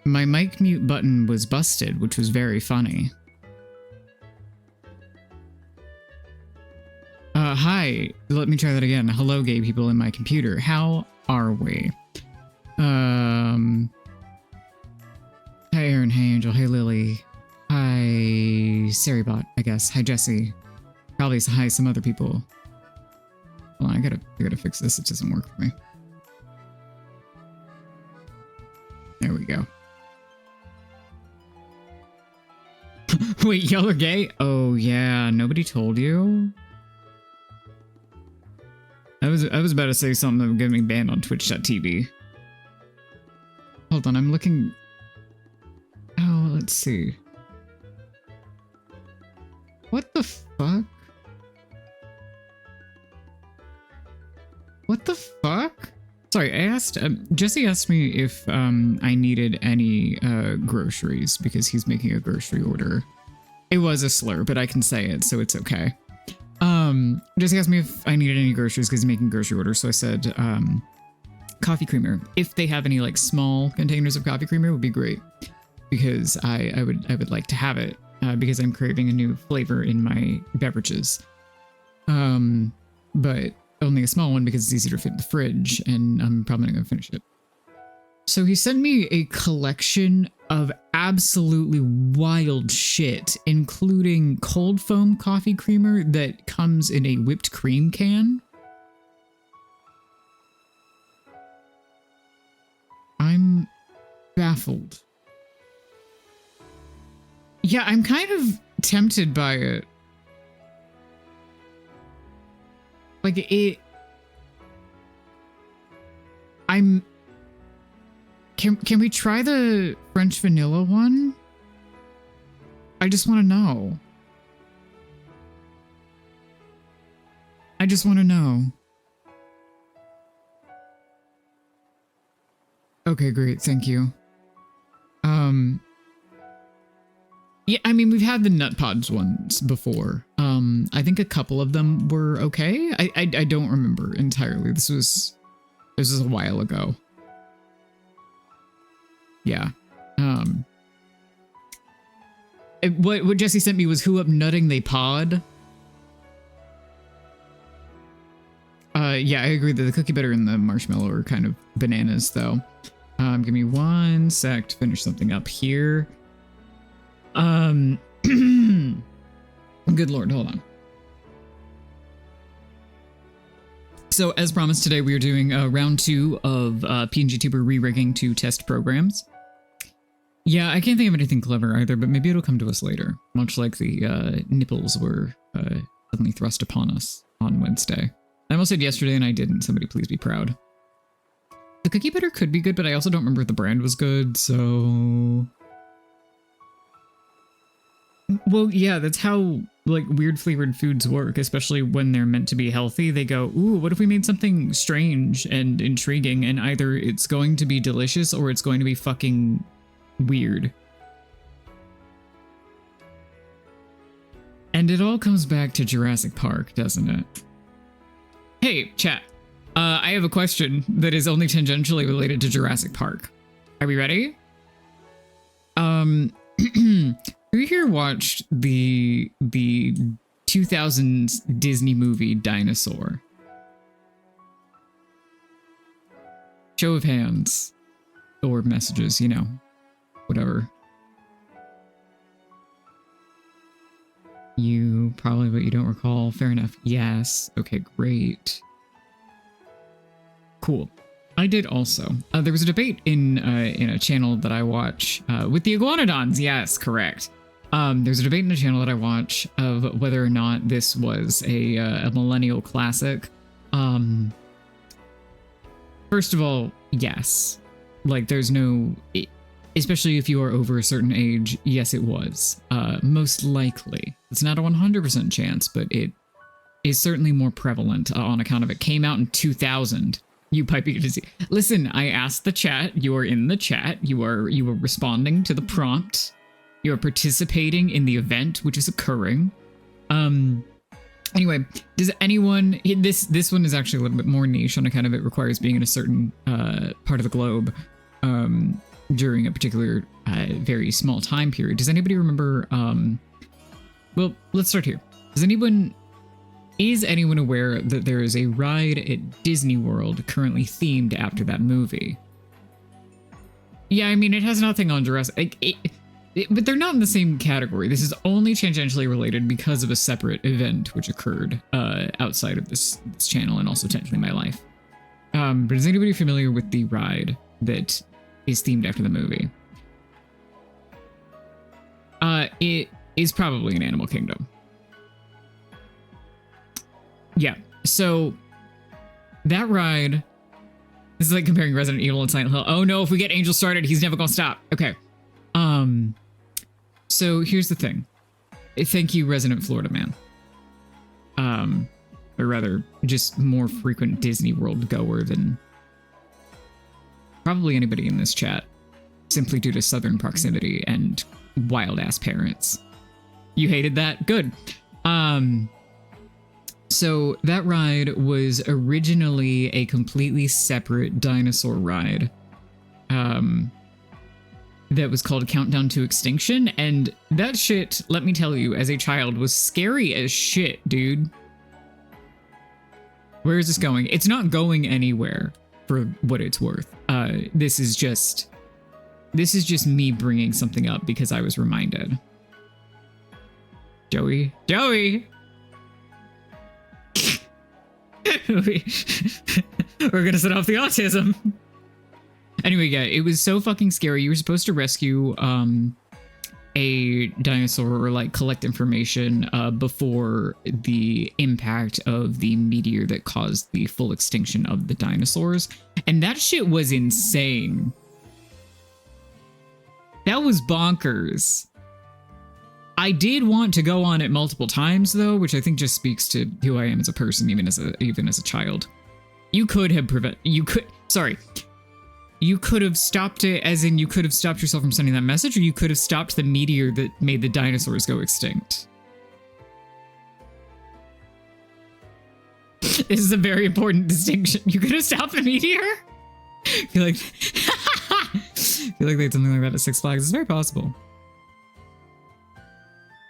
My mic mute button was busted, which was very funny. Hi. Let me try that again. Hello, gay people in my computer. How are we? Hi, Aaron. Hey, Angel. Hey, Lily. Hi, Saribot, I guess. Hi, Jesse. Probably hi some other people. Hold on, I gotta fix this. It doesn't work for me. There we go. Wait, y'all are gay? Oh yeah, nobody told you? I was about to say something that would get me banned on Twitch.tv. Hold on, I'm looking. Oh, let's see. What the fuck? What the fuck? Sorry, I asked, Jesse asked me if I needed any groceries because he's making a grocery order. It was a slur, but I can say it, so it's okay. Jesse asked me if I needed any groceries because he's making a grocery order, so I said coffee creamer. If they have any like small containers of coffee creamer, would be great because I would like to have it because I'm craving a new flavor in my beverages. But only a small one because it's easier to fit in the fridge, and I'm probably not going to finish it. So he sent me a collection of absolutely wild shit, including cold foam coffee creamer that comes in a whipped cream can. I'm baffled. Yeah, I'm kind of tempted by it. Like, Can we try the French vanilla one? I just want to know. I just want to know. Okay, great. Thank you. Yeah, I mean, we've had the Nut Pods ones before. I think a couple of them were okay. I don't remember entirely. This was a while ago. Yeah. What Jesse sent me was Who Up Nutting They Pod. Yeah, I agree that the cookie butter and the marshmallow are kind of bananas, though. Give me one sec to finish something up here. Good Lord, hold on. So, as promised, today we are doing round 2 of PNGTuber re-rigging to test programs. Yeah, I can't think of anything clever either, but maybe it'll come to us later, much like the nipples were suddenly thrust upon us on Wednesday. I almost said yesterday and I didn't. Somebody please be proud. The cookie butter could be good, but I also don't remember if the brand was good, so... Well, yeah, that's how, like, weird flavored foods work, especially when they're meant to be healthy. They go, ooh, what if we made something strange and intriguing, and either it's going to be delicious or it's going to be fucking weird. And it all comes back to Jurassic Park, doesn't it? Hey, chat. I have a question that is only tangentially related to Jurassic Park. Are we ready? Who here watched the 2000s Disney movie Dinosaur? Show of hands. Or messages, you know. Whatever. You probably, but you don't recall. Fair enough. Yes. Okay, great. Cool. I did also. There was a debate in a channel that I watch with the Iguanodons. Yes, correct. There's a debate in a channel that I watch of whether or not this was a millennial classic. First of all, yes. Like, there's no... Especially if you are over a certain age, yes, it was. Most likely. It's not a 100% chance, but it is certainly more prevalent on account of it came out in 2000. You piping to see. Listen, I asked the chat. You are in the chat. You are responding to the prompt. You are participating in the event, which is occurring. Anyway, does anyone... This one is actually a little bit more niche on account of it requires being in a certain part of the globe. during a particular very small time period. Does anybody remember? Well, let's start here. Is anyone aware that there is a ride at Disney World currently themed after that movie? Yeah, I mean, it has nothing on Jurassic. But they're not in the same category. This is only tangentially related because of a separate event which occurred outside of this channel and also technically my life. But is anybody familiar with the ride that is themed after the movie? It is probably in Animal Kingdom. Yeah, so that ride, this is like comparing Resident Evil and Silent Hill. Oh no, if we get Angel started, he's never gonna stop. Okay. So here's the thing. Thank you, Resident Florida Man. Or rather, just more frequent Disney World goer than probably anybody in this chat, simply due to southern proximity and wild-ass parents. You hated that? Good. So that ride was originally a completely separate dinosaur ride. That was called Countdown to Extinction, and that shit, let me tell you, as a child, was scary as shit, dude. Where is this going? It's not going anywhere, for what it's worth. This is just me bringing something up because I was reminded. Joey? We're gonna set off the autism. Anyway, yeah, it was so fucking scary. You were supposed to rescue a dinosaur or like collect information before the impact of the meteor that caused the full extinction of the dinosaurs. And that shit was insane. That was bonkers. I did want to go on it multiple times though, which I think just speaks to who I am as a person, even as a child. You could have You could have stopped it, as in you could have stopped yourself from sending that message, or you could have stopped the meteor that made the dinosaurs go extinct. This is a very important distinction. You could have stopped the meteor? I feel like they had something like that at Six Flags. It's very possible.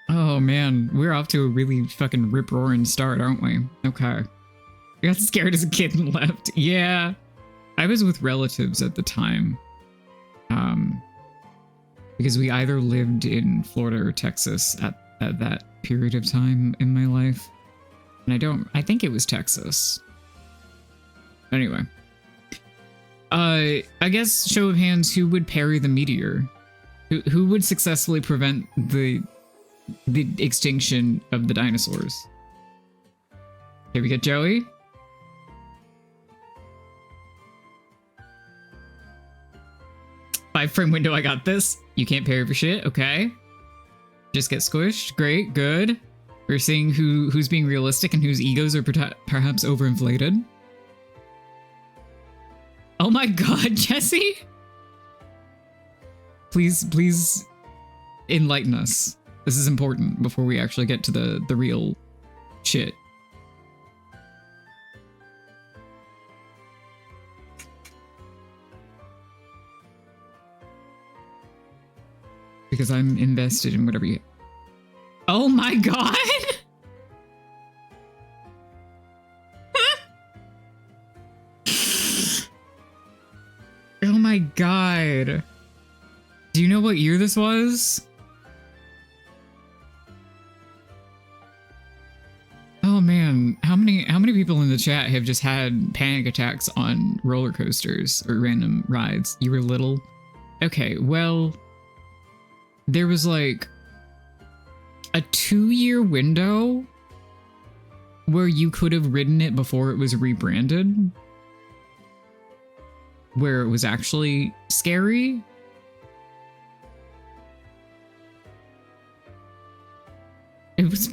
Oh man, we're off to a really fucking rip-roaring start, aren't we? Okay. I got scared as a kid and left. Yeah. I was with relatives at the time, because we either lived in Florida or Texas at that period of time in my life. And I think it was Texas. Anyway. I guess show of hands, who would parry the meteor? Who would successfully prevent the extinction of the dinosaurs? Here we get Joey. 5-frame window, I got this. You can't parry for shit, okay. Just get squished, great, good. We're seeing who's being realistic and whose egos are perhaps overinflated. Oh my god, Jesse! Please enlighten us. This is important before we actually get to the real shit. Because I'm invested in whatever you... Oh my god! Oh my god. Do you know what year this was? Oh man, how many people in the chat have just had panic attacks on roller coasters or random rides? You were little? Okay, well... There was like a 2-year window where you could have ridden it before it was rebranded, where it was actually scary. It was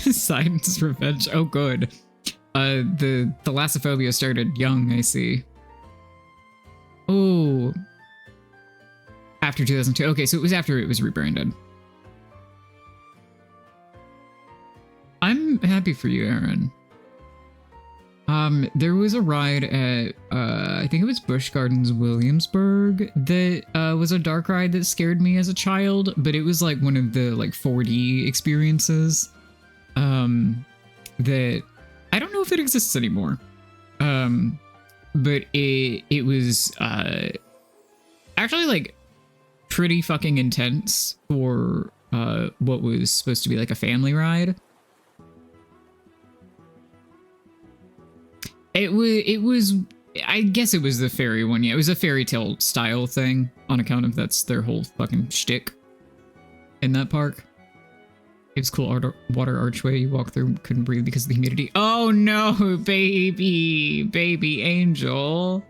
Poseidon's Revenge. Oh, good. The thalassophobia started young, I see. Oh. After 2002. Okay, so it was after it was rebranded. I'm happy for you, Aaron. There was a ride at, I think it was Busch Gardens, Williamsburg, that, was a dark ride that scared me as a child, but it was like one of the, like, 4D experiences, that I don't know if it exists anymore. But it was, actually, like, pretty fucking intense for, what was supposed to be, like, a family ride. It was, I guess it was the fairy one. Yeah, it was a fairy tale style thing on account of that's their whole fucking shtick in that park. It was cool water archway you walk through, couldn't breathe because of the humidity. Oh no, baby angel.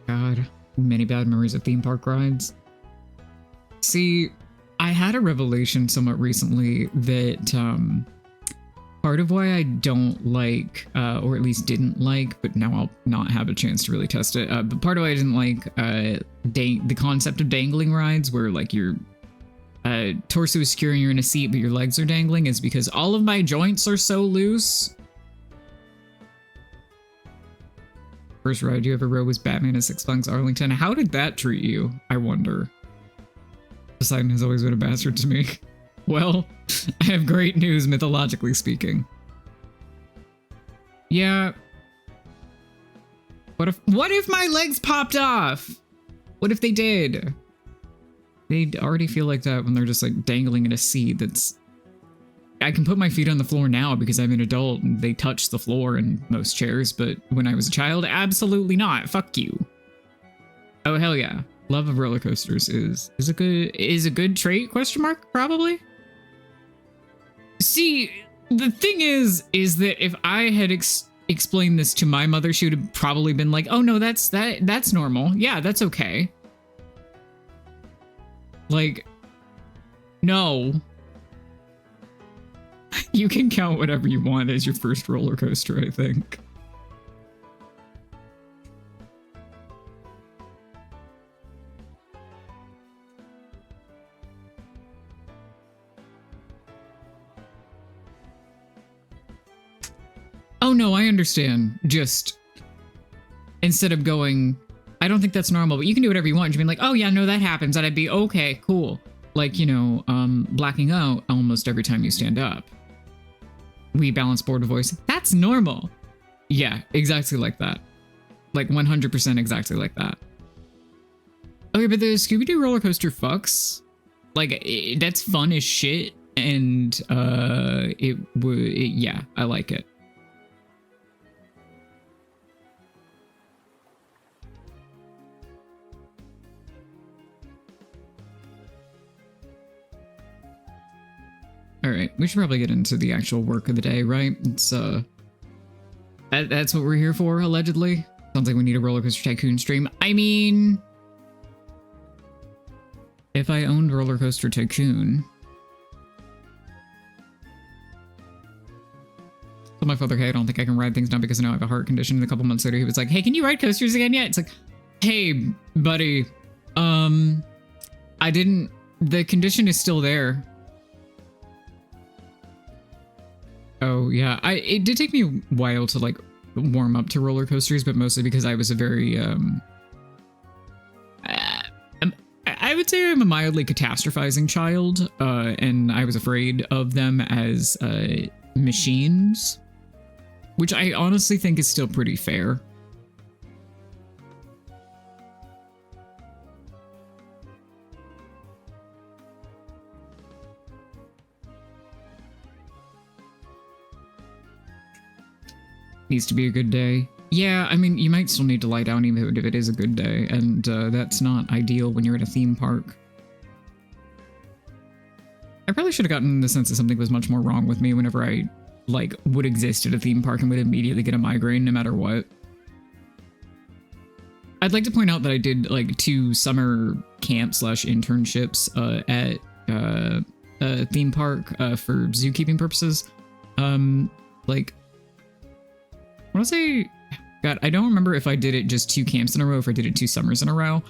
God, many bad memories of theme park rides. See, I had a revelation somewhat recently that part of why I don't like, or at least didn't like, but now I'll not have a chance to really test it, but part of why I didn't like the concept of dangling rides where like your torso is secure and you're in a seat but your legs are dangling is because all of my joints are so loose. First ride you ever rode was Batman at Six Flags Arlington. How did that treat you, I wonder? Poseidon has always been a bastard to me. Well, I have great news, mythologically speaking. Yeah. What if my legs popped off? What if they did? They'd already feel like that when they're just like dangling in a seat that's... I can put my feet on the floor now because I'm an adult and they touch the floor in most chairs, but when I was a child, absolutely not. Fuck you. Oh, hell yeah. Love of roller coasters is a good trait, question mark, probably. See, the thing is that if I had explained this to my mother, she would have probably been like, oh no, that's normal. Yeah, that's okay. Like, no. You can count whatever you want as your first roller coaster, I think. Oh no, I understand. Just instead of going, I don't think that's normal, but you can do whatever you want. You'd be like, oh yeah, no, that happens. And I'd be, okay, cool. Like, you know, blacking out almost every time you stand up. We balance board voice. That's normal. Yeah, exactly like that. Like 100% exactly like that. Okay, but the Scooby-Doo roller coaster fucks. Like, that's fun as shit. And yeah, I like it. All right, we should probably get into the actual work of the day, right? It's that's what we're here for, allegedly. Sounds like we need a Roller Coaster Tycoon stream. I mean, if I owned Roller Coaster Tycoon, told my father, hey, I don't think I can ride things now because now I have a heart condition. And a couple months later, he was like, hey, can you ride coasters again yet? It's like, hey, buddy, I didn't. The condition is still there. Oh yeah, it did take me a while to like warm up to roller coasters, but mostly because I was a very I would say I'm a mildly catastrophizing child, and I was afraid of them as machines, which I honestly think is still pretty fair. Needs to be a good day. Yeah, I mean, you might still need to lie down even if it is a good day, and that's not ideal when you're at a theme park. I probably should have gotten the sense that something was much more wrong with me whenever I, like, would exist at a theme park and would immediately get a migraine no matter what. I'd like to point out that I did, like, 2 summer camp/internships at a theme park for zookeeping purposes. Like, I want to say, God, I don't remember if I did it just 2 camps in a row, or if I did it 2 summers in a row.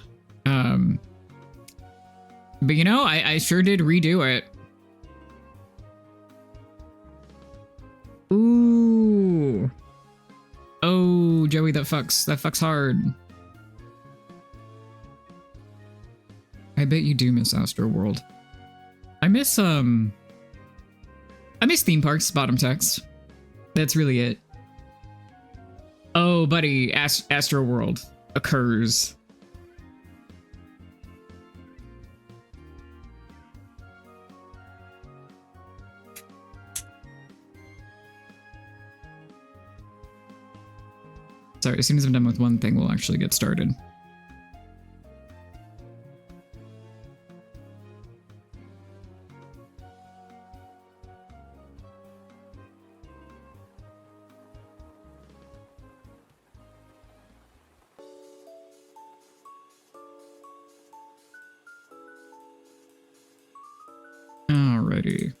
But you know, I sure did redo it. Ooh. Oh, Joey, that fucks hard. I bet you do miss Astro World. I miss theme parks, bottom text. That's really it. Oh, buddy, Astro World occurs. Sorry, as soon as I'm done with one thing, we'll actually get started. Alrighty.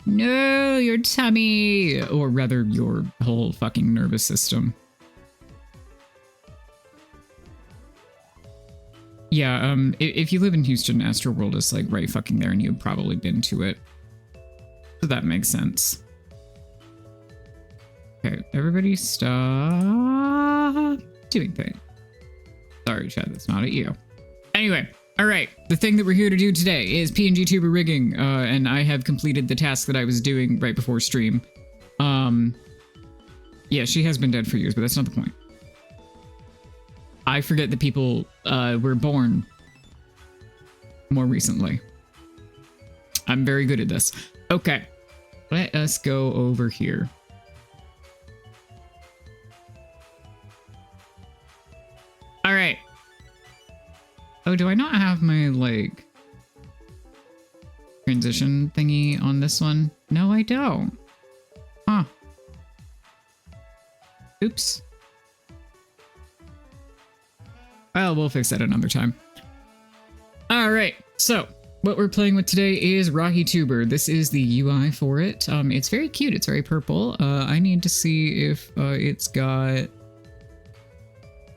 No, your tummy! Or rather, your whole fucking nervous system. Yeah, if you live in Houston, Astroworld is like right fucking there and you've probably been to it. So that makes sense. Okay, everybody stop doing things. Sorry, Chad, that's not at you. Anyway. All right, the thing that we're here to do today is PNG tuber rigging, and I have completed the task that I was doing right before stream. Yeah, she has been dead for years, but that's not the point. I forget that people were born more recently. I'm very good at this. Okay, let us go over here. All right. Oh, do I not have my, like, transition thingy on this one? No, I don't. Huh. Oops. Well, we'll fix that another time. Alright, so, what we're playing with today is RahiTuber. This is the UI for it. It's very cute, it's very purple. I need to see if it's got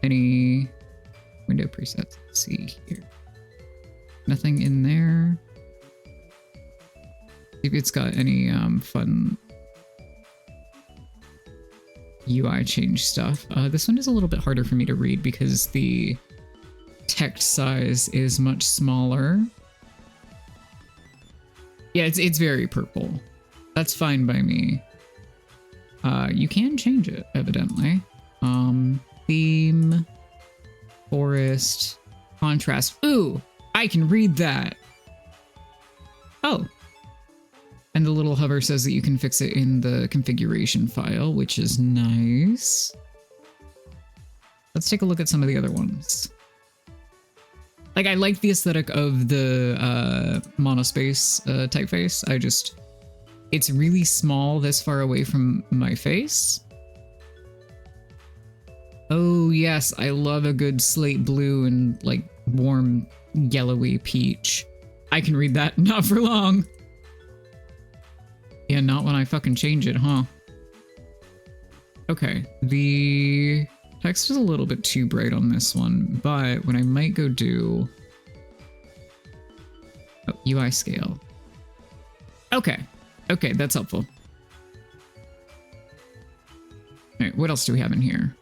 any window presets. Let's see here. Nothing in there. See if it's got any fun UI change stuff. This one is a little bit harder for me to read because the text size is much smaller. Yeah, it's very purple. That's fine by me. You can change it, evidently. Theme. Forest, contrast. Ooh, I can read that. Oh. And the little hover says that you can fix it in the configuration file, which is nice. Let's take a look at some of the other ones. Like, I like the aesthetic of the monospace typeface. It's really small this far away from my face. Oh yes, I love a good slate blue and like warm yellowy peach. I can read that, not for long. Yeah, not when I fucking change it, huh? Okay, the text is a little bit too bright on this one, but what I might go do... Oh, UI scale. Okay, okay, that's helpful. Alright, what else do we have in here?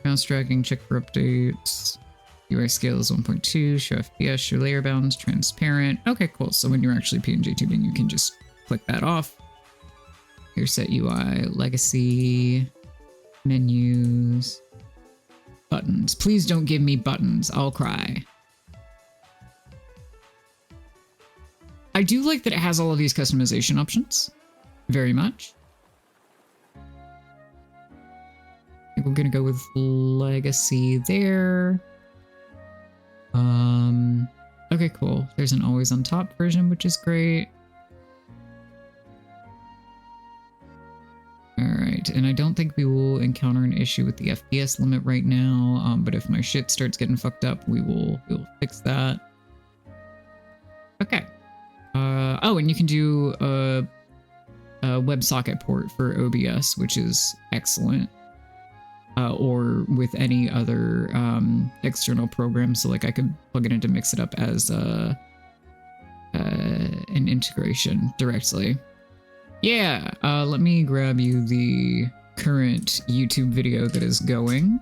Mouse dragging, check for updates. UI scale is 1.2, show FPS, show layer bounds, transparent. Okay, cool. So when you're actually PNG tubing, you can just click that off. Here, set UI, legacy, menus, buttons. Please don't give me buttons. I'll cry. I do like that it has all of these customization options. Very much. I think we're gonna go with legacy there. Okay, cool. There's an always on top version, which is great. Alright, and I don't think we will encounter an issue with the FPS limit right now, but if my shit starts getting fucked up, we will fix that. Okay. Oh, and you can do a WebSocket port for OBS, which is excellent. or with any other external program. So like I could plug it in to mix it up as an integration directly. Yeah, let me grab you the current YouTube video that is going.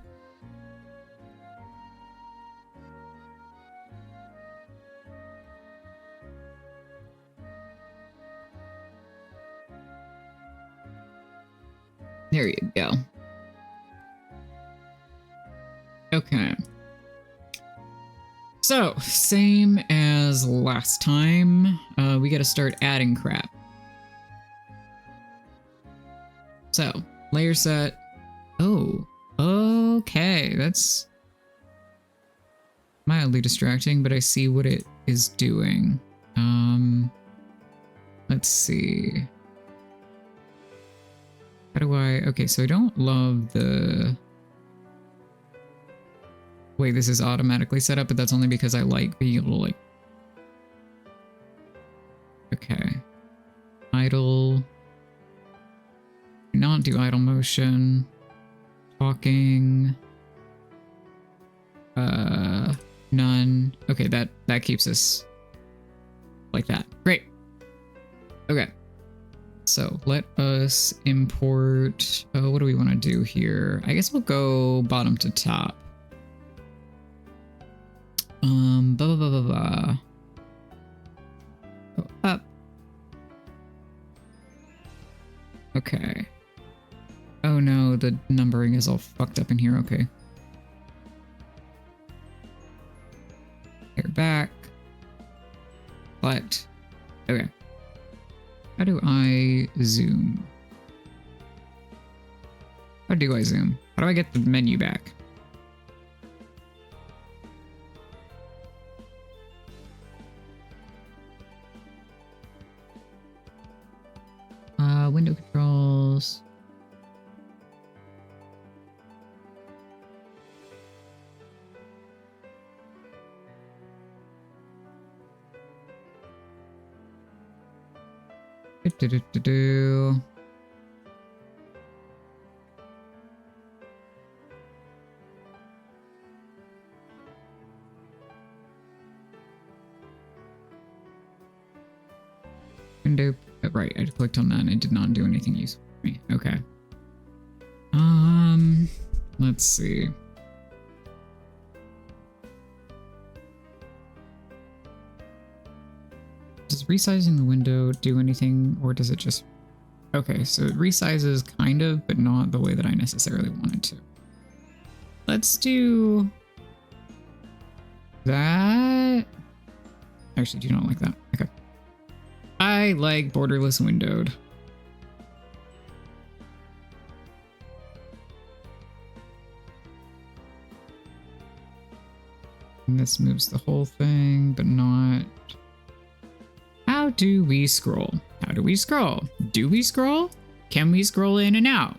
There you go. Okay. So, same as last time, we gotta start adding crap. So, layer set. Oh, okay, that's mildly distracting, but I see what it is doing. Let's see. How do I... Okay, so I don't love the way this is automatically set up, but that's only because I like being able to, like... Okay. Idle. Do not do idle motion. Talking. None. Okay, that keeps us like that. Great. Okay. So let us import, what do we want to do here? I guess we'll go bottom to top. Blah, blah, blah, blah, blah. Go up. Okay. Oh no, the numbering is all fucked up in here. Okay. Here, back. Select. Okay. How do I zoom? How do I zoom? How do I get the menu back? Window controls. Do. Window, right, I clicked on that and it did not do anything useful for me. Okay. Let's see. Does resizing the window do anything, or does it just... Okay, so it resizes kind of, but not the way that I necessarily wanted to. Let's do that. Actually, do not like that. Okay. I like borderless windowed. And this moves the whole thing, but not... How do we scroll? How do we scroll? Do we scroll? Can we scroll in and out?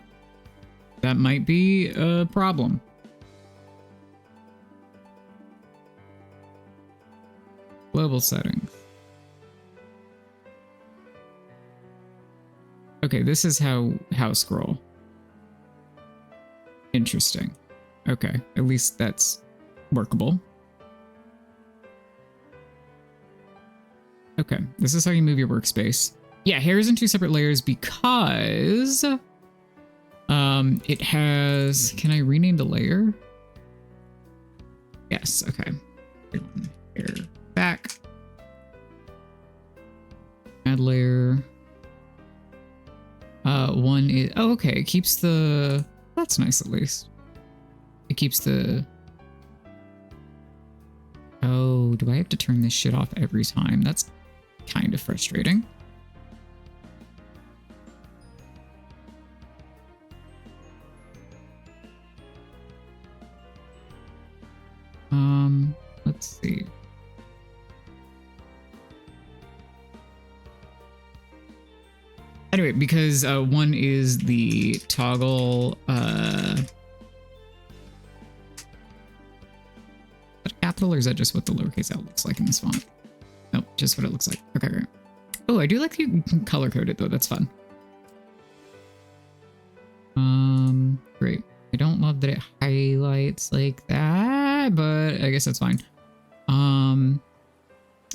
That might be a problem. Global settings. Okay, this is how scroll. Interesting. Okay, at least that's workable. Okay, this is how you move your workspace. Yeah, hair is in 2 separate layers because it has... Can I rename the layer? Yes, okay. Hair back. Add layer. One is... Oh, okay, it keeps the... That's nice at least. It keeps the... Oh, do I have to turn this shit off every time? That's kind of frustrating. Let's see. Anyway, because one is the toggle, is that capital, or is that just what the lowercase L looks like in this font? Nope, just what it looks like. Okay, great. Oh, I do like you can color code it though. That's fun. Great. I don't love that it highlights like that, but I guess that's fine.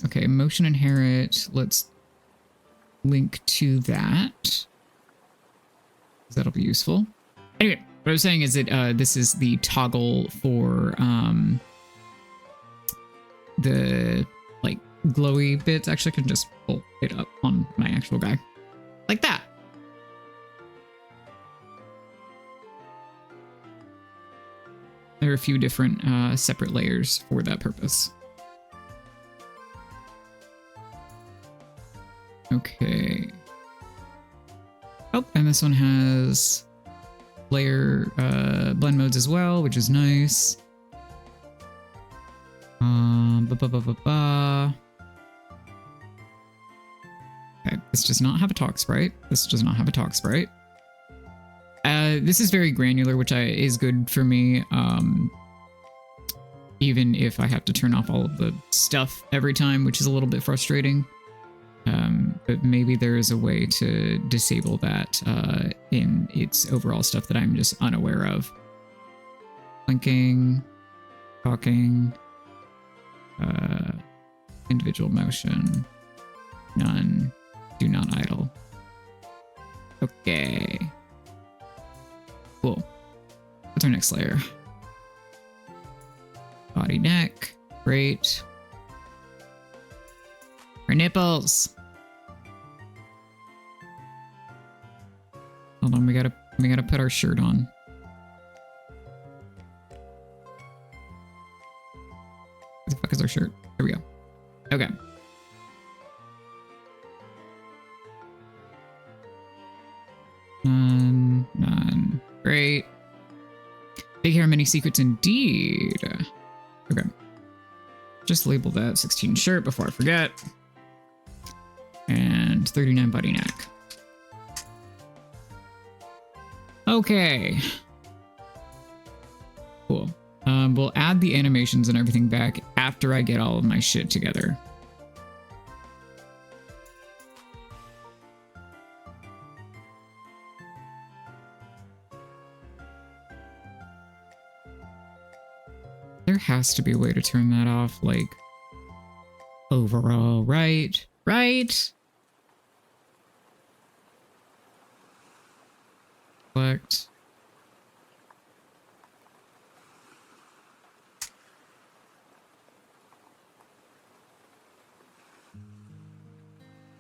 Okay, motion inherit. Let's link to that. That'll be useful. Anyway, what I was saying is that this is the toggle for the like glowy bits. Actually, I can just pull it up on my actual guy like that. There are a few different separate layers for that purpose. Okay. Oh, and this one has layer blend modes as well, which is nice. Okay, this does not have a talk sprite. This does not have a talk sprite. This is very granular, which is good for me. Even if I have to turn off all of the stuff every time, which is a little bit frustrating. But maybe there is a way to disable that in its overall stuff that I'm just unaware of. Blinking, talking, individual motion, none, do not idle. Okay. Cool. What's our next layer? Body, neck. Great. Our nipples. Hold on, we gotta put our shirt on. Where the fuck is our shirt? There we go. Okay. None. Great. Big hair, many secrets indeed. Okay. Just label that 16 shirt before I forget. And 39 body neck. Okay. Cool. We'll add the animations and everything back after I get all of my shit together. There has to be a way to turn that off, like, overall, right? Right? Select.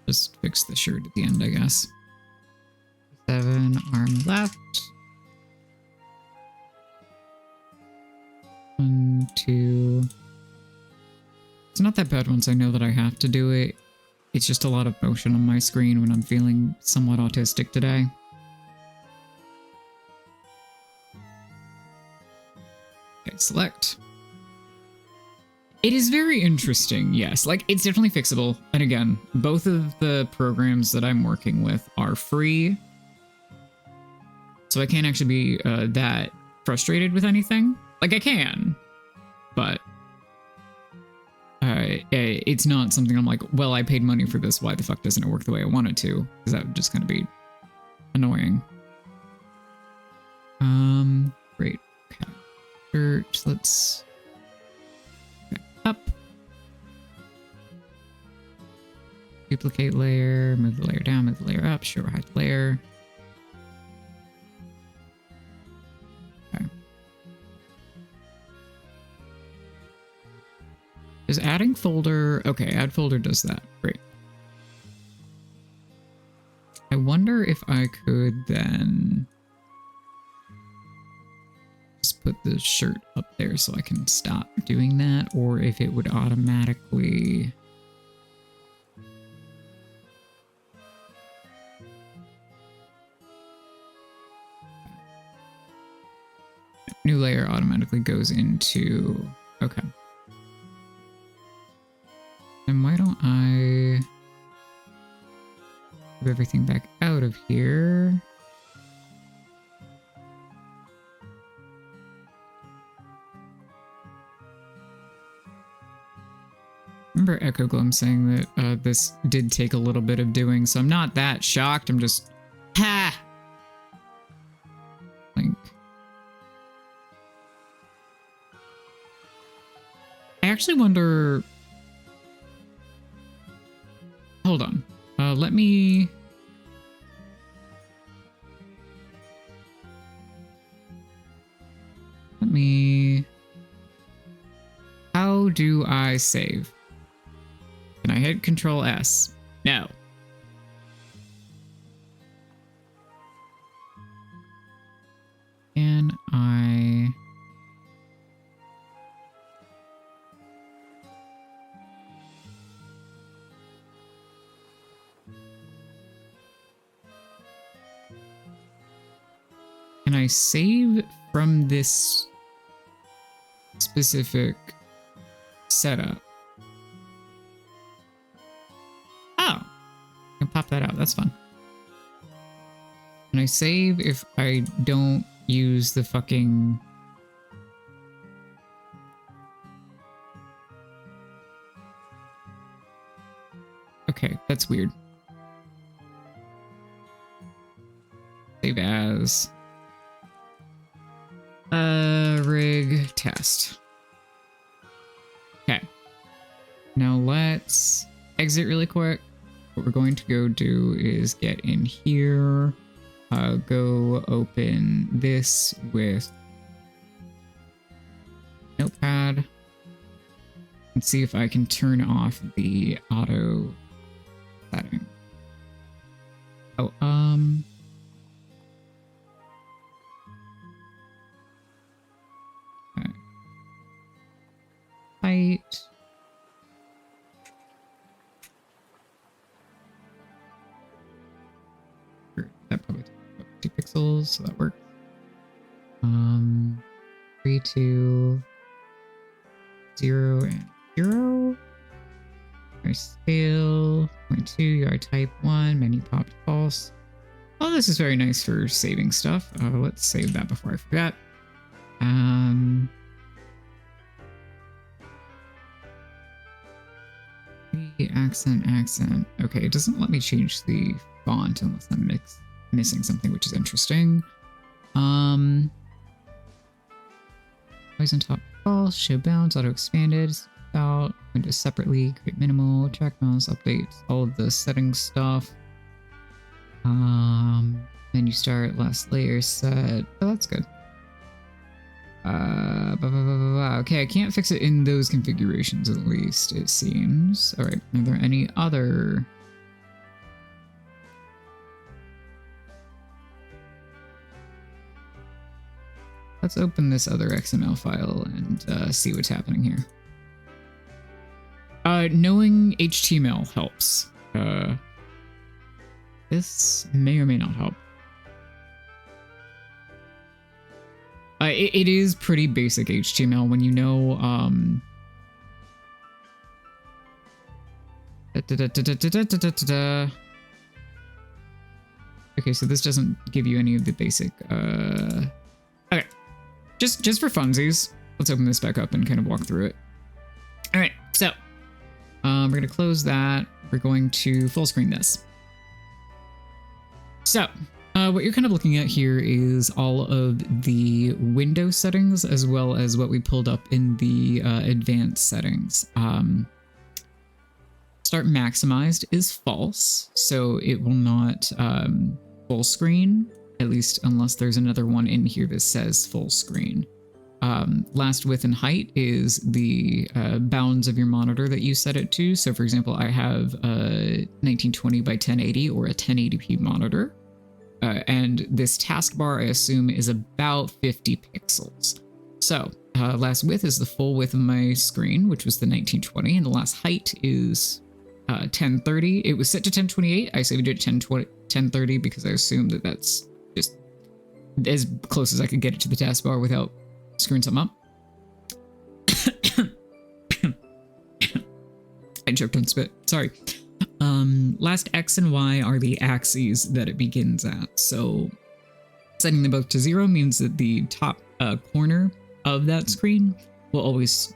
Just fix the shirt at the end, I guess. 7, arm left. 1, 2. It's not that bad once I know that I have to do it. It's just a lot of motion on my screen when I'm feeling somewhat autistic today. Okay, select. It is very interesting, yes. Like, it's definitely fixable. And again, both of the programs that I'm working with are free. So I can't actually be that frustrated with anything. Like, I can, but it's not something I'm like, well, I paid money for this. Why the fuck doesn't it work the way I want it to? Because that would just kind of be annoying. Great. Okay. Shirt, let's... Okay. Up. Duplicate layer, move the layer down, move the layer up, show or hide the layer. Is adding folder... Okay, add folder does that. Great. I wonder if I could then just put the shirt up there so I can stop doing that, or if it would automatically... New layer automatically goes into... Okay. And why don't I move everything back out of here? Remember Echo Glum saying that this did take a little bit of doing, so I'm not that shocked. I'm just... Ha! Link. actually wonder... Hold on. Let me... How do I save? Can I hit Control S? No. Can I... Can I save from this specific setup? Oh, I can pop that out. That's fun. Can I save if I don't use the fucking... Okay, that's weird. Save as... rig test. Okay. Now let's exit really quick. What we're going to go do is get in here, go open this with Notepad and see if I can turn off the auto setting. Oh, height. That probably takes about 50 pixels, so that works. 3, 2, 0, and 0. Our scale, 0.2, UR type 1, menu popped false. Oh, this is very nice for saving stuff. Let's save that before I forget. Accent. Okay, it doesn't let me change the font unless I'm missing something, which is interesting. Always on top false, show bounds, auto expanded, out, windows separately, create minimal, track mouse, updates, all of the settings stuff. Menu start, last layer set. Oh, that's good. Okay, I can't fix it in those configurations, at least, it seems. All right, are there any other... Let's open this other XML file and see what's happening here. Knowing HTML helps. This may or may not help. It is pretty basic HTML when you know, Okay, so this doesn't give you any of the basic, okay. Just for funsies, let's open this back up and kind of walk through it. All right, so, we're gonna close that. We're going to full screen this. So, what you're kind of looking at here is all of the window settings as well as what we pulled up in the advanced settings. Start maximized is false, so it will not full screen, at least unless there's another one in here that says full screen. Last width and height is the bounds of your monitor that you set it to. So for example, I have a 1920 by 1080 or a 1080p monitor. And this taskbar, I assume, is about 50 pixels. So last width is the full width of my screen, which was the 1920, and the last height is 1030. It was set to 1028. I saved it at 1030 because I assumed that that's just as close as I could get it to the taskbar without screwing something up. I choked on spit. Sorry. Last X and Y are the axes that it begins at. So setting them both to 0 means that the top corner of that screen will always,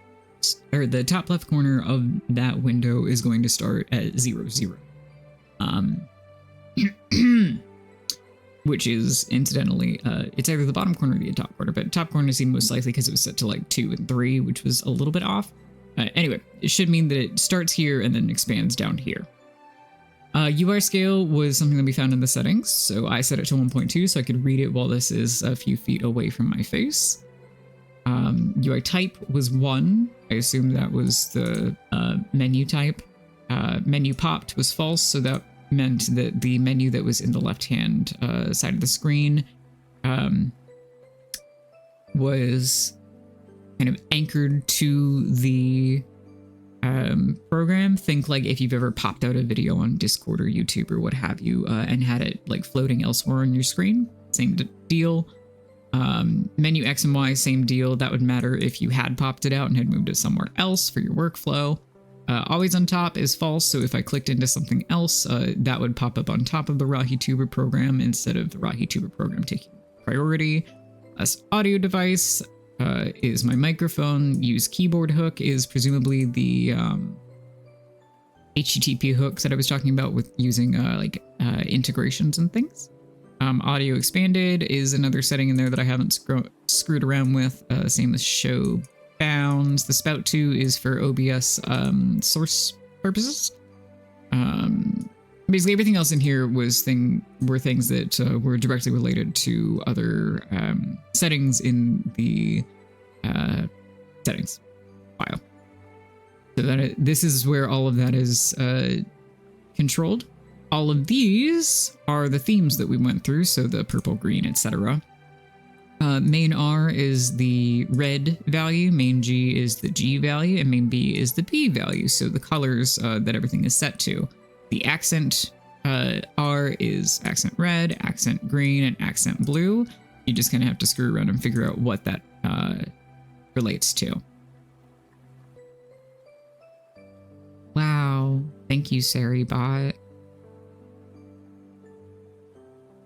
or the top left corner of that window is going to start at 0, 0. Which is, incidentally, it's either the bottom corner or the top corner, but top corner seemed most likely because it was set to like 2 and 3, which was a little bit off. Anyway, it should mean that it starts here and then expands down here. UI scale was something that we found in the settings, so I set it to 1.2 so I could read it while this is a few feet away from my face. UI type was 1. I assume that was the menu type. Menu popped was false, so that meant that the menu that was in the left-hand side of the screen was kind of anchored to the program. Think like if you've ever popped out a video on Discord or YouTube or what have you, and had it like floating elsewhere on your screen. Same deal. Menu X and Y, same deal. That would matter if you had popped it out and had moved it somewhere else for your workflow. Always on top is false, so if I clicked into something else, that would pop up on top of the RahiTuber program instead of the RahiTuber program taking priority. As audio device is my microphone. Use keyboard hook is presumably the HTTP hooks that I was talking about with using integrations and things. Audio expanded is another setting in there that I haven't screwed around with. Same as show bounds. The spout 2 is for OBS source purposes. Basically everything else in here were things that were directly related to other settings in the settings file. So that this is where all of that is controlled. All of these are the themes that we went through, so the purple, green, etc. Main R is the red value, main G is the G value, and main B is the B value, so the colors that everything is set to. The accent R is accent red, accent green, and accent blue. You just kind of have to screw around and figure out what that relates to. Wow, thank you, SariBot.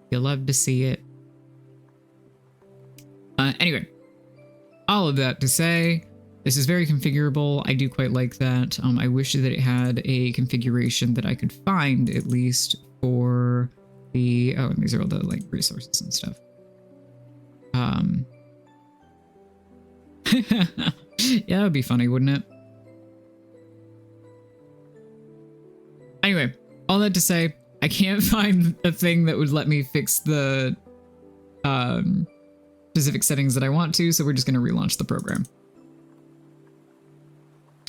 You'll love to see it. Anyway, all of that to say, this is very configurable. I do quite like that. I wish that it had a configuration that I could find at least for the, oh, and these are all the like resources and stuff. Yeah, that'd be funny, wouldn't it? Anyway, all that to say, I can't find a thing that would let me fix the specific settings that I want to, so we're just going to relaunch the program.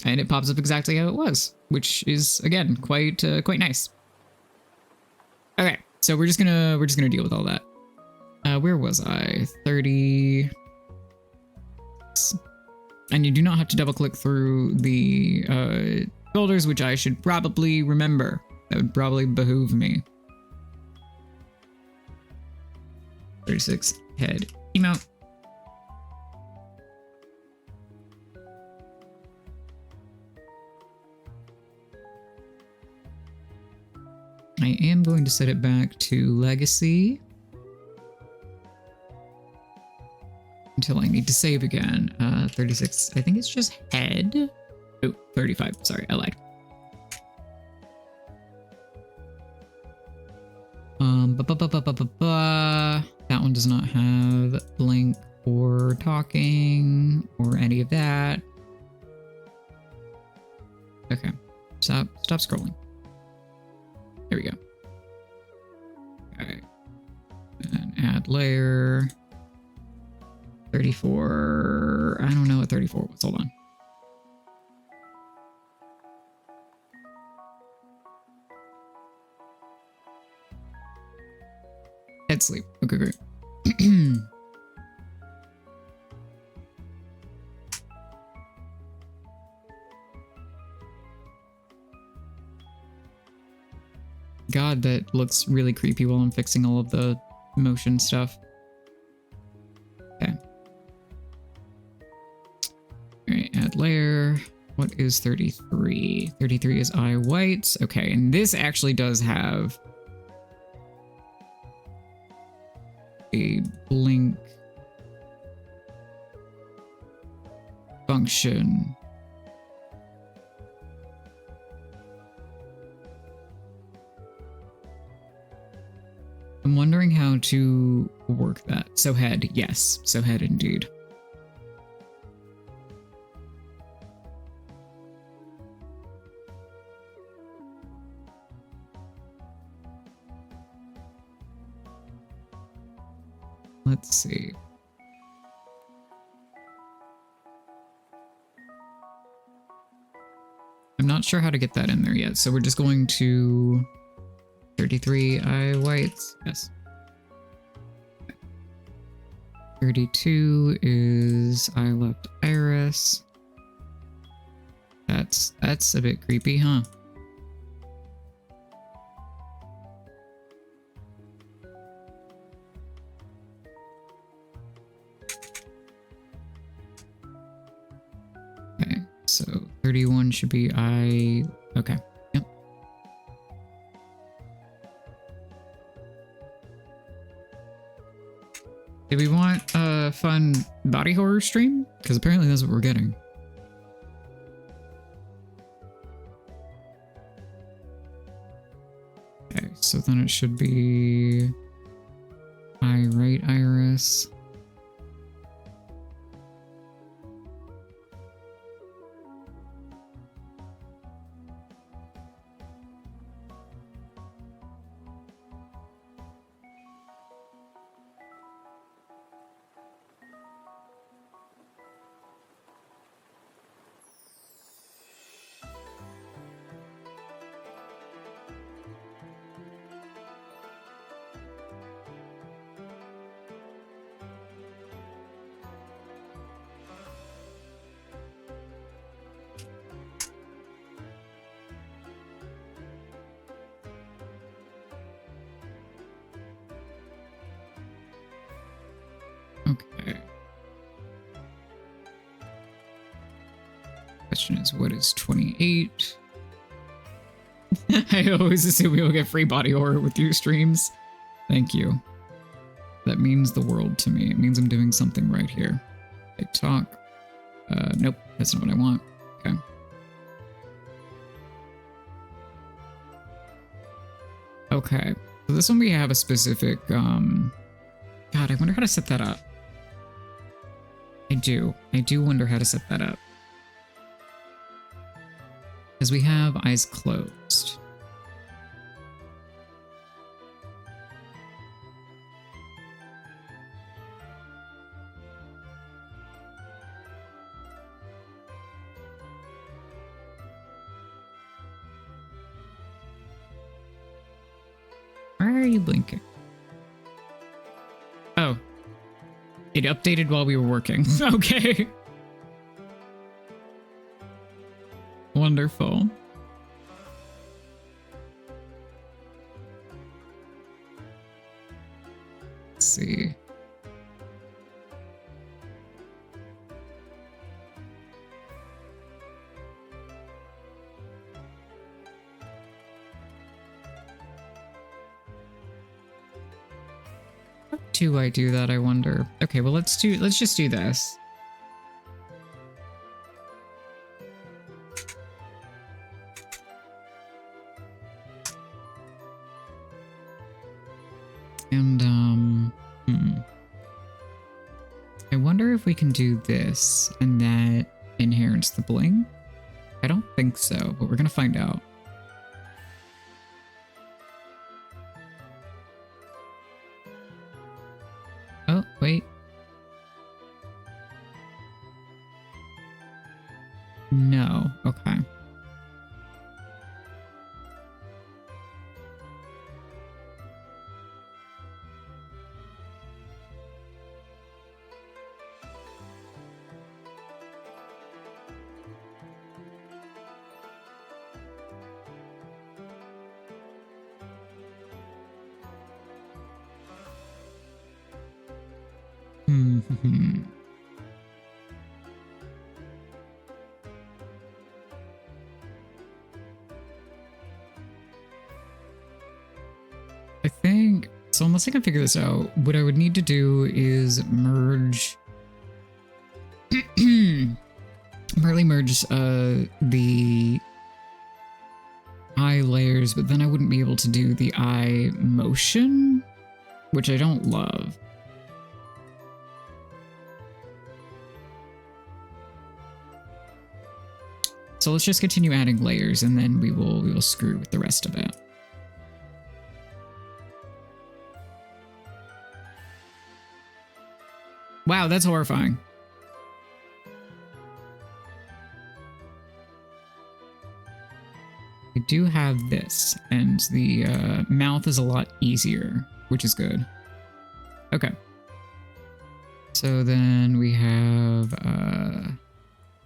And it pops up exactly how it was, which is again quite nice. Okay, so we're just gonna deal with all that. Where was I? 30. And you do not have to double click through the folders, which I should probably remember. That would probably behoove me. 36 head emote. I am going to set it back to legacy until I need to save again. 36, I think it's just head. Oh, 35, sorry, I lied. That one does not have blink or talking or any of that. Okay, stop scrolling. There we go. Okay, and add layer. 34. I don't know what 34 was. Hold on. Head sleep. Okay, great. God, that looks really creepy while I'm fixing all of the motion stuff. Okay. Alright, add layer. What is 33? 33 is eye whites. Okay, and this actually does have a blink function. I'm wondering how to work that. So head, yes. So head indeed. Let's see. I'm not sure how to get that in there yet, so we're just going to 33 eye whites. Yes. 32 is eye left iris. That's a bit creepy, huh? Okay, so 31 should be eye. Okay. Yep. Do we want a fun body horror stream? Because apparently that's what we're getting. Okay, so then it should be eye right iris. Okay. Question is, what is 28? I always assume we will get free body horror with your streams. Thank you. That means the world to me. It means I'm doing something right here. TikTok. Nope, that's not what I want. Okay. Okay. So this one we have a specific, God, I wonder how to set that up. I do wonder how to set that up. Because we have eyes closed. Why are you blinking? Oh. It updated while we were working. Okay. Wonderful. Let's see. How do I do that, I wonder? Okay, well let's just do this. And, I wonder if we can do this and that inherits the bling. I don't think so, but we're gonna find out. Oh, wait. No, okay. I think, so unless I can figure this out, what I would need to do is merge, merge the eye layers, but then I wouldn't be able to do the eye motion, which I don't love. So let's just continue adding layers, and then we will screw with the rest of it. Wow, that's horrifying. We do have this, and the mouth is a lot easier, which is good. Okay. So then we have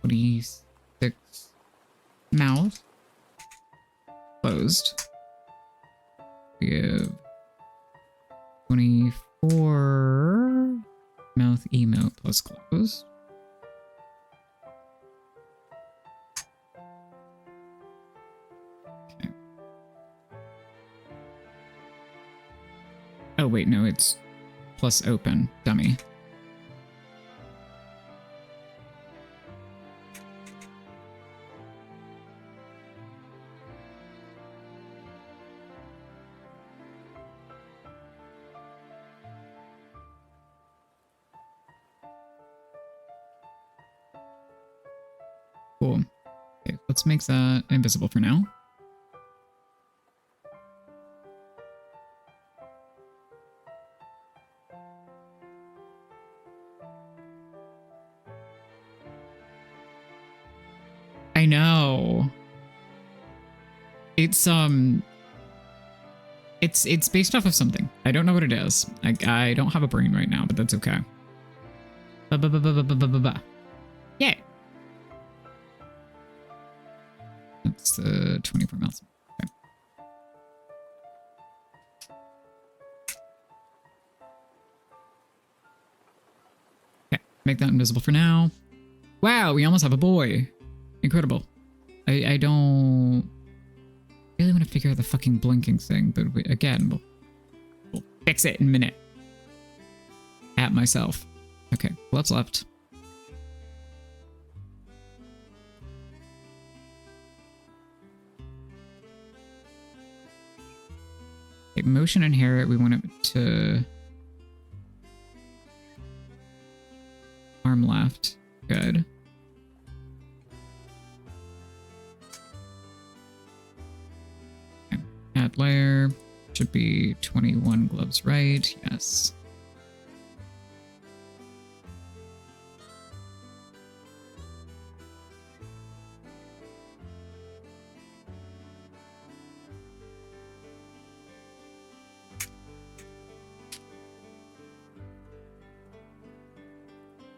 26 mouth closed. We have 24 mouth emote plus closed. Okay. Oh wait, no, it's plus open, dummy. Cool. Okay, let's make that invisible for now. I know. It's based off of something. I don't know what it is. I don't have a brain right now, but that's okay. Yay. That's the 24 mouths. Okay. Okay, make that invisible for now. Wow, we almost have a boy. Incredible. I don't really want to figure out the fucking blinking thing, but again, we'll fix it in a minute. At myself. Okay, gloves left. Okay, motion inherit, we want it to arm left. Good. Okay. Add layer. Should be 21 gloves right. Yes.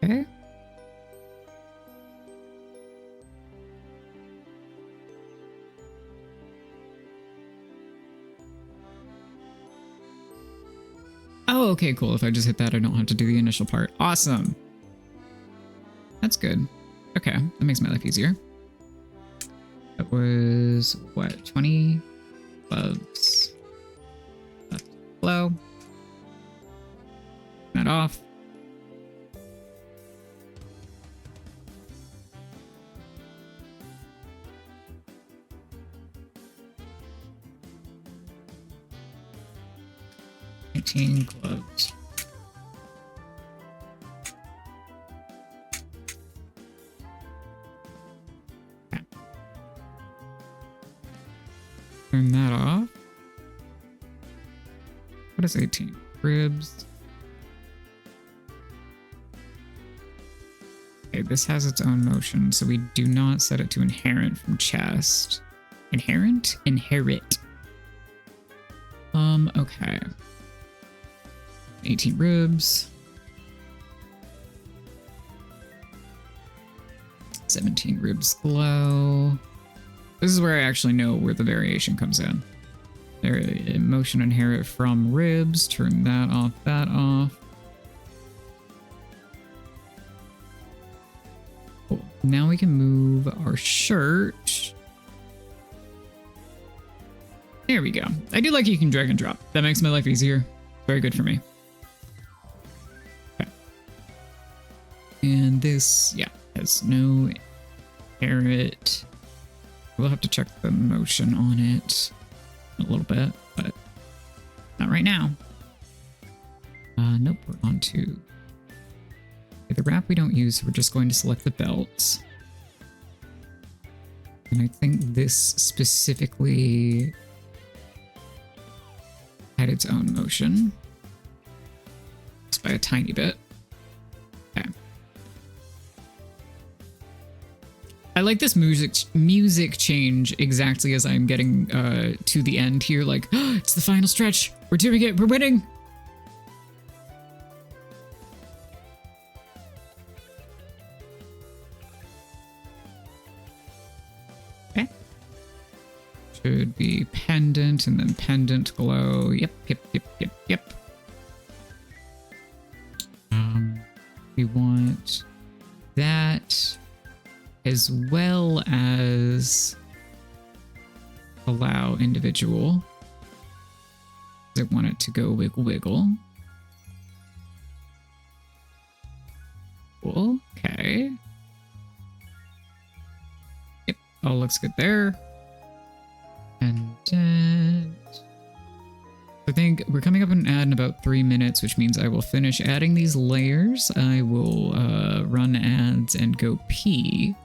Okay. Oh, okay, cool. If I just hit that, I don't have to do the initial part. Awesome. That's good. Okay, that makes my life easier. That was, what, 20 gloves. Left flow. That off. Gloves. Okay. Turn that off. What is 18? Ribs. Okay, this has its own motion, so we do not set it to inherent from chest. Inherent? Inherit. Okay. 18 ribs. 17 ribs glow. This is where I actually know where the variation comes in. There, motion inherit from ribs. Turn that off, that off. Cool. Now we can move our shirt. There we go. I do like you can drag and drop. That makes my life easier. Very good for me. Okay. And this, yeah, has no inherit. We'll have to check the motion on it a little bit, but not right now. Nope, we're on to the wrap we don't use, so we're just going to select the belts. And I think this specifically had its own motion. Just by a tiny bit. I like this music change exactly as I'm getting to the end here. Like, oh, it's the final stretch. We're doing it. We're winning. Okay. Should be pendant and then pendant glow. Yep. We want that, as well as allow individual. I want it to go wiggle wiggle. Cool. Okay. Yep, all looks good there. And I think we're coming up an ad in about 3 minutes, which means I will finish adding these layers. I will run ads and go pee.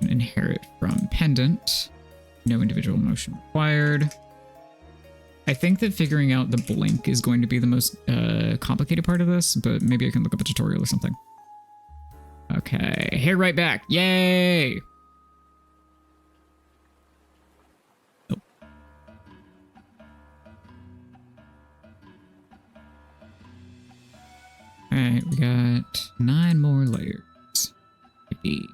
Inherit from pendant. No individual motion required. I think that figuring out the blink is going to be the most complicated part of this, but maybe I can look up a tutorial or something. Okay, hair right back. Yay! Oh. Alright, we got 9 more layers. Yippee.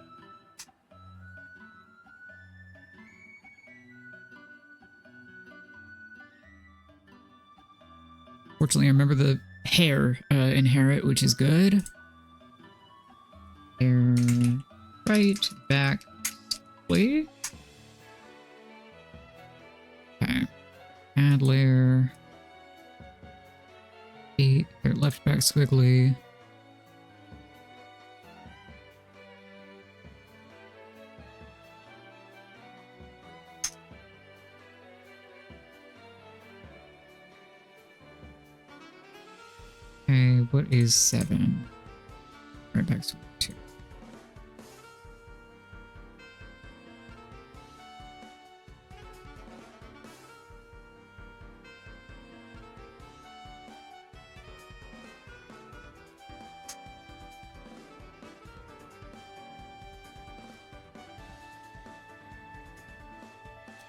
Fortunately, I remember the hair inherit, which is good. Hair right back, please. Okay. Add layer. 8. Hair left back squiggly. Okay, what is 7? Right back to 2.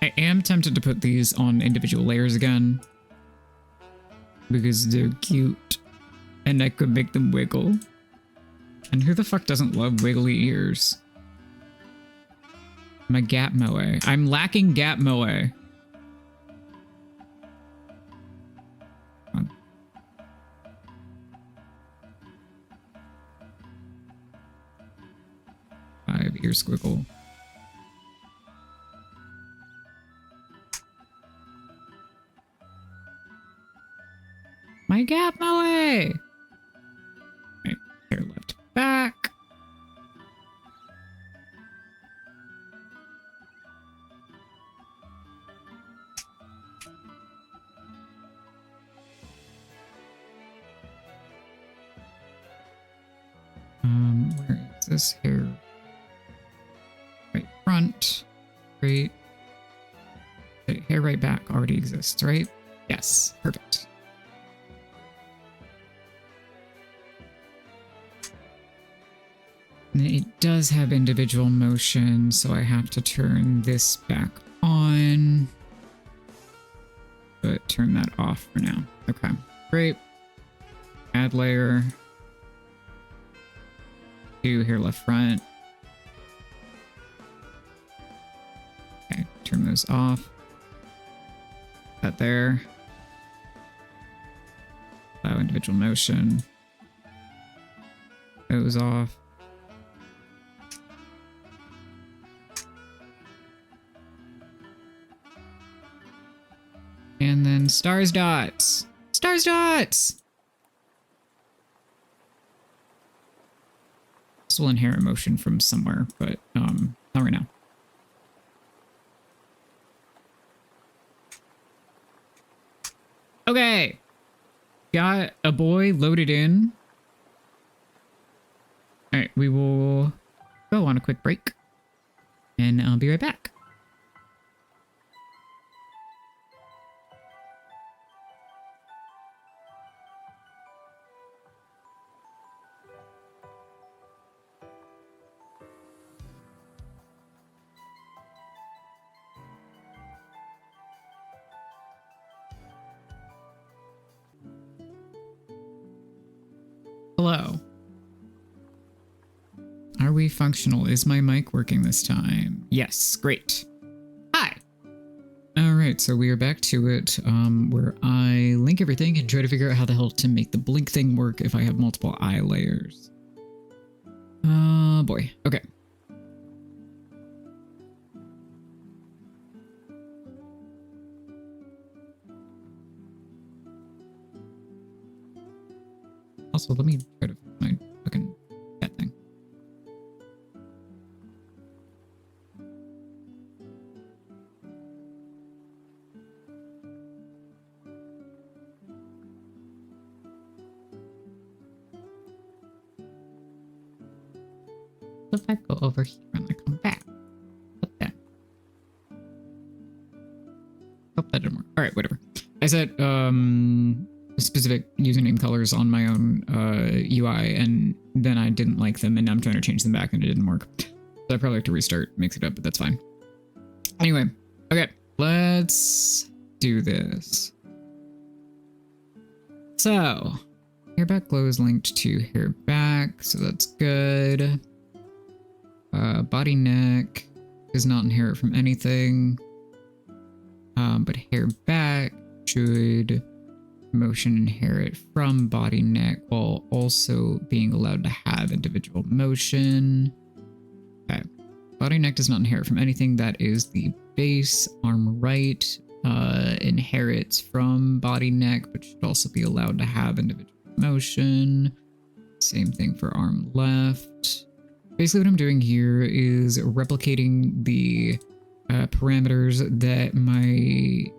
I am tempted to put these on individual layers again because they're cute. And I could make them wiggle. And who the fuck doesn't love wiggly ears? I'm a gap moe. I'm lacking gap moe. Come on. 5 ear squiggle. My gap moe! Right, hair left back. Where is this hair? Right front. Great. The hair right back already exists, right? Yes, perfect. And it does have individual motion, so I have to turn this back on. But turn that off for now. Okay, great. Add layer. 2 hair left front. Okay, turn those off. That there. Allow individual motion. Those off. And then stars dots. Stars dots! This will inherit motion from somewhere, but not right now. Okay. Got a boy loaded in. Alright, we will go on a quick break. And I'll be right back. Hello. Are we functional? Is my mic working this time? Yes, great. Hi. All right, so we are back to it, where I link everything and try to figure out how the hell to make the blink thing work if I have multiple eye layers. Oh boy. Okay. Also, let me try to find my fucking that thing. If I go over here and I come back. What that? Oh, that didn't work. All right, whatever. I set specific username colors on my own UI, and then I didn't like them, and now I'm trying to change them back, and it didn't work. So I probably have to restart, mix it up, but that's fine. Anyway, okay, let's do this. So, hair back glow is linked to hair back, so that's good. Body neck does not inherit from anything, but hair back should motion inherit from body neck while also being allowed to have individual motion. Okay. Body neck does not inherit from anything. That is the base. Arm right inherits from body neck, but should also be allowed to have individual motion. Same thing for arm left. Basically what I'm doing here is replicating the parameters that my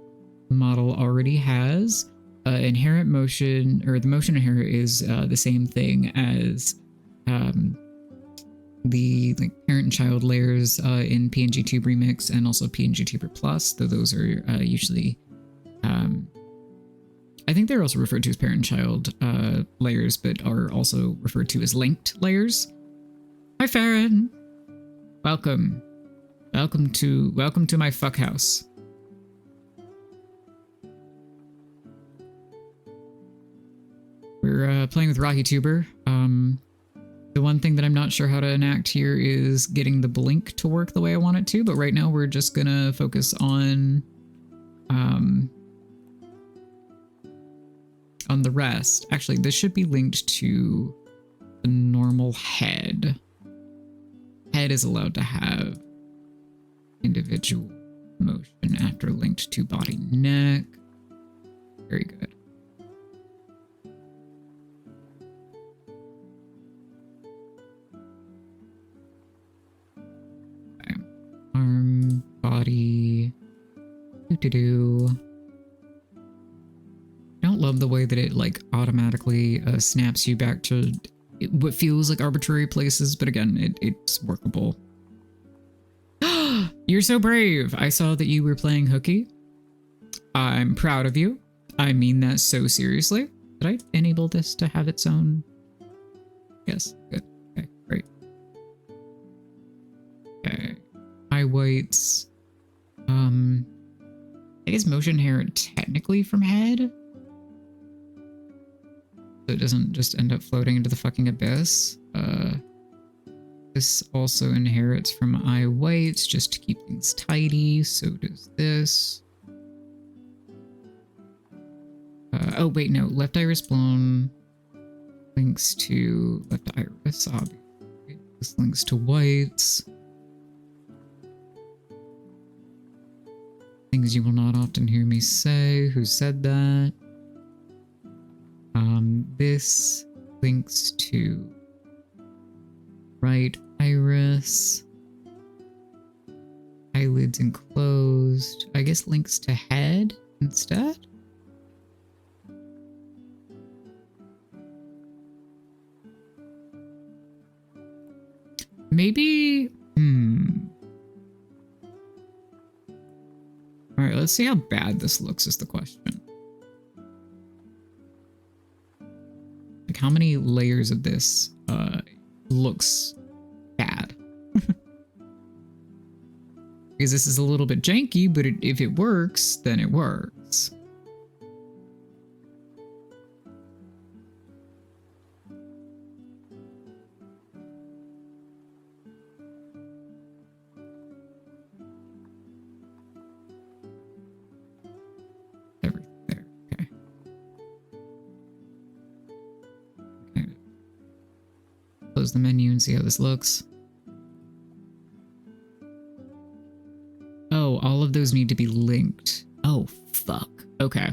model already has. Inherent motion, or the motion inherent, is the same thing as the parent and child layers in PNGTube Remix and also PNGTuber Plus, though those are usually, I think they're also referred to as parent and child layers, but are also referred to as linked layers. Hi, Farron. Welcome. Welcome to my fuck house. We're playing with RahiTuber. The one thing that I'm not sure how to enact here is getting the blink to work the way I want it to, but right now we're just gonna focus on the rest. Actually, this should be linked to the normal head. Head is allowed to have individual motion after linked to body neck. Very good. Okay. Arm, body, do. I don't love the way that it like automatically snaps you back to what feels like arbitrary places, but again, it's workable. You're so brave. I saw that you were playing hooky. I'm proud of you. I mean that so seriously. Did I enable this to have its own? Yes, good. Okay, great. Okay. Eye whites. I guess motion inherent technically from head. So it doesn't just end up floating into the fucking abyss. This also inherits from eye whites just to keep things tidy. So does this. Oh wait, no. Left iris blown links to left iris, obviously. This links to whites. Things you will not often hear me say. Who said that? This links to right iris. Eyelids enclosed. I guess links to head instead? Maybe... Alright, let's see how bad this looks is the question. Like, how many layers of this looks bad? Because this is a little bit janky, but if it works, then it works. close the menu and see how this looks. Oh, all of those need to be linked. Oh, fuck. Okay.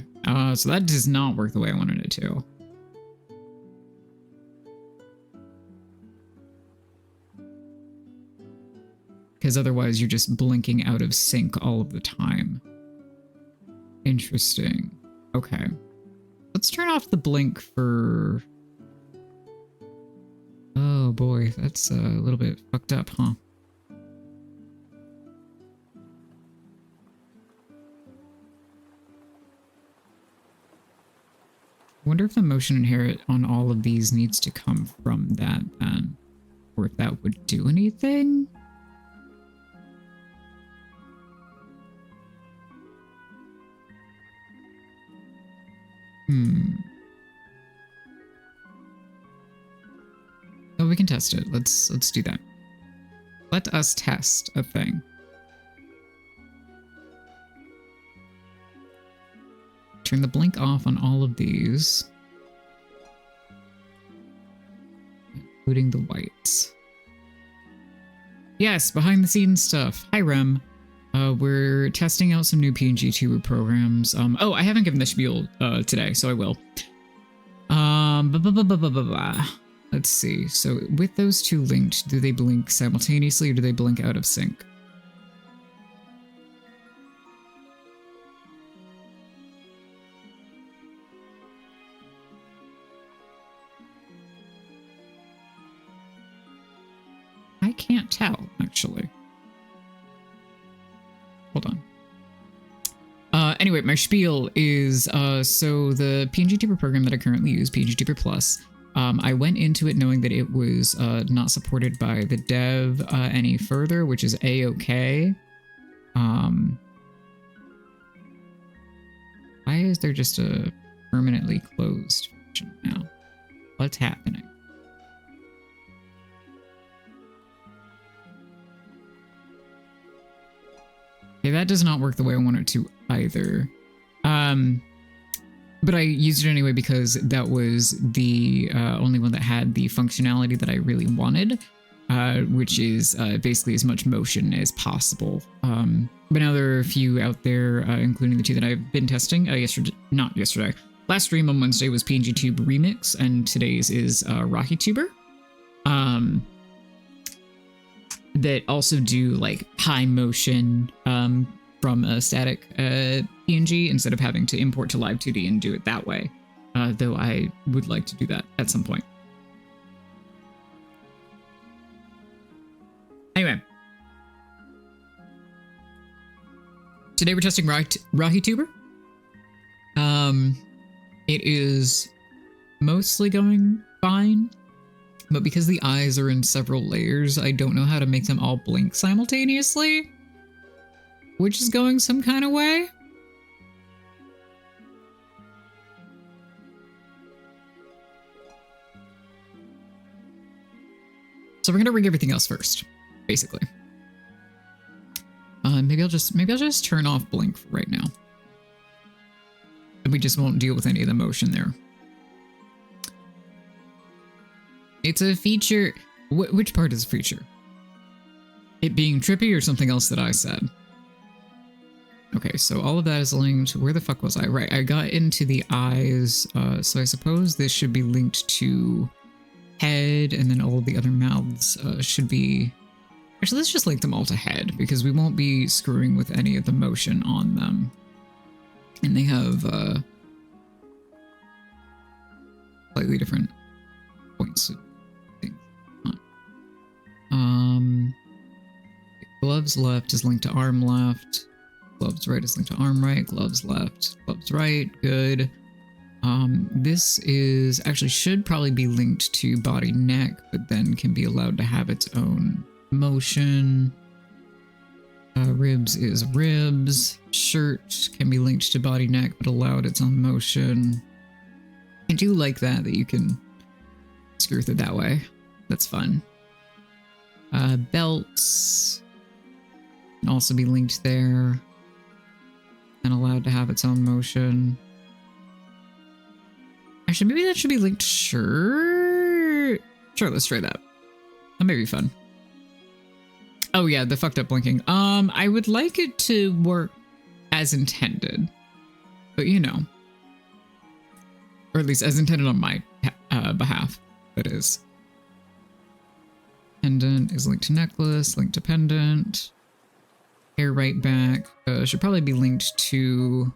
So that does not work the way I wanted it to. Because otherwise you're just blinking out of sync all of the time. Interesting. Okay. Let's turn off the blink for... Oh boy, that's a little bit fucked up, huh? I wonder if the motion inherit on all of these needs to come from that then, or if that would do anything? Oh, we can test it. Let's do that. Let us test a thing. Turn the blink off on all of these, including the whites. Yes, behind the scenes stuff. Hi, Rem. We're testing out some new PNG-tuber programs. Oh, I haven't given the spiel today, so I will. Let's see. So with those two linked, do they blink simultaneously or do they blink out of sync? I can't tell, actually. Hold on. Anyway, my spiel is, so the PNG-tuber program that I currently use, PNG-tuber Plus, I went into it knowing that it was not supported by the dev any further, which is A-okay. Why is there just a permanently closed function now? What's happening? Okay, that does not work the way I want it to either. But I used it anyway because that was the only one that had the functionality that I really wanted, which is basically as much motion as possible. But now there are a few out there, including the two that I've been testing. Not yesterday. Last stream on Wednesday was PNG-tube Remix, and today's is RahiTuber. That also do like high motion from a static PNG instead of having to import to Live 2D and do it that way. Though I would like to do that at some point. Anyway. Today we're testing RahiTuber. It is mostly going fine. But because the eyes are in several layers, I don't know how to make them all blink simultaneously, which is going some kind of way. So we're gonna rig everything else first, basically. Maybe I'll just turn off blink for right now, and we just won't deal with any of the motion there. It's a feature. Which part is a feature? It being trippy or something else that I said? Okay, so all of that is linked. Where the fuck was I? Right, I got into the eyes. So I suppose this should be linked to head, and then all of the other mouths should be... Actually, let's just link them all to head, because we won't be screwing with any of the motion on them. And they have slightly different points. Gloves left is linked to arm left. Gloves right is linked to arm right. Gloves left, gloves right. Good. This is actually should probably be linked to body neck, but then can be allowed to have its own motion. Ribs is ribs. Shirt can be linked to body neck, but allowed its own motion. I do like that you can screw with it that way. That's fun. Belts can also be linked there and allowed to have its own motion. Actually, maybe that should be linked. Sure, let's try that. That may be fun. Oh yeah, the fucked up blinking. I would like it to work as intended, but you know, or at least as intended on my behalf. That is. Pendant is linked to necklace, linked to pendant. Hair right back should probably be linked to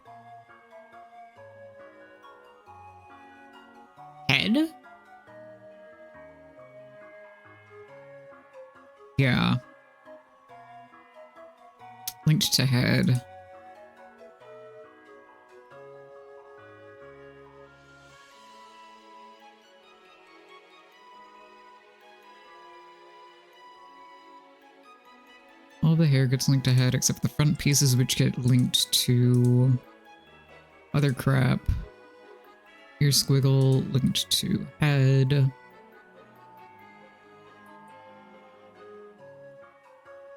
head. Yeah. Linked to head. All the hair gets linked to head except the front pieces, which get linked to other crap. Ear squiggle linked to head.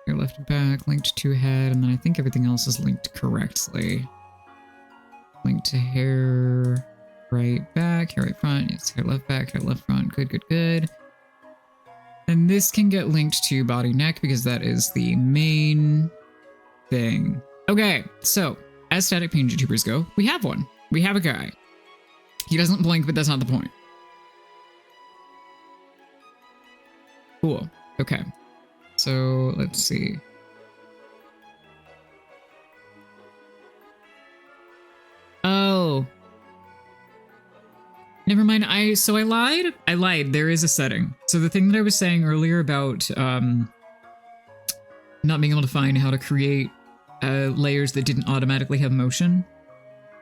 Hair left and back linked to head, and then I think everything else is linked correctly. Linked to hair right back, hair right front. Yes, hair left back, hair left front. Good, good, good. And this can get linked to body neck because that is the main thing. Okay, so as static pain YouTubers go, we have one. We have a guy. He doesn't blink, but that's not the point. Cool. Okay. So let's see. Oh. Never mind. I lied. I lied. There is a setting. So the thing that I was saying earlier about not being able to find how to create layers that didn't automatically have motion.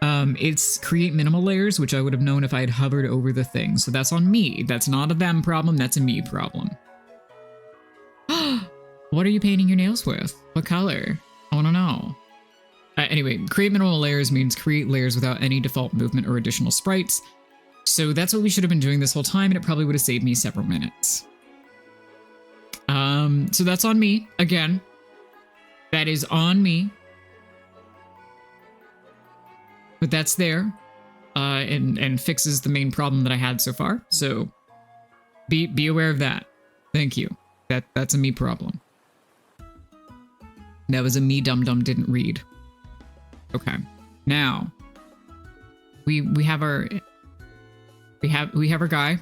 It's create minimal layers, which I would have known if I had hovered over the thing. So that's on me. That's not a them problem. That's a me problem. What are you painting your nails with? What color? I want to know. Anyway, create minimal layers means create layers without any default movement or additional sprites. So that's what we should have been doing this whole time, and it probably would have saved me several minutes. So that's on me. Again, that is on me. But that's there, and fixes the main problem that I had so far. So be aware of that. Thank you. That's a me problem. That was a me dum-dum didn't read. Okay. Now we have our guy.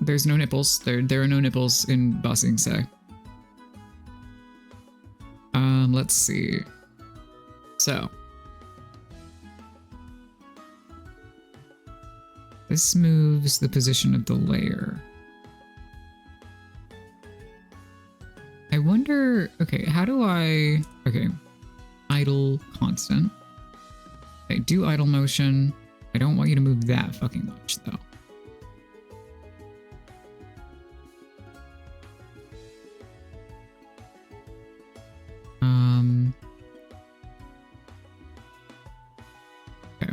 There's no nipples. There are no nipples in Ba Sing Se. Let's see. So this moves the position of the layer. I wonder, okay, how do I, okay, idle constant. Okay, do idle motion. I don't want you to move that fucking much though. Okay.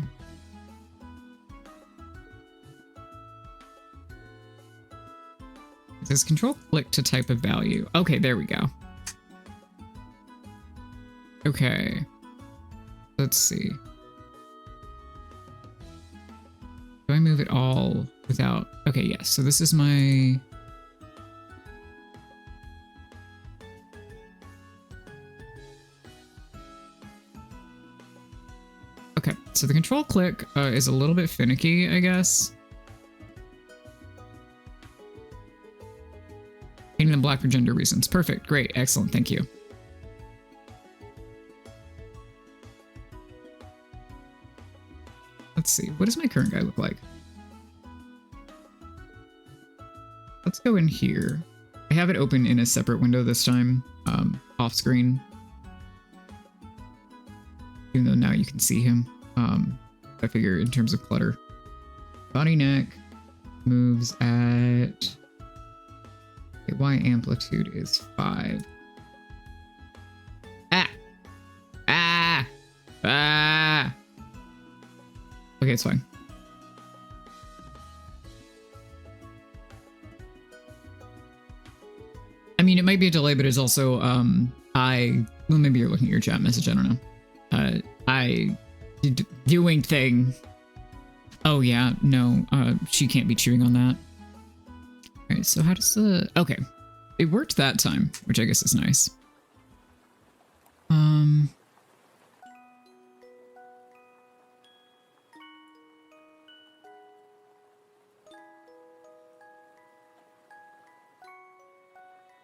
It says control click to type a value. Okay, there we go. Okay. Let's see. Do I move it all without... Okay, yes. So this is my... Okay, so the control click is a little bit finicky, I guess. Painting them black for gender reasons. Perfect. Great. Excellent. Thank you. Let's see. What does my current guy look like? Let's go in here. I have it open in a separate window this time, off screen. Even though now you can see him. I figure in terms of clutter. Body neck moves at... Okay, Y amplitude is 5. Ah! Ah! Ah! Okay, it's fine. I mean, it might be a delay, but it's also, well, maybe you're looking at your chat message, I don't know. Doing thing. Oh, yeah, no, she can't be chewing on that. All right, so how does the, okay. it worked that time, which I guess is nice.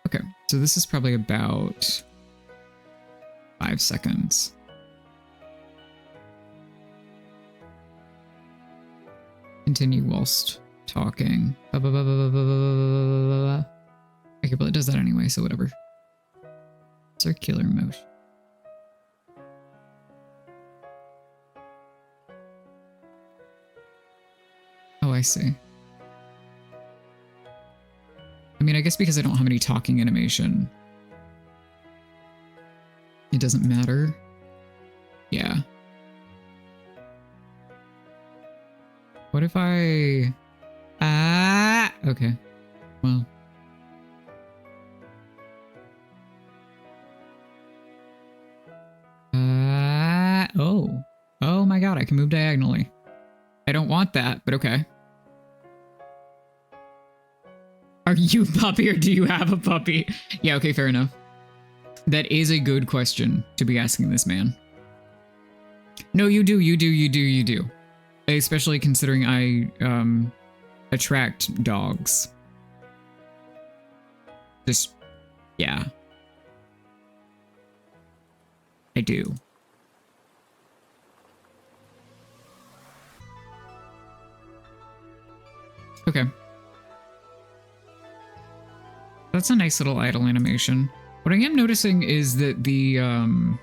Okay, so this is probably about 5 seconds. Continue whilst talking. Okay, well, it does that anyway, so whatever. Circular motion. Oh, I see. I mean, I guess because I don't have any talking animation, it doesn't matter. Yeah. What if I... okay. Well. Oh. Oh my god, I can move diagonally. I don't want that, but okay. Are you a puppy or do you have a puppy? Yeah, okay, fair enough. That is a good question to be asking this man. No, you do. Especially considering I attract dogs. Just, yeah. I do. Okay. That's a nice little idle animation. What I am noticing is that the, and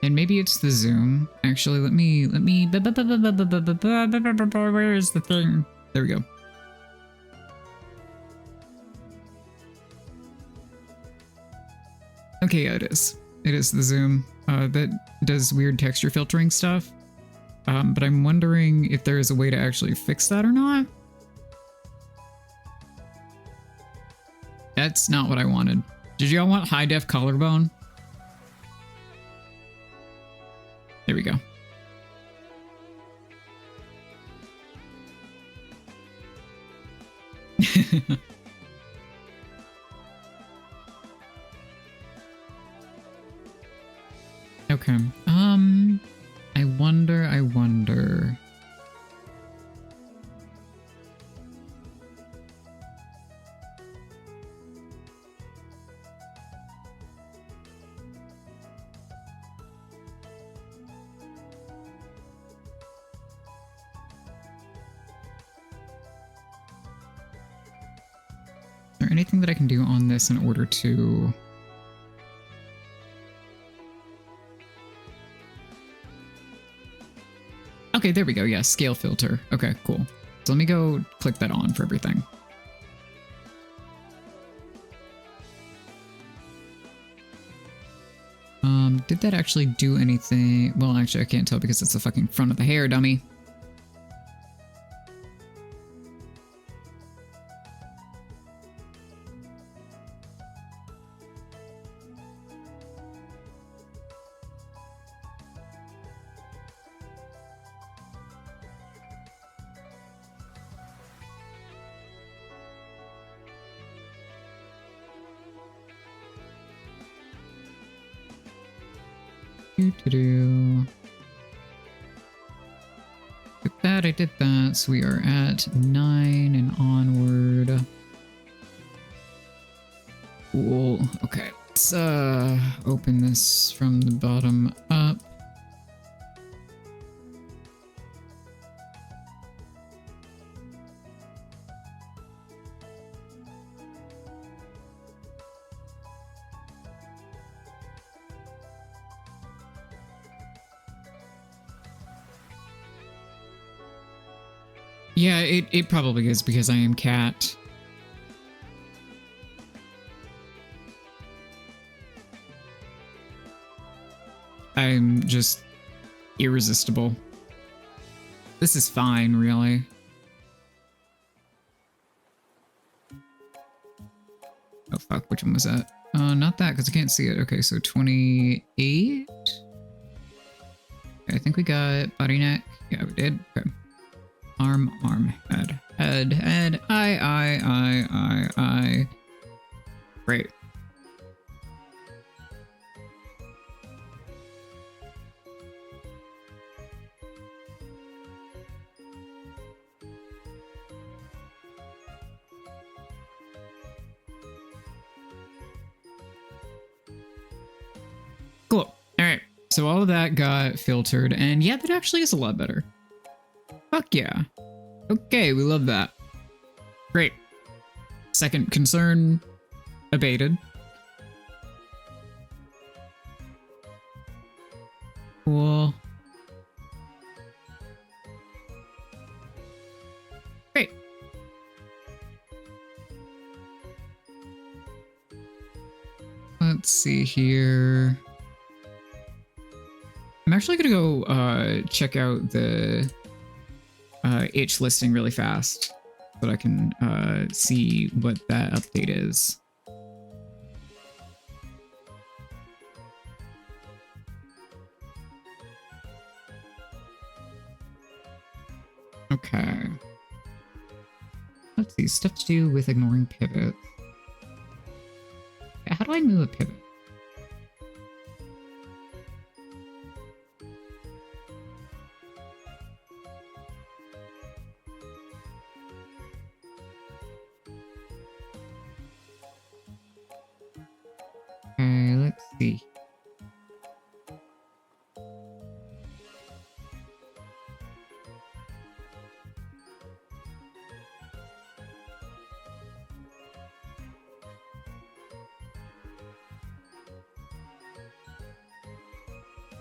maybe it's the zoom. Actually, let me, where is the thing? There we go. Okay, yeah, it is. It is the zoom that does weird texture filtering stuff. But I'm wondering if there is a way to actually fix that or not. That's not what I wanted. Did y'all want high def collarbone? There we go. Okay. I wonder. Is there anything that I can do on this in order to... Okay, there we go. Yeah, scale filter. Okay, cool. So let me go click that on for everything. Did that actually do anything? Well, actually, I can't tell because it's the fucking front of the hair, dummy. I did that, so we are at 9 and onward. Cool. Okay, let's open this from the bottom up. Yeah, it probably is because I am cat. I'm just irresistible. This is fine, really. Oh fuck, which one was that? Not that, because I can't see it. Okay, so 28? Okay, I think we got body, neck. Yeah, we did. Okay. Arm, head, head. I. Great. Cool. All right. So all of that got filtered, and yeah, that actually is a lot better. Fuck yeah. Okay, we love that. Great. Second concern abated. Cool. Great. Let's see here. I'm actually gonna go check out the H listing really fast so that I can see what that update is. Okay. Let's see, stuff to do with ignoring pivots. How do I move a pivot? Okay, let's see.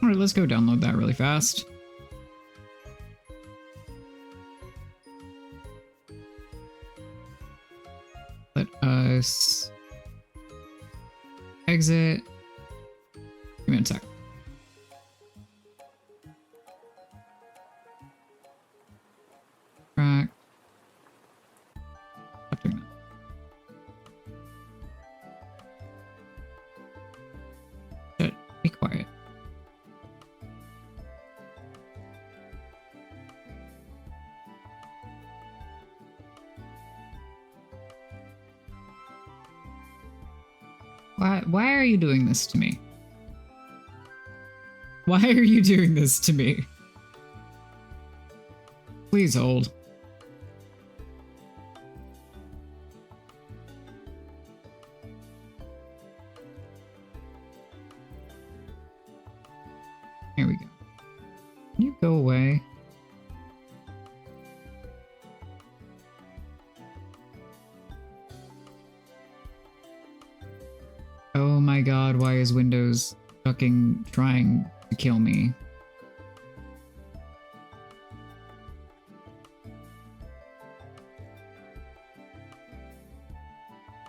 All right, let's go download that really fast. Let us exit. Give me a sec. Track. Stop doing that. Shit, be quiet. Why are you doing this to me? Why are you doing this to me? Please hold. Here we go. Can you go away? Oh my god, why is Windows fucking trying to kill me?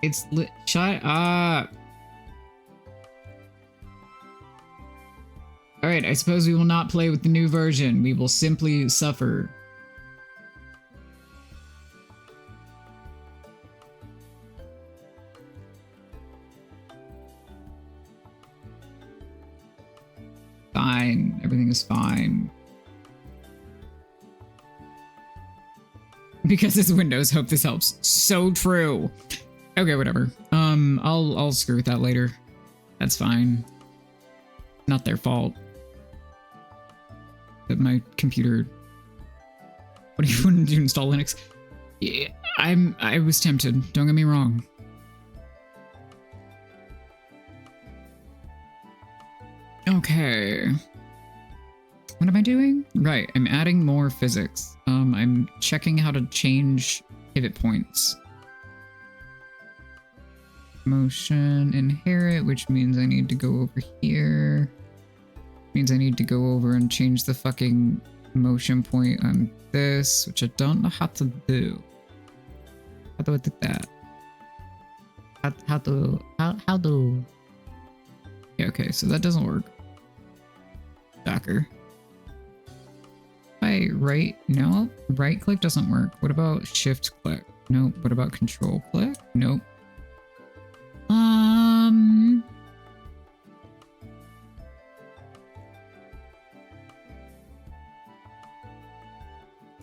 It's lit. Shut up. Alright, I suppose we will not play with the new version. We will simply suffer. Fine. Everything is fine. Because it's Windows. Hope this helps. So true. Okay, whatever. I'll screw with that later. That's fine. Not their fault. That my computer. What do you want to install Linux? Yeah, I was tempted. Don't get me wrong. Okay. What am I doing? Right, I'm adding more physics. I'm checking how to change pivot points. Motion inherit, which means I need to go over here. Means I need to go over and change the fucking motion point on this, which I don't know how to do. How do I do that? How do? Yeah, okay, so that doesn't work. Shocker. No, right click doesn't work. What about shift click? Nope. What about control click? Nope.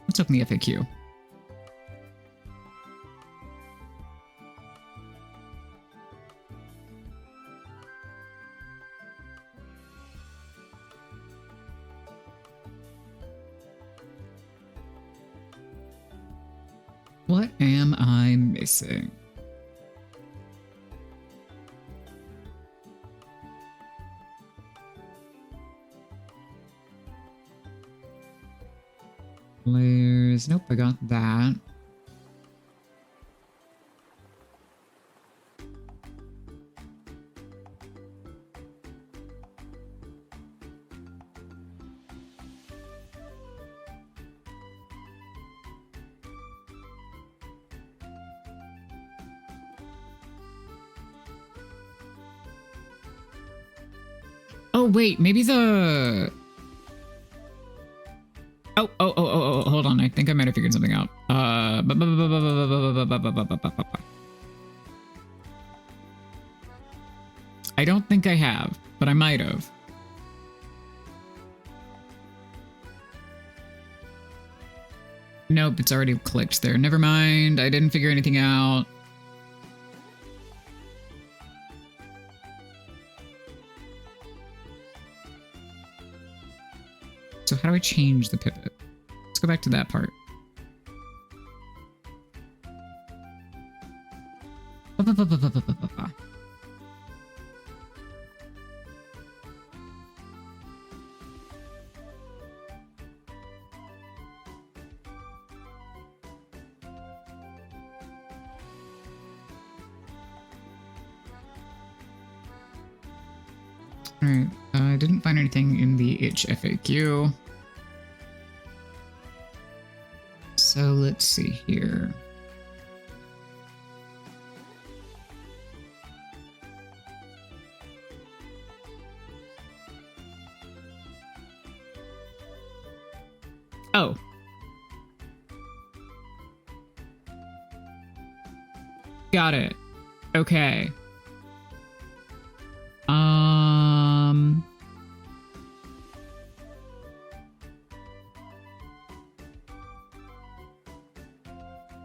Let's open the FAQ. What am I missing? Layers. Nope, I got that. Oh, wait, maybe the... Oh, hold on. I think I might have figured something out. I don't think I have, but I might have. Nope, it's already clicked there. Never mind. I didn't figure anything out. So how do I change the pivot? Let's go back to that part. Alright, I didn't find anything in the itch FAQ. So let's see here. Oh. Got it. Okay.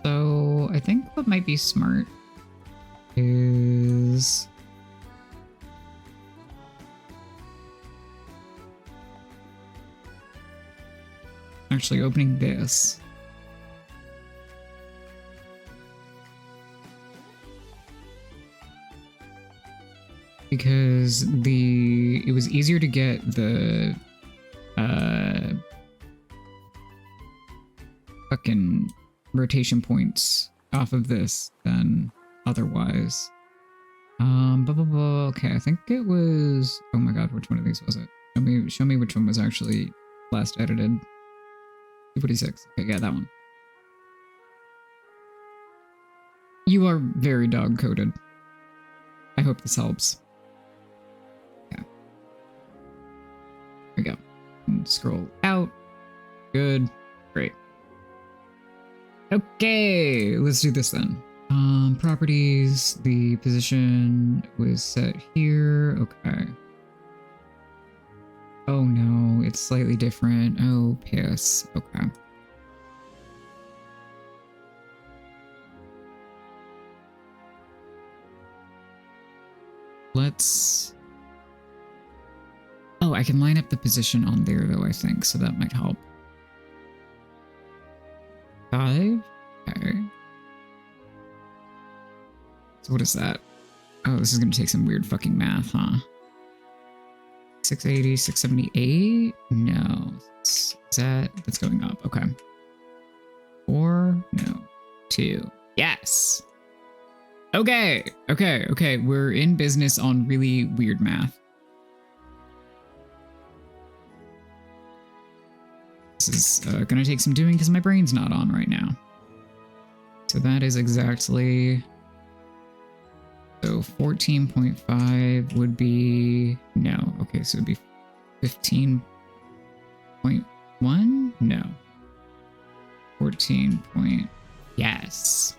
So I think what might be smart is actually opening this. Because it was easier to get the fucking rotation points off of this than otherwise. Okay, I think it was, oh my god, which one of these was it? Show me which one was actually last edited. 246. Okay, yeah, that one. You are very dog-coded. I hope this helps. Yeah. There we go. And scroll out. Good. Great. Okay, let's do this then. Properties, the position was set here. Okay. Oh no, it's slightly different. Oh, piss. Okay. Let's... Oh, I can line up the position on there though, I think, so that might help. 5? Okay. So what is that? Oh, this is gonna take some weird fucking math, huh? 680, 678? No. That's going up. Okay. 4? No. 2. Yes! Okay. Okay. We're in business on really weird math. This is gonna take some doing because my brain's not on right now. So that is exactly... So 14.5 would be... No. Okay, so it would be 15.1? No. 14 point... Yes.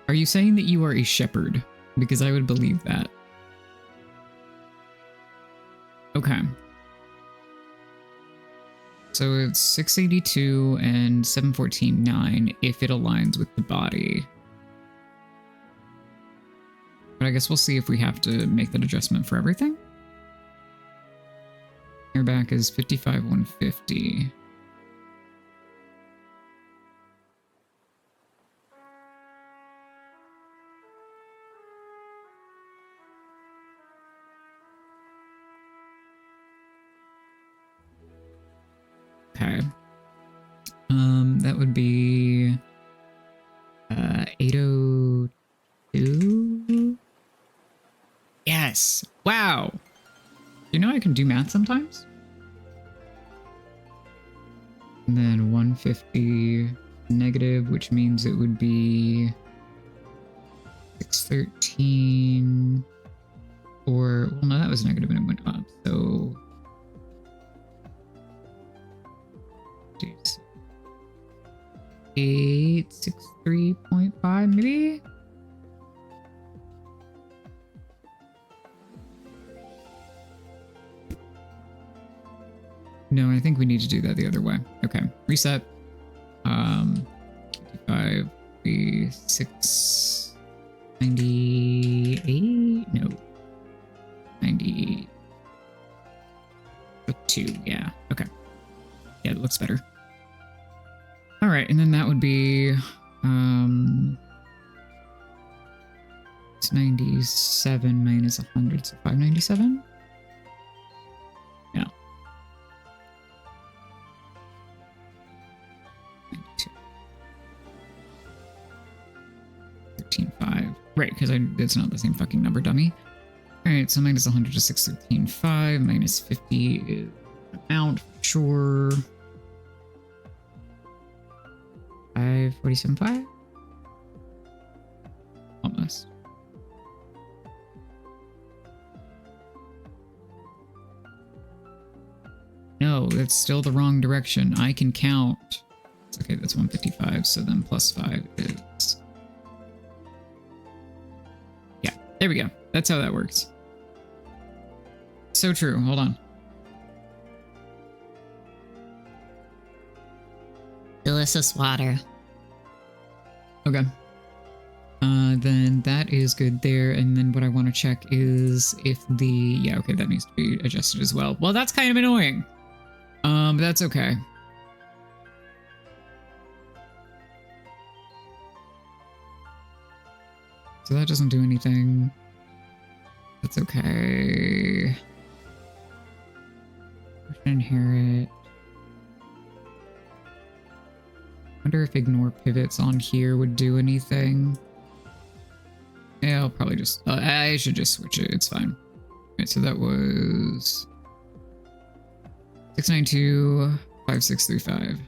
Are you saying that you are a shepherd? Because I would believe that. Okay. So it's 682 and 714.9 if it aligns with the body. But I guess we'll see if we have to make that adjustment for everything. Airback is 55,150. Okay. That would be 802. Yes. Wow. You know I can do math sometimes? And then 150 negative, which means it would be 613 or, well, no, that was negative and it went up. So 863.5 maybe? No, I think we need to do that the other way. Okay, reset. 55, 698? No. 92, yeah, okay. Yeah, it looks better. All right, and then that would be, it's 97 minus 100, so 597? Yeah. 92. 13.5. Right, because it's not the same fucking number, dummy. All right, so minus 100 to 613.5, minus 50 is amount, sure. 547.5? Almost. No, that's still the wrong direction. I can count. It's okay, that's 155, so then plus 5 is... Yeah, there we go. That's how that works. So true. Hold on. Delicious water. Okay. Then that is good there. And then what I want to check is if the... Yeah, okay, that needs to be adjusted as well. Well, that's kind of annoying. But that's okay. So that doesn't do anything. That's okay. Inherit. Wonder if ignore pivots on here would do anything. Yeah, I'll probably just... I should just switch it. It's fine. Alright, so that was... 692, 5635.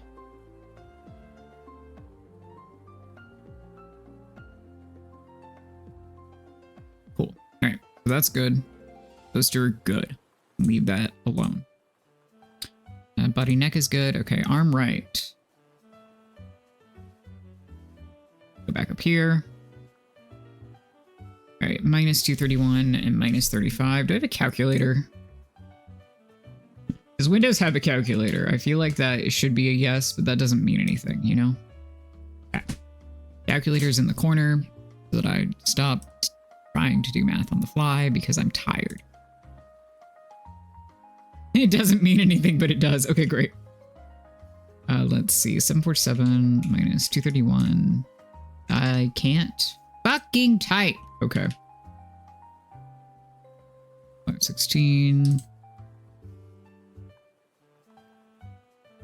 Cool. Alright, so that's good. Those two are good. Leave that alone. Body neck is good. Okay, arm right. Go back up here. All right, minus 231 and minus 35. Do I have a calculator? Does Windows have a calculator? I feel like that should be a yes, but that doesn't mean anything, you know? Okay. Calculator's in the corner so that I stopped trying to do math on the fly because I'm tired. It doesn't mean anything, but it does. Okay, great. Let's see. 747 minus 231. I can't fucking type. Okay. 516.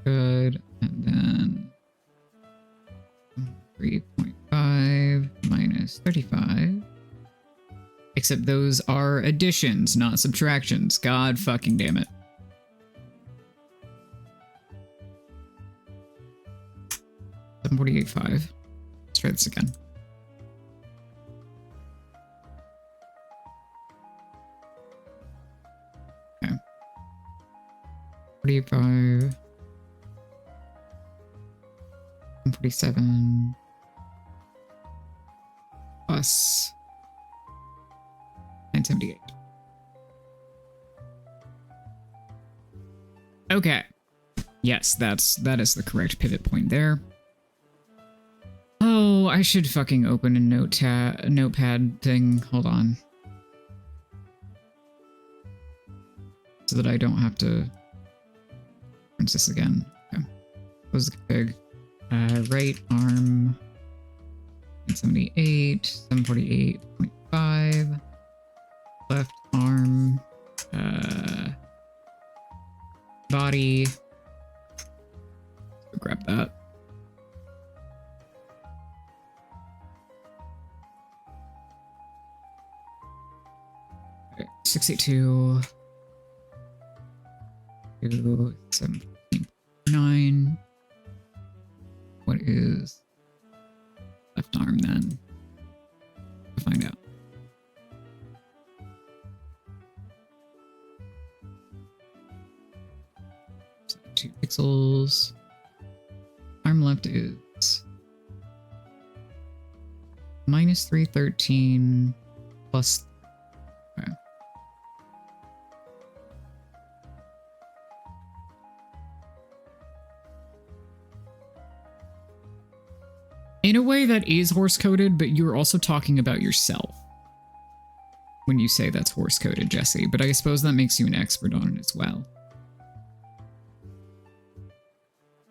Good. And then 3.5 minus 35. Except those are additions, not subtractions. God fucking damn it. 748.5. Let's try this again. Okay. 45. 147. Plus 978. Okay. Yes, that is the correct pivot point there. Oh, I should fucking open a notepad thing. Hold on. So that I don't have to reference this again. Okay. Close the config. Right arm 78, 748.5. Left arm. Body. Go grab that. Okay, 682. 7.9. What is left arm then? We'll find out. So 2 pixels. Arm left is minus 313 plus. Okay. In a way that is horse-coded, but you're also talking about yourself when you say that's horse-coded, Jesse. But I suppose that makes you an expert on it as well.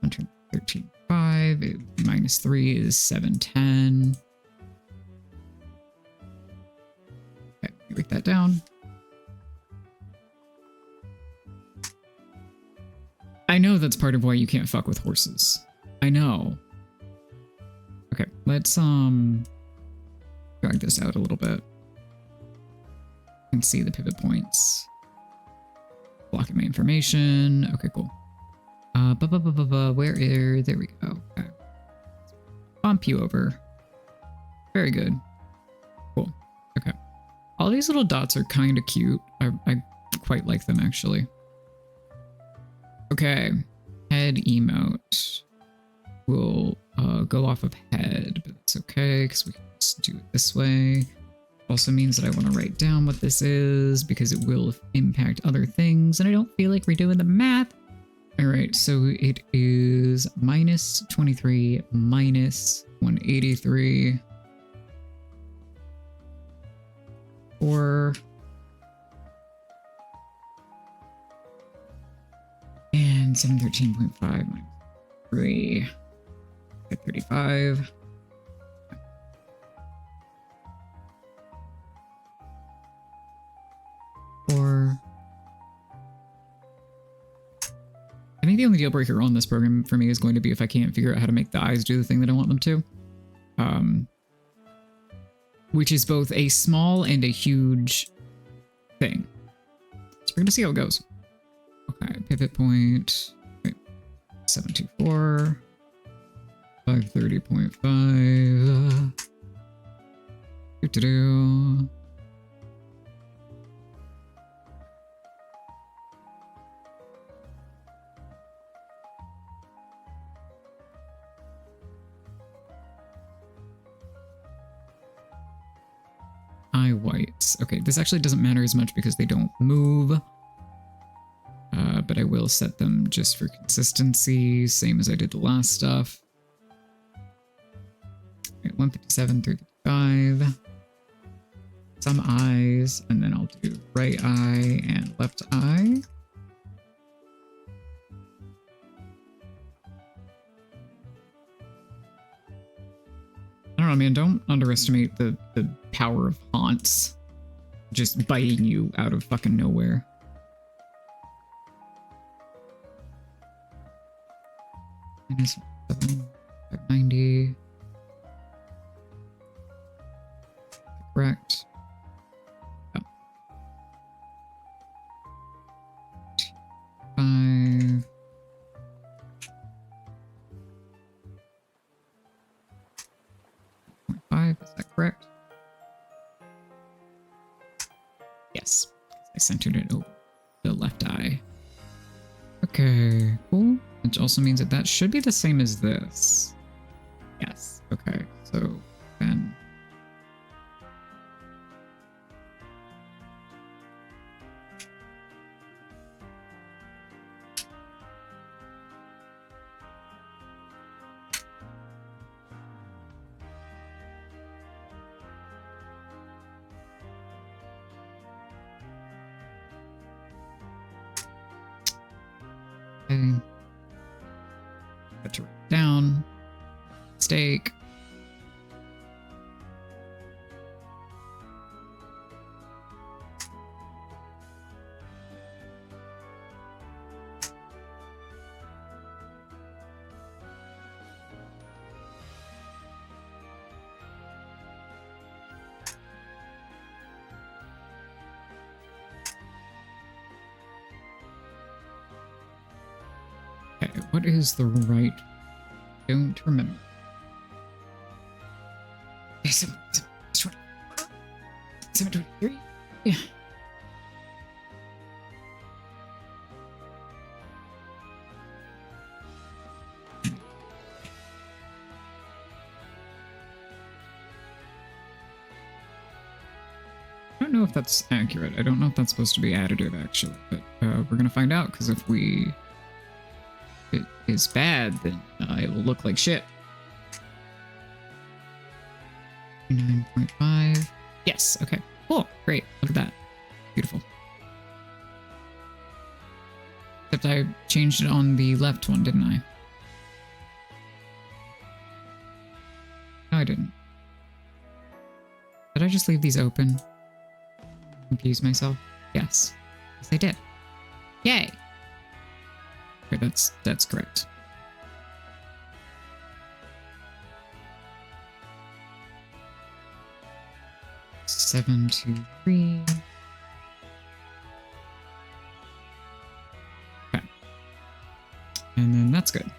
113.5 minus 3 is 710. Okay, break that down. I know that's part of why you can't fuck with horses. I know. Okay, let's drag this out a little bit. And see the pivot points. Blocking my information. Okay, cool. Where is... There we go. Okay. Bump you over. Very good. Cool. Okay. All these little dots are kind of cute. I quite like them, actually. Okay. Head emote. We'll go off of head, but it's okay because we can just do it this way. Also means that I want to write down what this is because it will impact other things, and I don't feel like redoing the math. All right, so it is minus 23 minus 183 4 and 713.5 minus 3 at 35. I think the only deal breaker on this program for me is going to be if I can't figure out how to make the eyes do the thing that I want them to. Which is both a small and a huge thing. So we're going to see how it goes. Okay, pivot point. Wait, 724. 530.5. Do-do-do. Eye whites. Okay, this actually doesn't matter as much because they don't move. But I will set them just for consistency, same as I did the last stuff. Okay, 157, 355. Some eyes, and then I'll do right eye and left eye. I don't know, man, don't underestimate the power of haunts just biting you out of fucking nowhere. Minus 7, 590. Correct. Oh. 5. Is that correct? Yes. I centered it over the left eye. Okay, cool. Which also means that that should be the same as this. Yes. Okay, so then... Okay. Got to write down. Steak. Okay, what is the right? Don't remember. Okay, 723? Yeah. I don't know if that's accurate. I don't know if that's supposed to be additive, actually, but we're gonna find out, because if it is bad, then it will look like shit. 9.5. Yes, okay. Cool, great. Look at that. Beautiful. Except I changed it on the left one, didn't I? No, I didn't. Did I just leave these open? Confuse myself? Yes. Yes, I did. Yay! Okay, that's correct. Seven, 2, 3. Okay. And then that's good.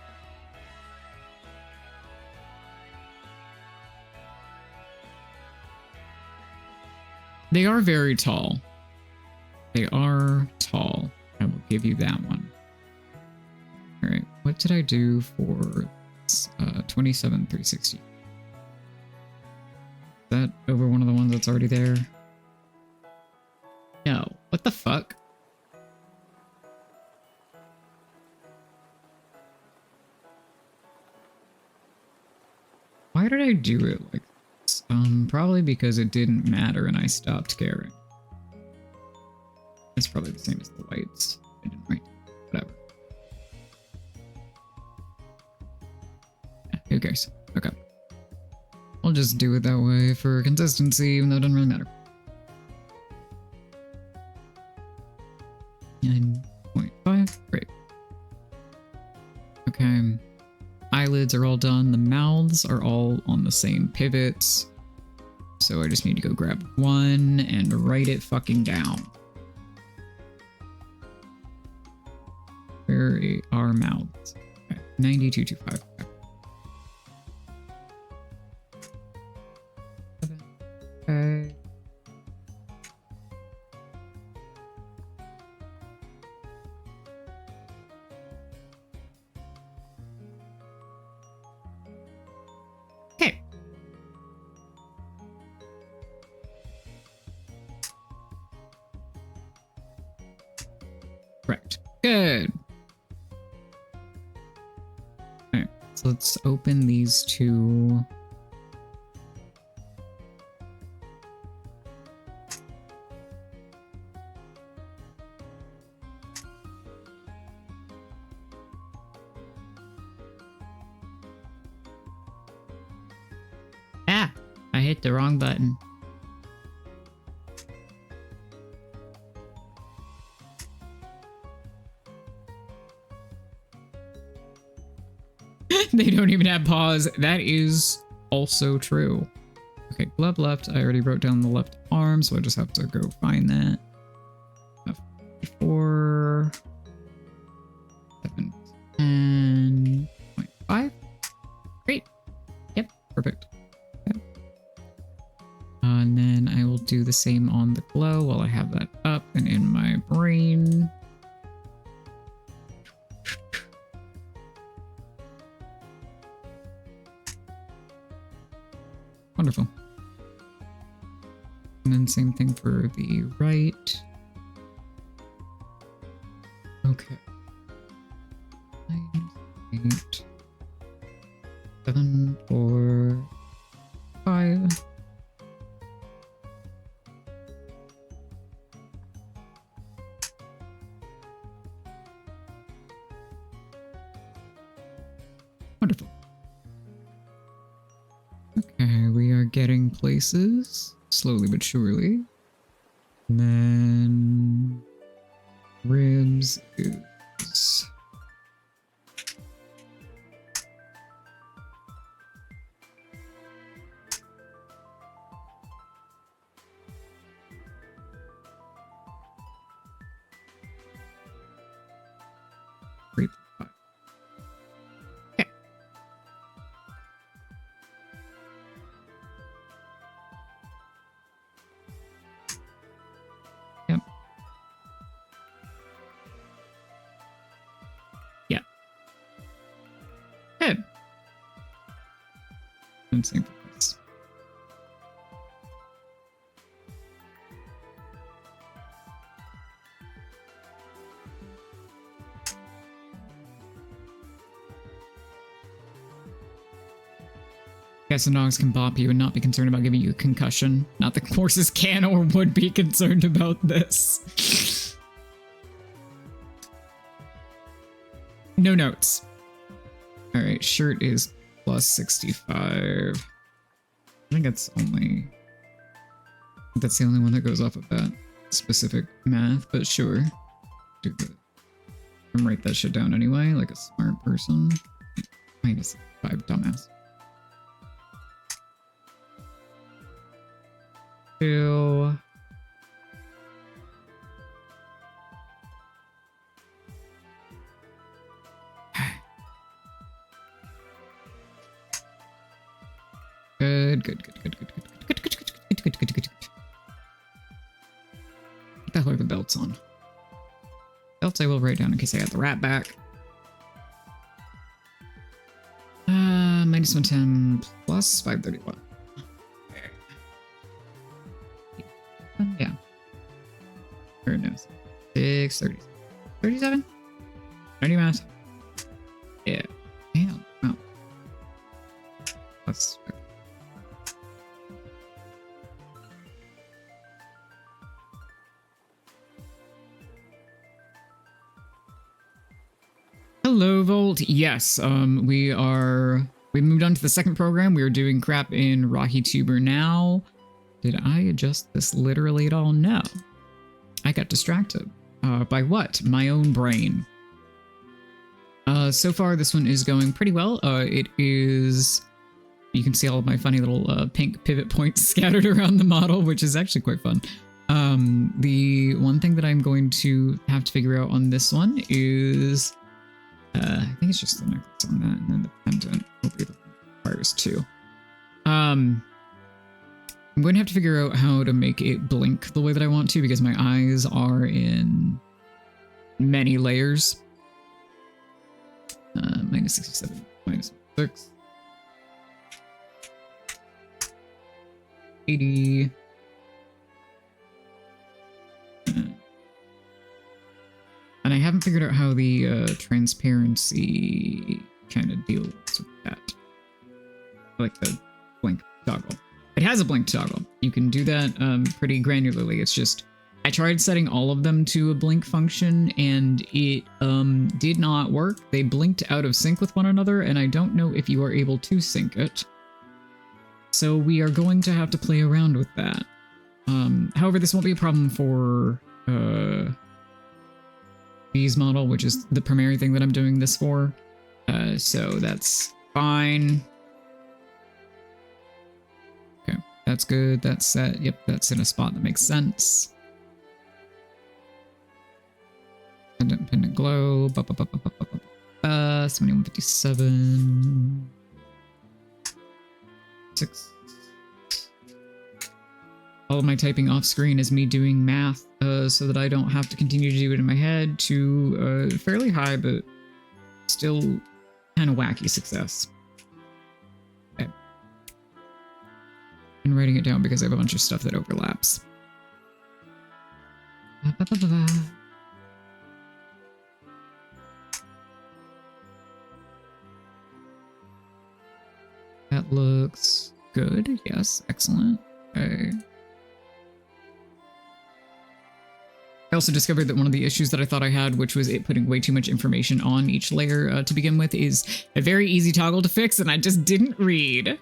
They are very tall. They are tall. I will give you that one. All right, what did I do for 27,360? Is that over one of the ones that's already there? No. What the fuck? Why did I do it like this? Probably because it didn't matter and I stopped caring. It's probably the same as the lights. I didn't write. Whatever. Yeah, who cares? Okay. I'll just do it that way for consistency, even though it doesn't really matter. 9.5. Great. Okay. Eyelids are all done. The mouths are all on the same pivots. So I just need to go grab one and write it fucking down. Where are mouths? Okay. 9225. Okay. Okay. Correct. Good. All right. So let's open these two. Ah, I hit the wrong button. They don't even have paws. That is also true. Okay, glove left. I already wrote down the left arm, so I just have to go find that. 4, 7, 10.5. Great. Yep, perfect. Okay. And then I will do the same on the glow while I have that up and in my brain. Wonderful. And then same thing for the right. Okay. 9, 8, 7, 4, 5. Okay, we are getting places, slowly but surely. And then ribs is... Okay. Yep. Yeah. Good. And same for this. Guess the dogs can bop you and not be concerned about giving you a concussion. Not the horses can or would be concerned about this. No notes. All right, shirt is plus 65. I think that's only... That's the only one that goes off of that specific math, but sure. Do the... I'm write that shit down anyway, like a smart person. Minus 5, dumbass. Two. Good. What the hell are the belts on? Belts I will write down in case I got the rat back. Minus 110 plus 531. Yeah. Or no. 630. 37? 90 math. Yeah. Damn. Oh. That's... Hello, Volt. Yes, we moved on to the second program. We are doing crap in RahiTuber now. Did I adjust this literally at all? No. I got distracted. By what? My own brain. So far, this one is going pretty well. It is... You can see all of my funny little pink pivot points scattered around the model, which is actually quite fun. The one thing that I'm going to have to figure out on this one is... I think it's just the necklace on that, and then the pendant. Hopefully the requires two. I'm going to have to figure out how to make it blink the way that I want to, because my eyes are in many layers. Minus 67, minus 6. 80. And I haven't figured out how the transparency kind of deals with that. I like the blink toggle. It has a blink toggle. You can do that pretty granularly. It's just, I tried setting all of them to a blink function and it did not work. They blinked out of sync with one another, and I don't know if you are able to sync it. So we are going to have to play around with that. However, this won't be a problem for B's model, which is the primary thing that I'm doing this for. So that's fine. Okay, that's good. That's set. Yep, that's in a spot that makes sense. Pendant glow. 7157. 6. All of my typing off screen is me doing math so that I don't have to continue to do it in my head to fairly high, but still kind of wacky success. Okay. I'm writing it down because I have a bunch of stuff that overlaps. That looks good. Yes, excellent. Okay. I also discovered that one of the issues that I thought I had, which was it putting way too much information on each layer to begin with, is a very easy toggle to fix, and I just didn't read.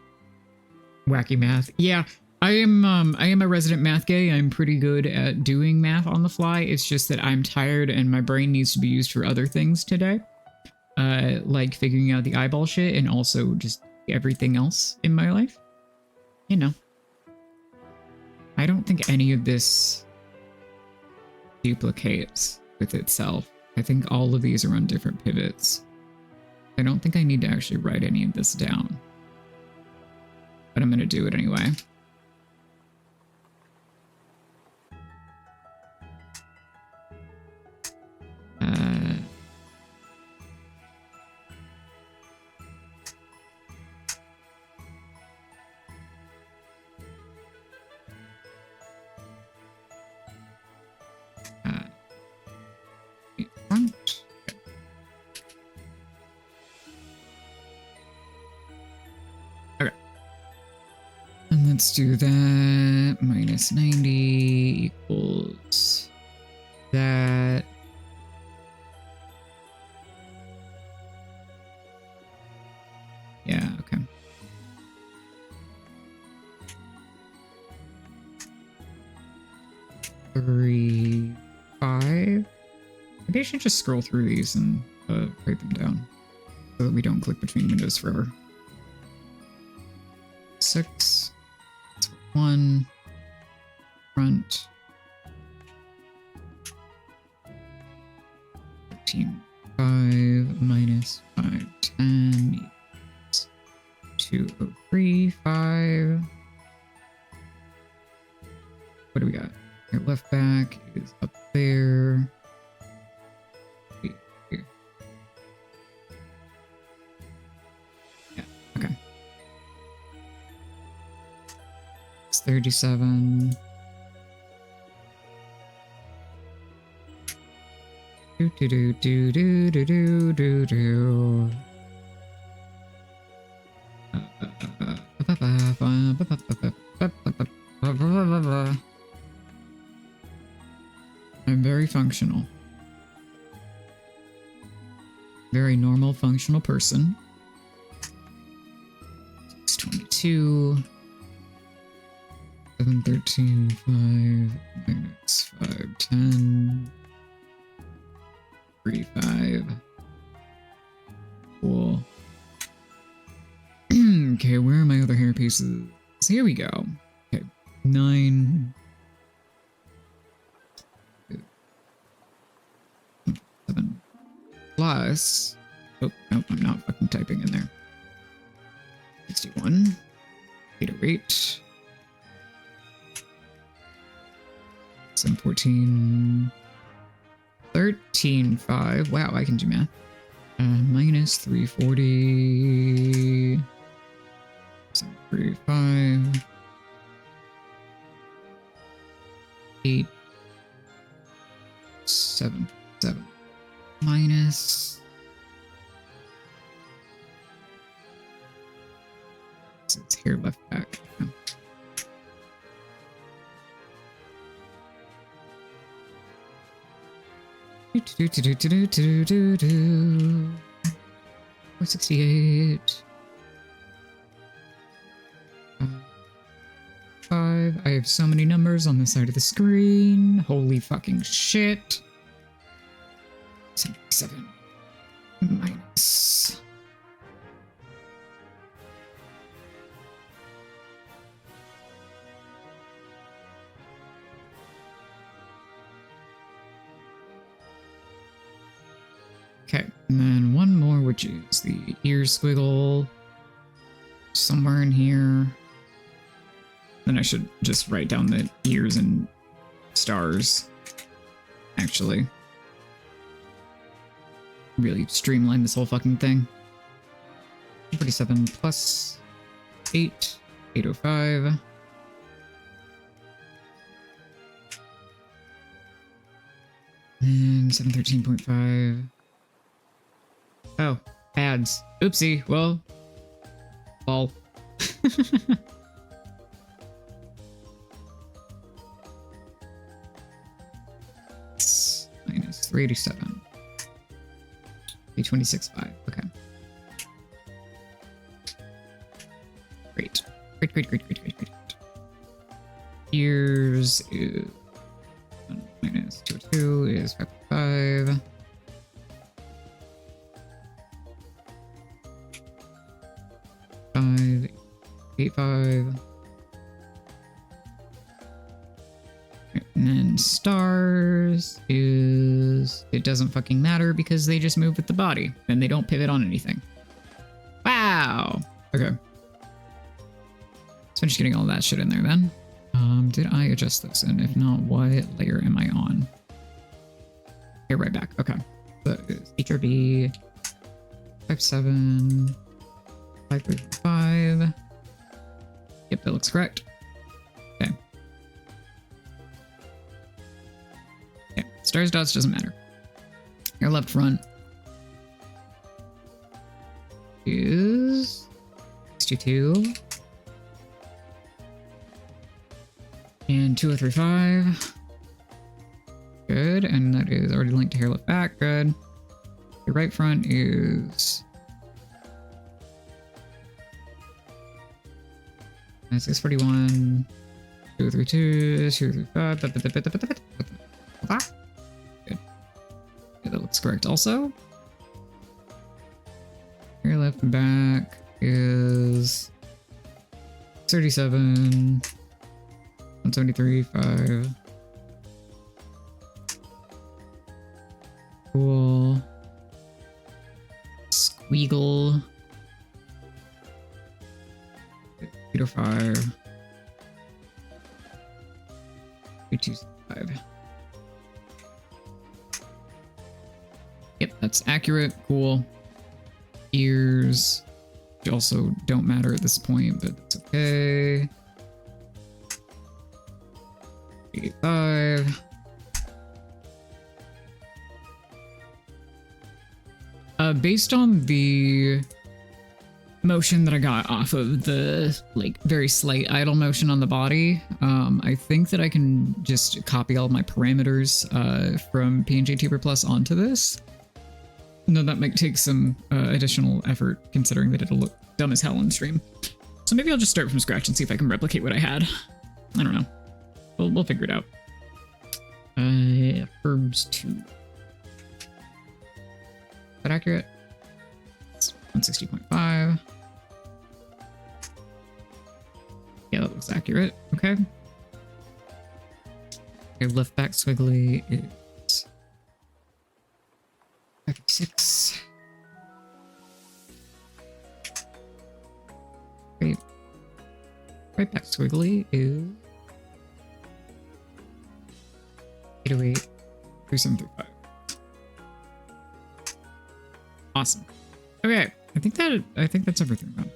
Wacky math. Yeah, I am a resident math gay. I'm pretty good at doing math on the fly. It's just that I'm tired and my brain needs to be used for other things today. Like figuring out the eyeball shit and also just everything else in my life. You know. I don't think any of this duplicates with itself. I think all of these are on different pivots. I don't think I need to actually write any of this down. But I'm going to do it anyway. Front. Okay. And let's do that. Minus 90 equals that. Yeah, okay. Three, 5. Maybe I should just scroll through these and write them down so that we don't click between windows forever. 6, 1, front, 13, 5 minus 5, 10 equals 203, 5. What do we got? Our left back is up there. Yeah, okay. It's 37. Do do do do do do do do do. I'm very functional. Very normal, functional person. 622. 713, 5 minus 510. 3, 5. Cool. Okay, where are my other hair pieces? So here we go. Okay, 9. 7 plus. Oh, no, I'm not fucking typing in there. 61. 808. 714. 13, 5. Wow, I can do math. Minus 340. 735. 8. 7. Minus. So it's here left back. Okay. Do do do do do do do. 468. 5. I have so many numbers on the side of the screen. Holy fucking shit. 77 minus. Okay, and then one more, which is the ear squiggle somewhere in here. Then I should just write down the ears and stars, actually. Really streamline this whole fucking thing. 47 plus 8, 805. And 713.5. Oh, ads. Oopsie. Well, lol. Minus 387. 826.5. Okay. Great. Great, great, great, great, great, great. Ears is minus 202 is 5. 5, 8, 5. And then stars is, it doesn't fucking matter because they just move with the body and they don't pivot on anything. Wow. Okay. Let's finish getting all that shit in there then. Did I adjust this? And if not, what layer am I on? Okay, right back. Okay. So it's HRB 57 535. Yep, that looks correct. Okay. Okay. Stars dots doesn't matter. Your left front is 622 and 2035. Good, and that is already linked to hair left back. Good. Your right front is 641, 232, 235. Good. Yeah, that looks correct also. Your left and back is 37, 173, 5. Cool. Squeagle. 805. 325. Yep, that's accurate. Cool. Ears, which also don't matter at this point, but that's okay. 85. Based on the motion that I got off of the like very slight idle motion on the body, I think that I can just copy all my parameters from RahiTuber Plus onto this. No, that might take some additional effort considering that it'll look dumb as hell on stream. So maybe I'll just start from scratch and see if I can replicate what I had. I don't know. We'll figure it out. Herbs 2. Is that accurate? It's 160.5. Yeah, that looks accurate. Okay. Okay, left back squiggly is 56. Great. Right back squiggly is 808 3735. Awesome. Okay, I think that's everything then.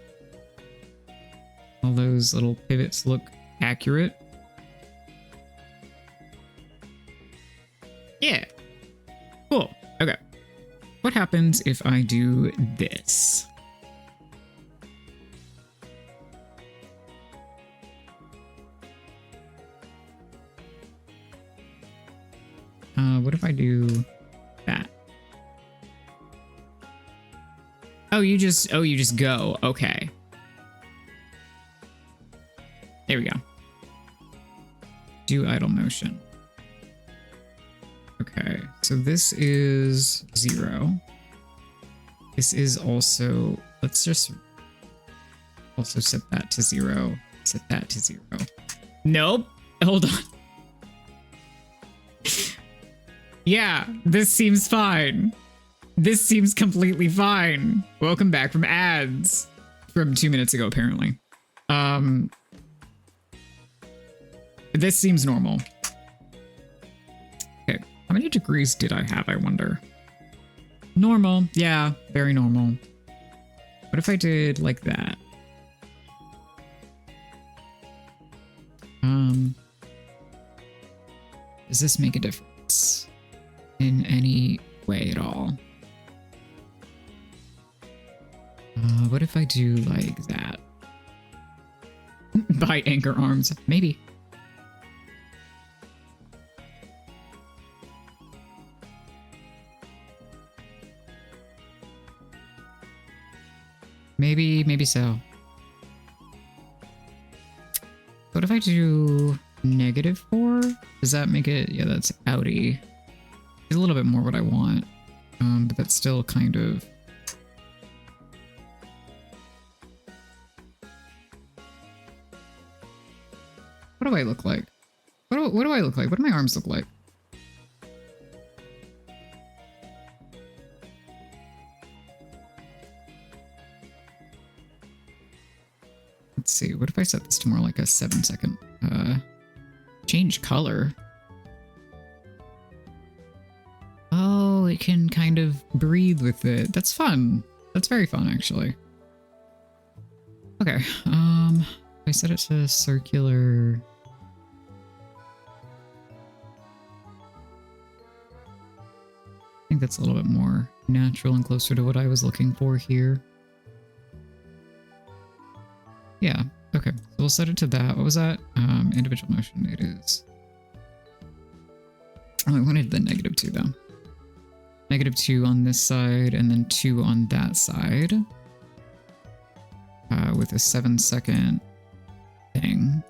All those little pivots look accurate. Yeah. Cool. Okay. What happens if I do this? What if I do that? Oh, you just go. Okay. There we go. Do idle motion. Okay, so this is 0. This is also, let's just also set that to 0. Set that to 0. Nope. Hold on. Yeah, this seems fine. This seems completely fine. Welcome back from ads. From 2 minutes ago, apparently. This seems normal. Okay, how many degrees did I have, I wonder? Normal, yeah, very normal. What if I did like that? Does this make a difference in any way at all? What if I do like that? By anchor arms, maybe. Maybe so. what if I do -4? Does that make it? Yeah, that's outie. It's a little bit more what I want, but that's still kind of. What do I look like? What do I look like? What do my arms look like? Let's see. What if I set this to more like a 7-second? Change color. Oh, it can kind of breathe with it. That's fun. That's very fun, actually. Okay. I set it to circular. I think that's a little bit more natural and closer to what I was looking for here. Yeah, okay. So we'll set it to that. What was that? Individual motion. It is. Oh, I wanted the -2 though. -2 on this side and then 2 on that side. With a 7-second thing.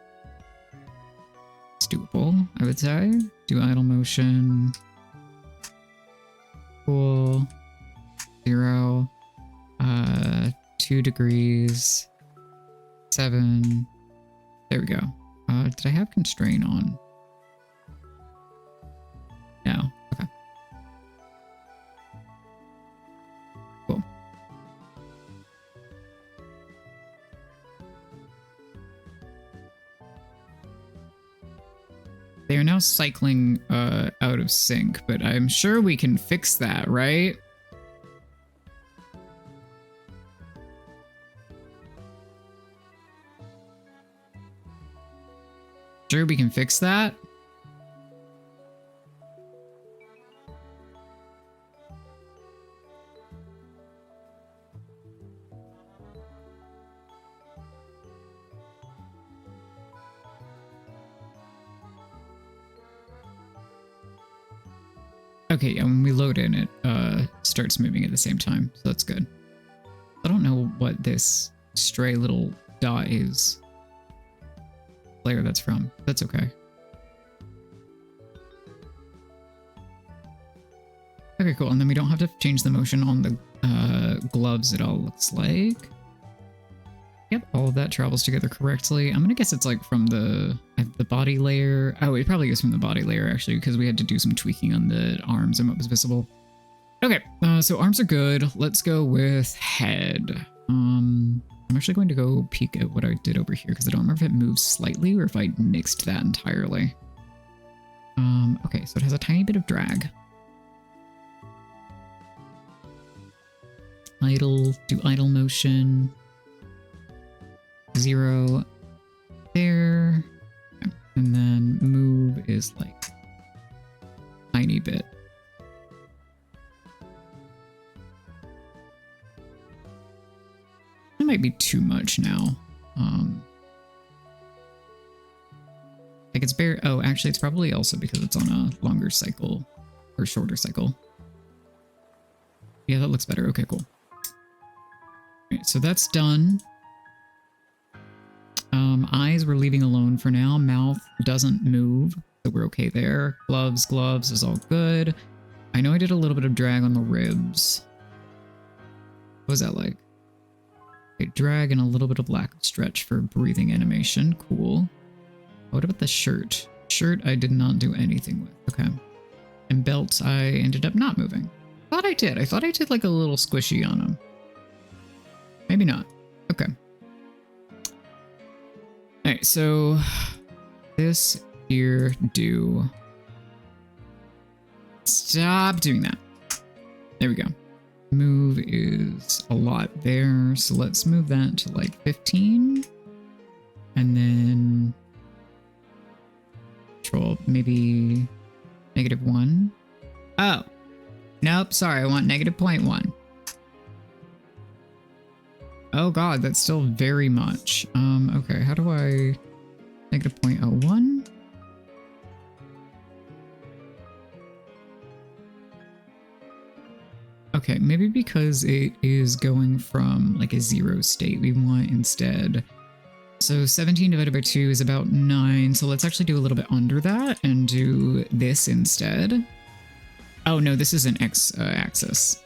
It's doable, I would say. Do idle motion. Cool. 0. 2 degrees. 7. There we go. Did I have constraint on? No. Okay. Cool. They are now cycling out of sync, but I'm sure we can fix that, right? Sure we can fix that? Okay, yeah, when we load in, it starts moving at the same time, so that's good. I don't know what this stray little dot is. Layer that's from. That's okay. Okay, cool. And then we don't have to change the motion on the gloves, it all looks like. Yep, all of that travels together correctly. I'm gonna guess it's like from the body layer. Oh, it probably is from the body layer, actually, because we had to do some tweaking on the arms and what was visible. Okay, so arms are good. Let's go with head. I'm actually going to go peek at what I did over here because I don't remember if it moves slightly or if I nixed that entirely. Okay, so it has a tiny bit of drag. Idle, do idle motion. 0 there. Okay. And then move is like tiny bit. That might be too much now. Like it's bare. Oh, actually, it's probably also because it's on a longer cycle or shorter cycle. Yeah, that looks better. Okay, cool. Okay, so that's done. Eyes we're leaving alone for now. Mouth doesn't move, so we're okay there. Gloves is all good. I know I did a little bit of drag on the ribs. What was that like? Okay, drag and a little bit of lack of stretch for breathing animation. Cool. What about the shirt? Shirt I did not do anything with. Okay. And belts I ended up not moving. Thought I did. I thought I did like a little squishy on them. Maybe not. Okay. Alright, so this here do. Stop doing that. There we go. Move is a lot there, so let's move that to like 15. And then control maybe -1. Oh, nope, sorry, I want -0.1. Oh god, that's still very much. Okay, how do I -0.01? Okay, maybe because it is going from like a 0 state, we want instead So 17 divided by 2 is about 9. So let's actually do a little bit under that and do this instead. Oh no, this is an x-axis.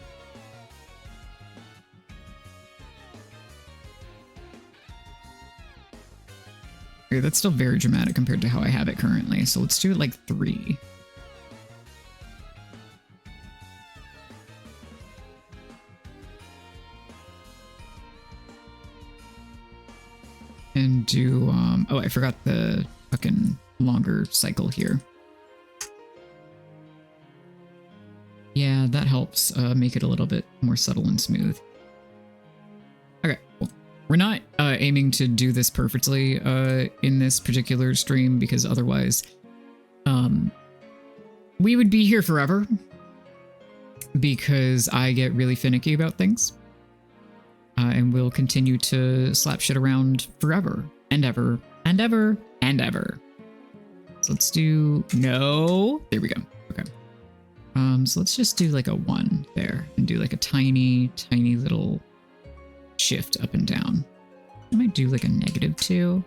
Okay, that's still very dramatic compared to how I have it currently. So let's do it like 3. And do, oh, I forgot the fucking longer cycle here. Yeah, that helps make it a little bit more subtle and smooth. Okay, cool. We're not aiming to do this perfectly in this particular stream because otherwise we would be here forever because I get really finicky about things. And we'll continue to slap shit around forever and ever and ever and ever. So let's do, no, there we go. Okay. So let's just do like a 1 there and do like a tiny, tiny little shift up and down. I might do like a -2.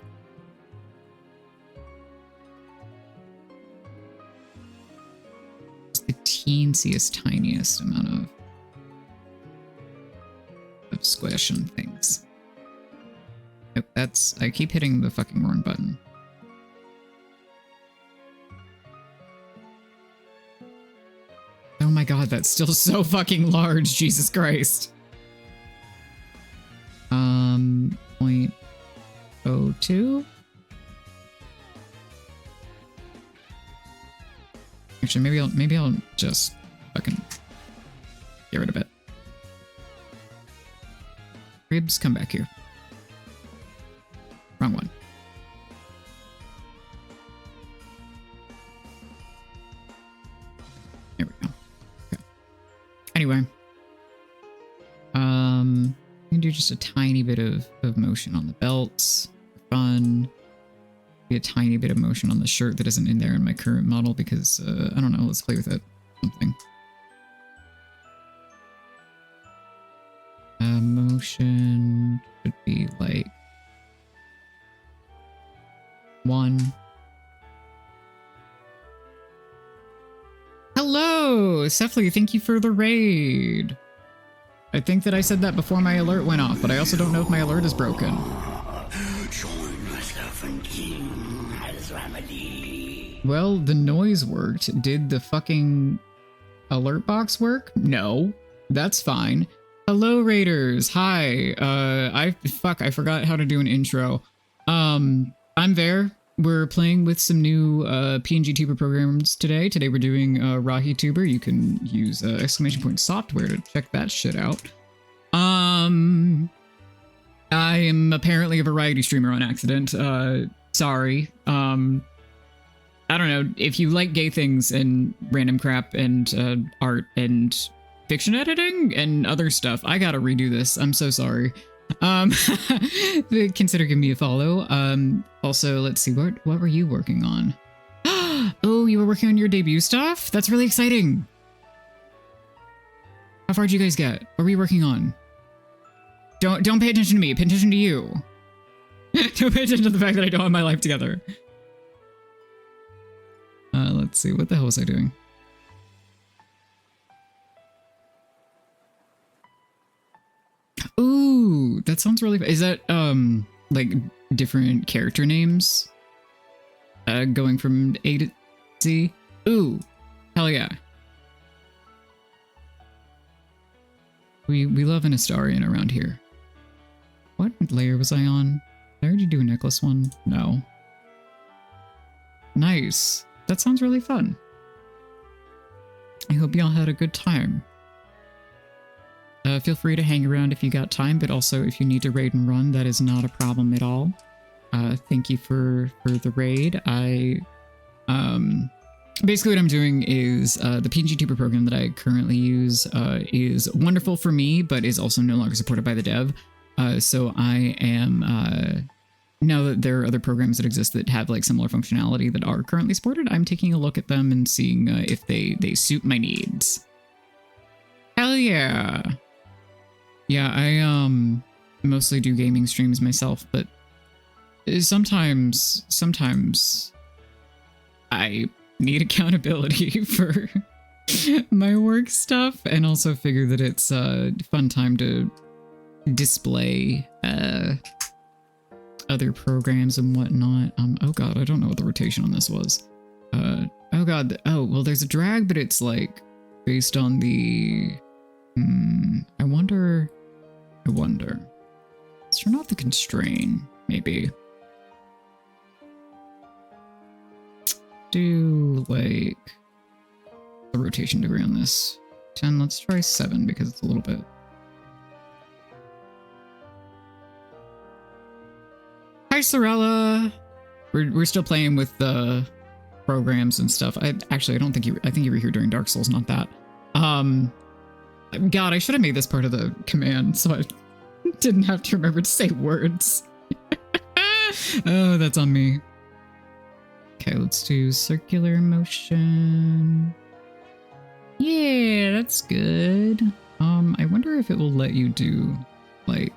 It's the teensiest, tiniest amount of squish and things. Nope, that's, I keep hitting the fucking wrong button. Oh my god, that's still so fucking large, Jesus Christ. 0.02? Actually, maybe I'll just fucking get rid of it. Ribs, come back here. Wrong one. There we go. Okay. Anyway. We can do just a tiny bit of motion on the belts. Fun. Be a tiny bit of motion on the shirt that isn't in there in my current model because, I don't know, let's play with it. Something. Motion should be like 1. Hello, Sefli, thank you for the raid. I think that I said that before my alert went off, but I also don't know if my alert is broken. Well, the noise worked. Did the fucking alert box work? No, that's fine. Hello, Raiders. Hi. I forgot how to do an intro. I'm there. We're playing with some new PNG tuber programs today. Today we're doing RahiTuber. You can use !software to check that shit out. I am apparently a variety streamer on accident. Sorry. I don't know. If you like gay things and random crap and art and fiction editing and other stuff, I gotta redo this. I'm so sorry. Consider giving me a follow. Also, let's see, what were you working on? Oh, you were working on your debut stuff? That's really exciting. How far did you guys get? What were you working on? Don't pay attention to me, pay attention to you. Don't pay attention to the fact that I don't have my life together. Let's see, what the hell was I doing? Ooh, that sounds really. Is that like different character names? Going from A to Z. Ooh, hell yeah. We love an Astarian around here. What layer was I on? Did I already do a necklace one? No. Nice. That sounds really fun. I hope y'all had a good time. Feel free to hang around if you got time, but also if you need to raid and run, that is not a problem at all. Thank you for the raid. Basically what I'm doing is the PNG tuber program that I currently use is wonderful for me, but is also no longer supported by the dev. So I am, now that there are other programs that exist that have like similar functionality that are currently supported, I'm taking a look at them and seeing if they suit my needs. Hell yeah. Yeah, I mostly do gaming streams myself, but sometimes I need accountability for my work stuff, and also figure that it's a fun time to display other programs and whatnot. Oh god, I don't know what the rotation on this was. Oh god, oh, well there's a drag, but it's like based on the... I wonder... Let's turn off the constrain, maybe. Do, like, the rotation degree on this. 10, let's try 7, because it's a little bit... Hi, Sorella! We're still playing with the programs and stuff. I don't think I think you were here during Dark Souls, not that. God, I should have made this part of the command so I didn't have to remember to say words. Oh, that's on me. Okay, let's do circular motion. Yeah, that's good. I wonder if it will let you do, like...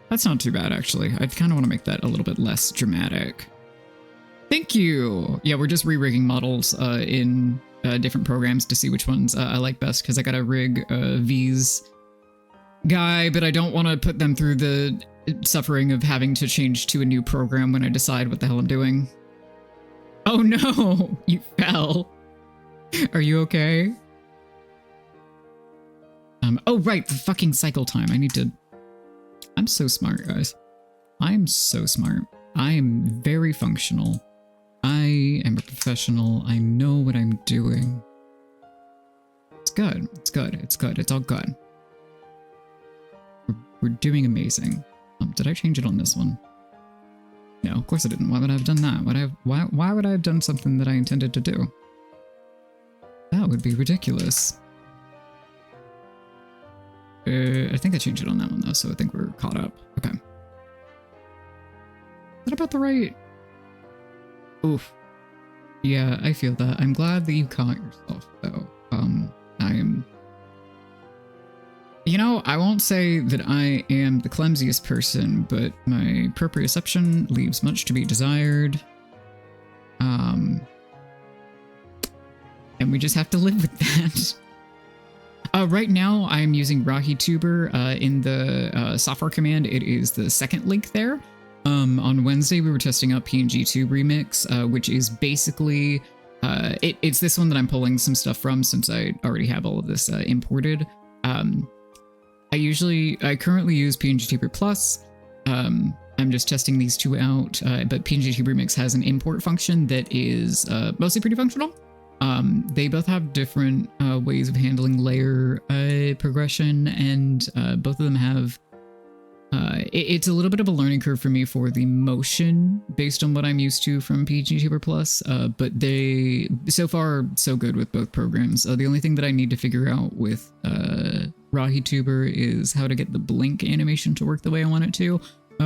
That's not too bad, actually. I kind of want to make that a little bit less dramatic. Thank you! Yeah, we're just re-rigging models in different programs to see which ones I like best, because I gotta rig V's guy, but I don't want to put them through the suffering of having to change to a new program when I decide what the hell I'm doing. Oh no! You fell. Are you okay? Oh right, the fucking cycle time. I need to... I'm so smart, guys. I'm so smart. I am very functional. I am a professional. I know what I'm doing. It's good. It's good. It's good. It's all good. We're doing amazing. Did I change it on this one? No, of course I didn't. Why would I have done that? Why would I have done something that I intended to do? That would be ridiculous. I think I changed it on that one though, so I think we're caught up. Okay. Is that about the right? Oof. Yeah, I feel that. I'm glad that you caught yourself though. I am... You know, I won't say that I am the clumsiest person, but my proprioception leaves much to be desired. And we just have to live with that. Right now, I'm using RahiTuber in the software command. It is the second link there. On Wednesday, we were testing out PNG2 Remix, which is basically... it's this one that I'm pulling some stuff from since I already have all of this imported. I currently use PNG Plus. I'm just testing these two out, but PNG Remix has an import function that is mostly pretty functional. They both have different ways of handling layer progression, and both of them have... it's a little bit of a learning curve for me for the motion based on what I'm used to from PNG Plus, but they... So far, so good with both programs. The only thing that I need to figure out with RahiTuber is how to get the blink animation to work the way I want it to,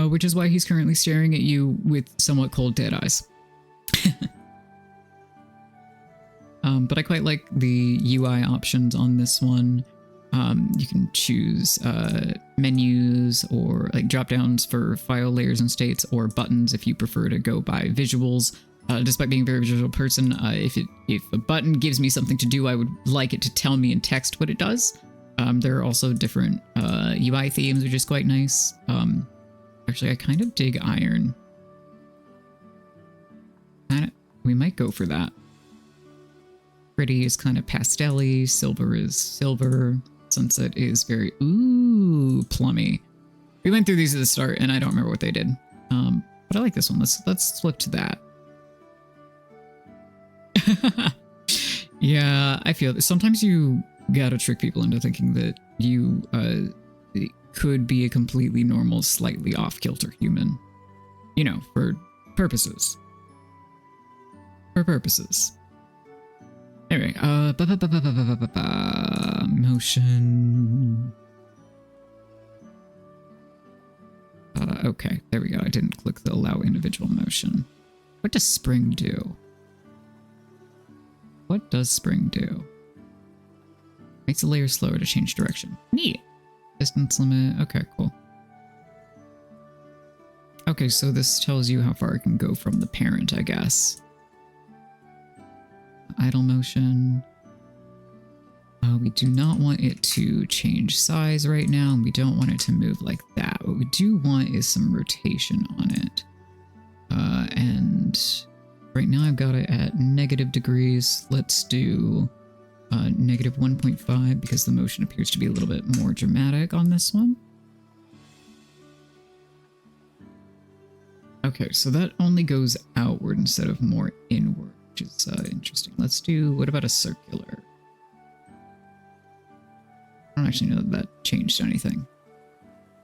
which is why he's currently staring at you with somewhat cold dead eyes. But I quite like the UI options on this one. You can choose menus or like drop downs for file layers and states, or buttons if you prefer to go by visuals. Despite being a very visual person, if a button gives me something to do, I would like it to tell me in text what it does. There are also different UI themes, which is quite nice. Actually, I kind of dig iron. We might go for that. Pretty is kind of pastel-y, silver is silver, sunset is very, ooh, plummy. We went through these at the start, and I don't remember what they did. But I like this one. Let's flip to that. Yeah, I feel that sometimes you gotta trick people into thinking that you could be a completely normal, slightly off-kilter human. You know, for purposes. For purposes. Anyway, motion. Okay, there we go. I didn't click the allow individual motion. What does spring do? What does spring do? Makes the layer slower to change direction. Neat. Distance limit. Okay, cool. Okay, so this tells you how far it can go from the parent, I guess. Idle motion. We do not want it to change size right now, and we don't want it to move like that. What we do want is some rotation on it. And right now I've got it at -degrees. Let's do -1.5 because the motion appears to be a little bit more dramatic on this one. Okay, so that only goes outward instead of more inward, which is interesting. Let's do, what about a circular? I don't actually know that changed anything.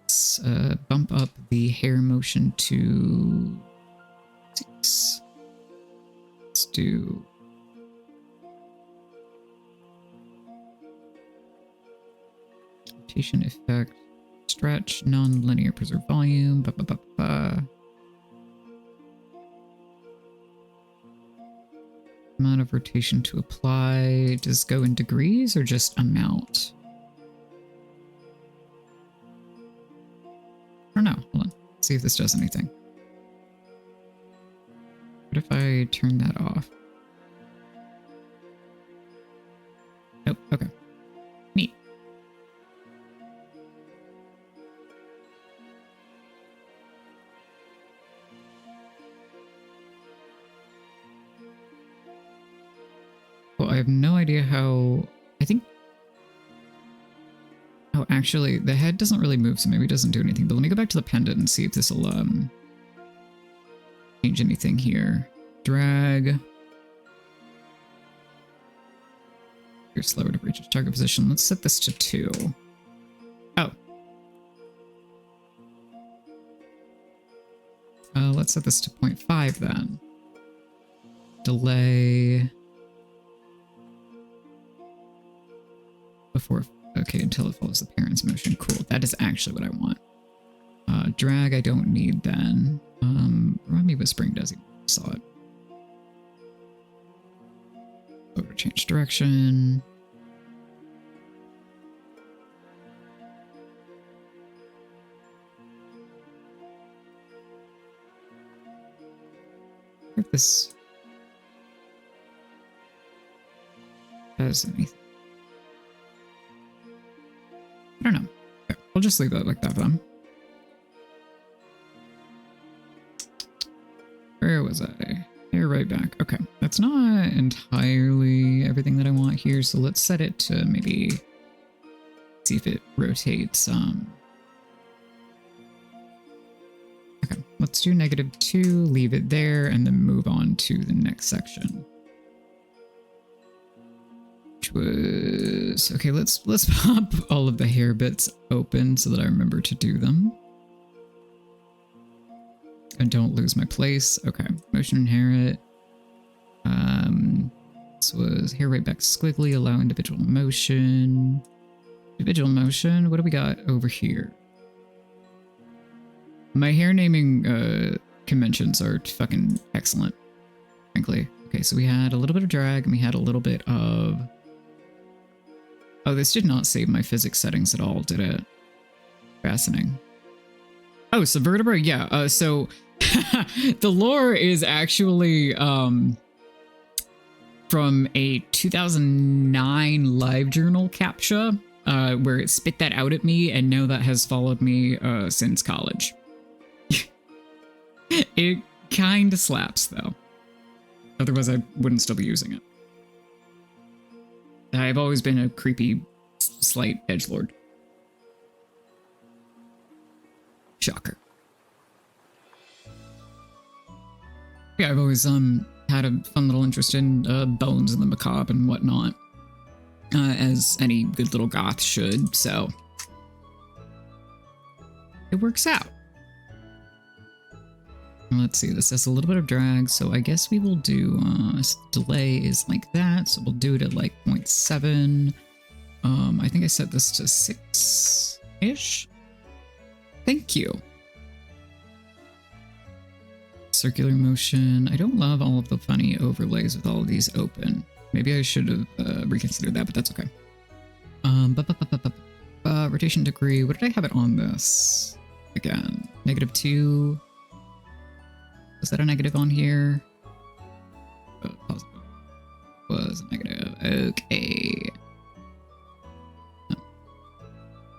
Let's bump up the hair motion to 6. Let's do rotation effect, stretch, non-linear, preserve volume, amount of rotation to apply. Does go in degrees or just amount? I don't know. Hold on. Let's see if this does anything. What if I turn that off? Nope. Okay. Neat. Well, I have no idea how... I think... Oh, actually, the head doesn't really move, so maybe it doesn't do anything. But let me go back to the pendant and see if this will change anything here. Drag. You're slower to reach its target position. Let's set this to 2. Oh. Let's set this to 0.5 then. Delay. Before... Okay, until it follows the parent's motion. Cool. That is actually what I want. Drag I don't need then. Remind me what spring does. I saw it. Over change direction. If this does anything. I don't know. Okay, we'll just leave that like that then. Where was I? Here, right back. Okay, that's not entirely everything that I want here, so let's set it to maybe see if it rotates. Okay, let's do -2, leave it there, and then move on to the next section. Which was... Okay, let's pop all of the hair bits open so that I remember to do them. And don't lose my place. Okay, motion inherit. This was hair right back squiggly, allow individual motion. Individual motion, what do we got over here? My hair naming conventions are fucking excellent, frankly. Okay, so we had a little bit of drag and we had a little bit of... Oh, this did not save my physics settings at all, did it? Fascinating. Oh, subvertebra? Yeah, so the lore is actually from a 2009 LiveJournal captcha where it spit that out at me, and now that has followed me since college. It kind of slaps, though. Otherwise, I wouldn't still be using it. I've always been a creepy, slight edgelord. Shocker. Yeah, I've always had a fun little interest in bones and the macabre and whatnot, as any good little goth should, so it works out. Let's see, this has a little bit of drag, so I guess we will do, delay is like that, so we'll do it at like 0.7. I think I set this to 6-ish. Thank you. Circular motion. I don't love all of the funny overlays with all of these open. Maybe I should have reconsidered that, but that's okay. Rotation degree. What did I have it on this? Again, -2. Was that a negative on here? Oh, positive. Was a negative. Okay.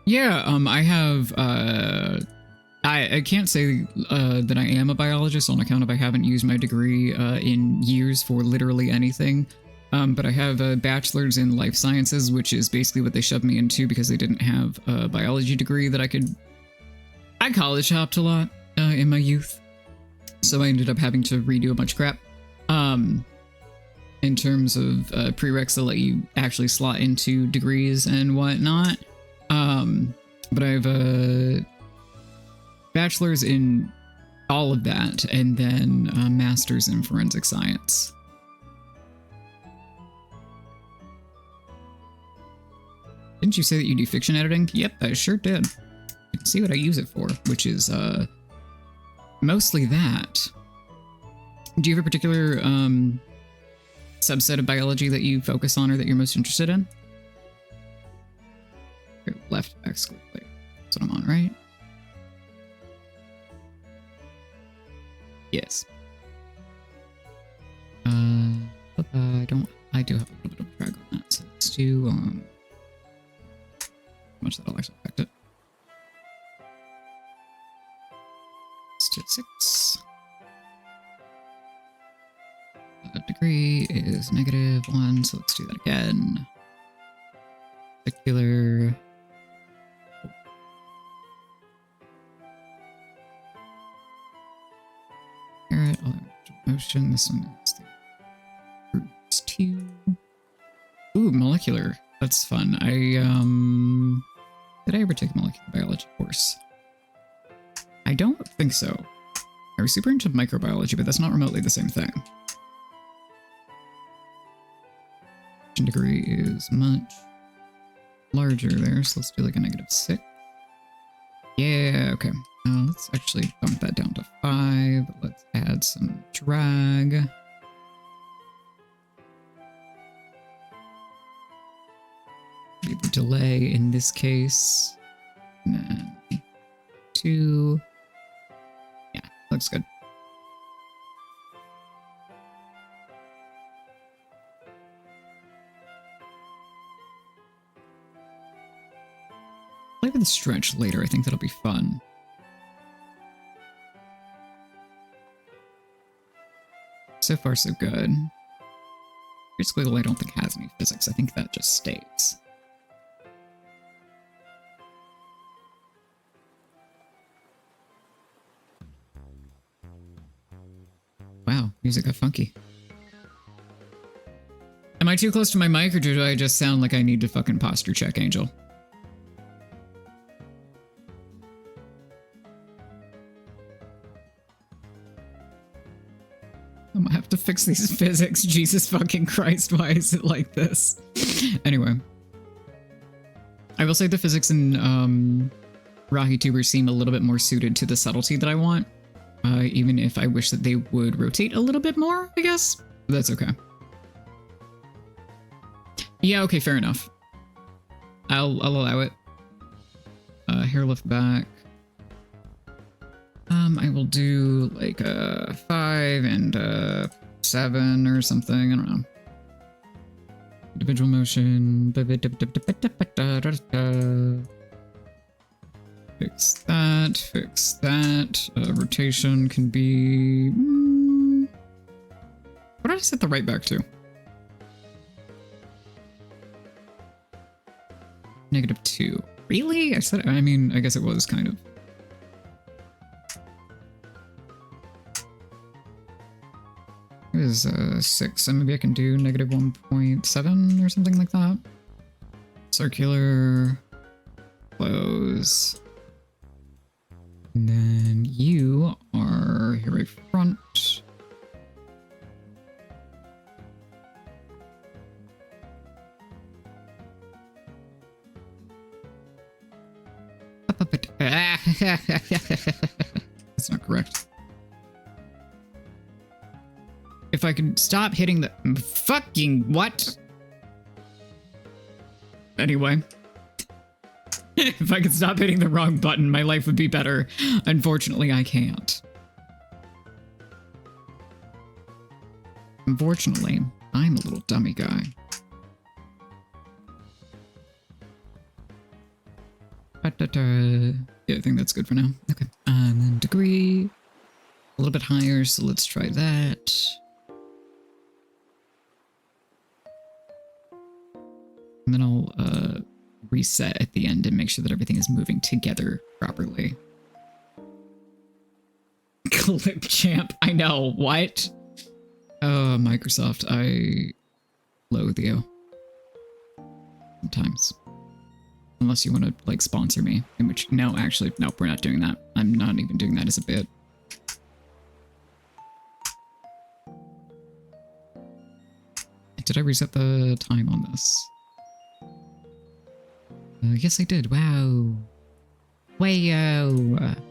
Yeah, I have, I can't say that I am a biologist on account of I haven't used my degree in years for literally anything. But I have a bachelor's in life sciences, which is basically what they shoved me into because they didn't have a biology degree that I could... I college hopped a lot in my youth, so I ended up having to redo a bunch of crap. In terms of prereqs that let you actually slot into degrees and whatnot. But I have a bachelor's in all of that, and then a master's in forensic science. Didn't you say that you do fiction editing? Yep, I sure did. You can see what I use it for, which is mostly that. Do you have a particular subset of biology that you focus on or that you're most interested in? Here, left exclude. That's what I'm on, right? Yes. I do have a little bit of a drag on that, so let's do how much that'll actually affect it. Let's do 6. Degree is -1, so let's do that again. Particular. Carrot, motion. This one is the roots 2. Ooh, molecular. That's fun. Did I ever take a molecular biology course? I don't think so. I was super into microbiology, but that's not remotely the same thing. Degree is much larger there, so let's do like a -6. Yeah, okay. Let's actually bump that down to 5. Let's add some drag. Maybe the delay in this case. And then 2. Yeah, looks good. Play with the stretch later. I think that'll be fun. So far, so good. Your squiggle, I don't think has any physics. I think that just stays. Wow, music got funky. Am I too close to my mic, or do I just sound like I need to fucking posture check, Angel? I'm gonna have to fix these physics. Jesus fucking Christ, why is it like this? Anyway. I will say the physics in RahiTuber seem a little bit more suited to the subtlety that I want. Even if I wish that they would rotate a little bit more, I guess. But that's okay. Yeah, okay, fair enough. I'll allow it. Hair lift back. I will do like a 5 and a 7 or something. I don't know. Individual motion. Fix that. Fix that. Rotation can be. What did I set the right back to? -2. Really? I said. I mean, I guess it was kind of. It is 6, so maybe I can do -1.7 or something like that. Circular, close. And then you are here right front. That's not correct. If I could stop hitting the fucking what? Anyway. If I could stop hitting the wrong button, my life would be better. Unfortunately, I can't. Unfortunately, I'm a little dummy guy. Yeah, I think that's good for now. Okay. And then degree. A little bit higher, so let's try that. And then I'll reset at the end and make sure that everything is moving together properly. Clip champ. I know. What? Oh, Microsoft. I loathe you. Sometimes. Unless you want to, like, sponsor me. In which, no, actually, no, we're not doing that. I'm not even doing that as a bit. Did I reset the time on this? Yes, I did. Wow. Wayo.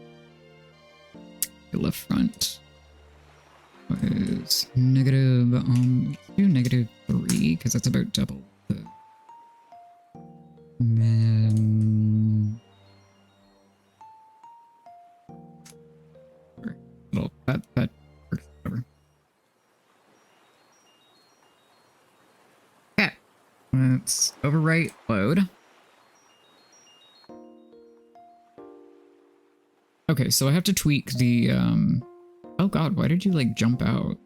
Left front is negative, do -3, because that's about double the. And then. Well, that works, whatever. Okay. Let's overwrite load. Okay, so I have to tweak the, oh god, why did you, like, jump out?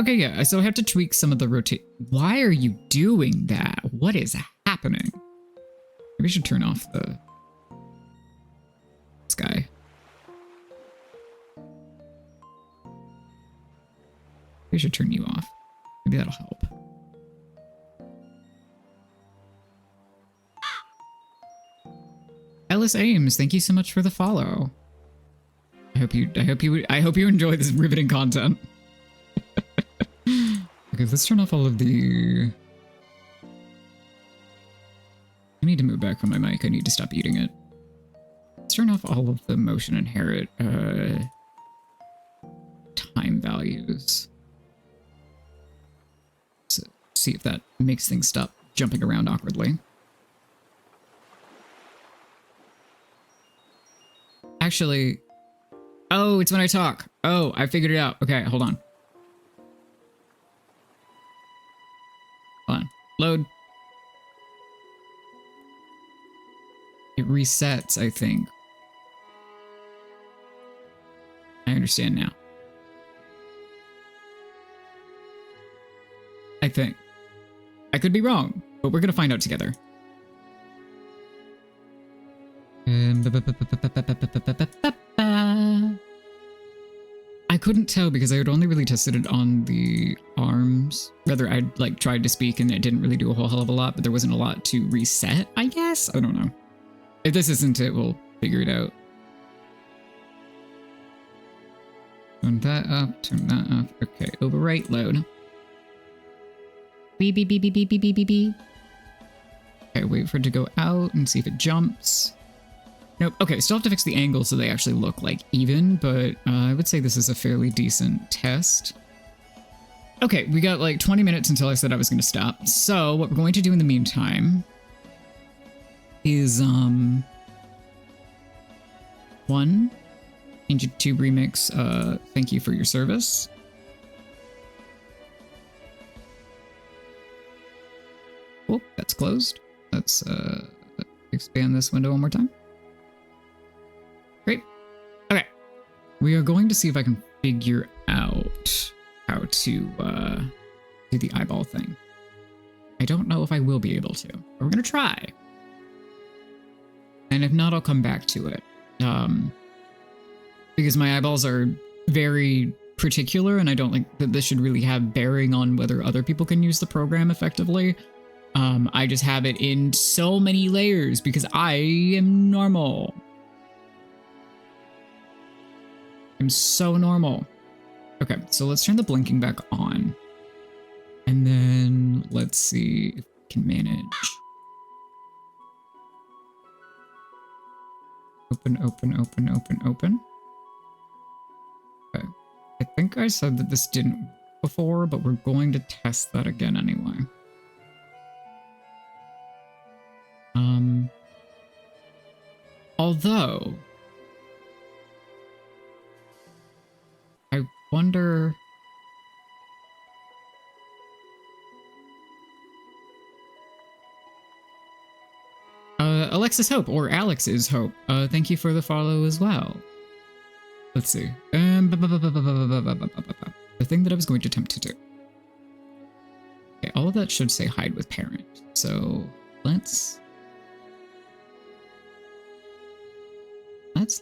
Okay, yeah, so I have to tweak some of the rotate. Why are you doing that? What is happening? Maybe I should turn off the sky. Maybe I should turn you off. Maybe that'll help. Ellis Ames, thank you so much for the follow. I hope you enjoy this riveting content. Okay, let's turn off all of the. I need to move back from my mic. I need to stop eating it. Let's turn off all of the motion inherit time values. So see if that makes things stop jumping around awkwardly. Actually, oh, it's when I talk. Oh, I figured it out. Okay, hold on. Hold on. Load. It resets, I think. I understand now. I think. I could be wrong, but we're gonna find out together. I couldn't tell because I had only really tested it on the arms. Rather, I'd like tried to speak and it didn't really do a whole hell of a lot, but there wasn't a lot to reset, I guess? I don't know. If this isn't it, we'll figure it out. Turn that up, turn that up. Okay, overwrite load. Beep, beep, beep, beep, beep, beep, beep, beep, beep. Okay, wait for it to go out and see if it jumps. Nope. Okay, still have to fix the angle so they actually look like even, but I would say this is a fairly decent test. Okay, we got like 20 minutes until I said I was going to stop. So what we're going to do in the meantime is, one, Ancient Tube Remix, thank you for your service. Oh, that's closed. Let's expand this window one more time. Great. Okay. We are going to see if I can figure out how to do the eyeball thing. I don't know if I will be able to, but we're going to try. And if not, I'll come back to it. Because my eyeballs are very particular, and I don't think that this should really have bearing on whether other people can use the program effectively. I just have it in so many layers because I am normal. I'm so normal. Okay, so let's turn the blinking back on. And then let's see if we can manage. Open, open, open, open, open. Okay. I think I said that this didn't work before, but we're going to test that again anyway. Although, wonder. Alexis Hope or Alex is Hope. Thank you for the follow as well. Let's see. The thing that I was going to attempt to do. Okay, all of that should say hide with parent. So let's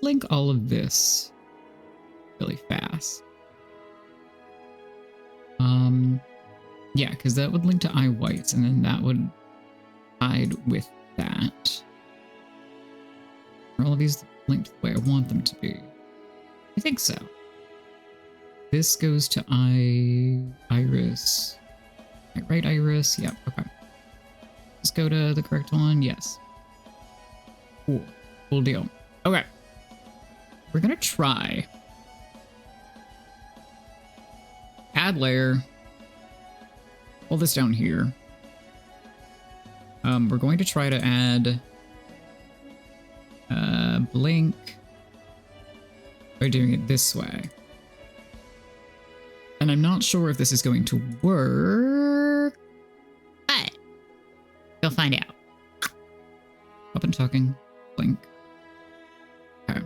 link all of this really fast. Yeah, because that would link to iWhites, and then that would hide with that. Are all of these linked the way I want them to be? I think so. This goes to Iris. Right, Iris? Yep, okay. Let's go to the correct one. Yes. Cool. Cool deal. Okay. We're gonna try. Add layer. Pull this down here. We're going to try to add blink by doing it this way. And I'm not sure if this is going to work. But you'll find out. Up and talking. Blink. Okay.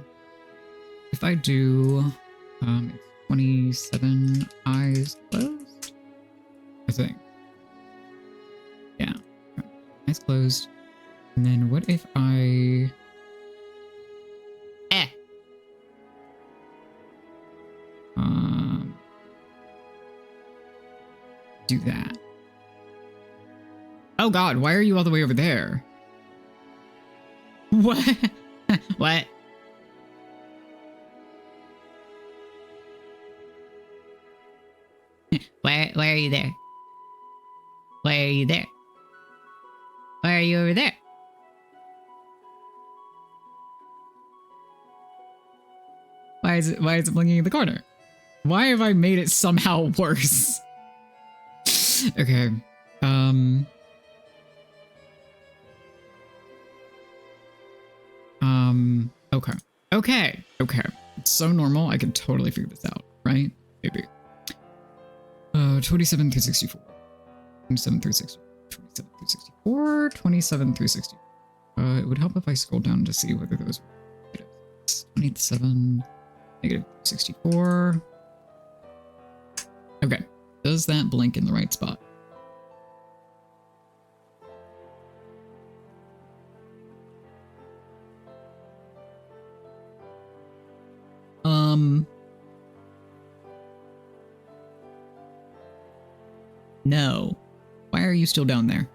If I do 27 eyes closed, I think. Yeah. Okay. Eyes closed. And then what if I... do that. Oh god, why are you all the way over there? What? What? Why are you there? Why are you there? Why are you over there? Why is it blinking in the corner? Why have I made it somehow worse? Okay. Okay. Okay. Okay. It's so normal. I can totally figure this out, right? Maybe. 27 through 64. 27 through 64. 27 through 64. 27 through 60. It would help if I scroll down to see whether those were 27, negative 64. Okay. Does that blink in the right spot? No. Why are you still down there?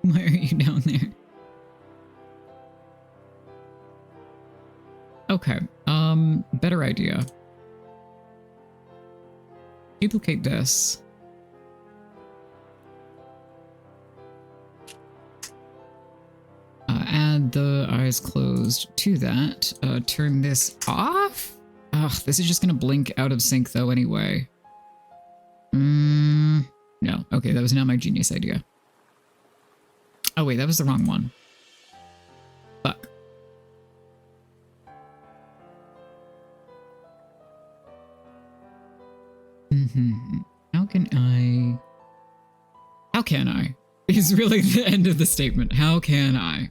Why are you down there? Okay, better idea. Duplicate this. Add the eyes closed to that. Turn this off? Ugh, this is just gonna blink out of sync though anyway. No. Okay, that was not my genius idea. Oh wait, that was the wrong one. Fuck. How can I? Is really the end of the statement. How can I?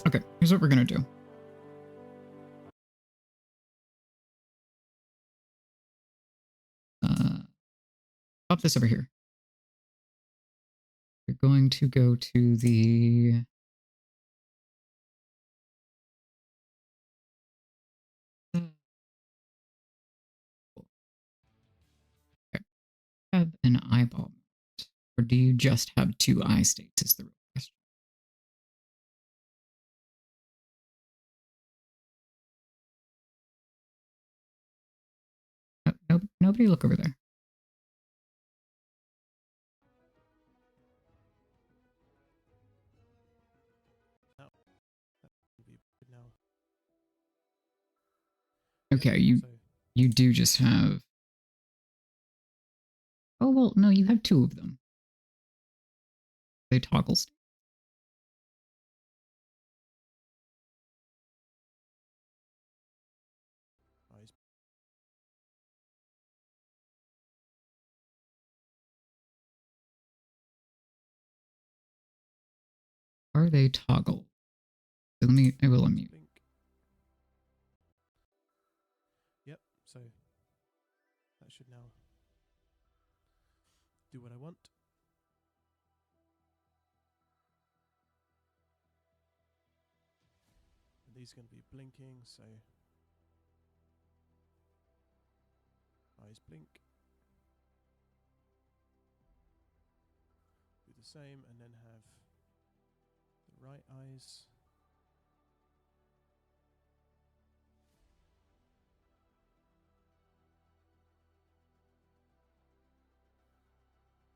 Okay, here's what we're gonna do. Pop this over here. We're going to go to the... Okay. Have an eyeball. Or do you just have two eye states is the real question. No, nobody look over there. No. No. Okay, you do just have... Oh, well, no, you have two of them. They toggle still. Eyes. Are they toggle? I will unmute. Blink. Yep, so that should now do what I want. And these are going to be blinking, so eyes blink. Do the same and then have the right eyes.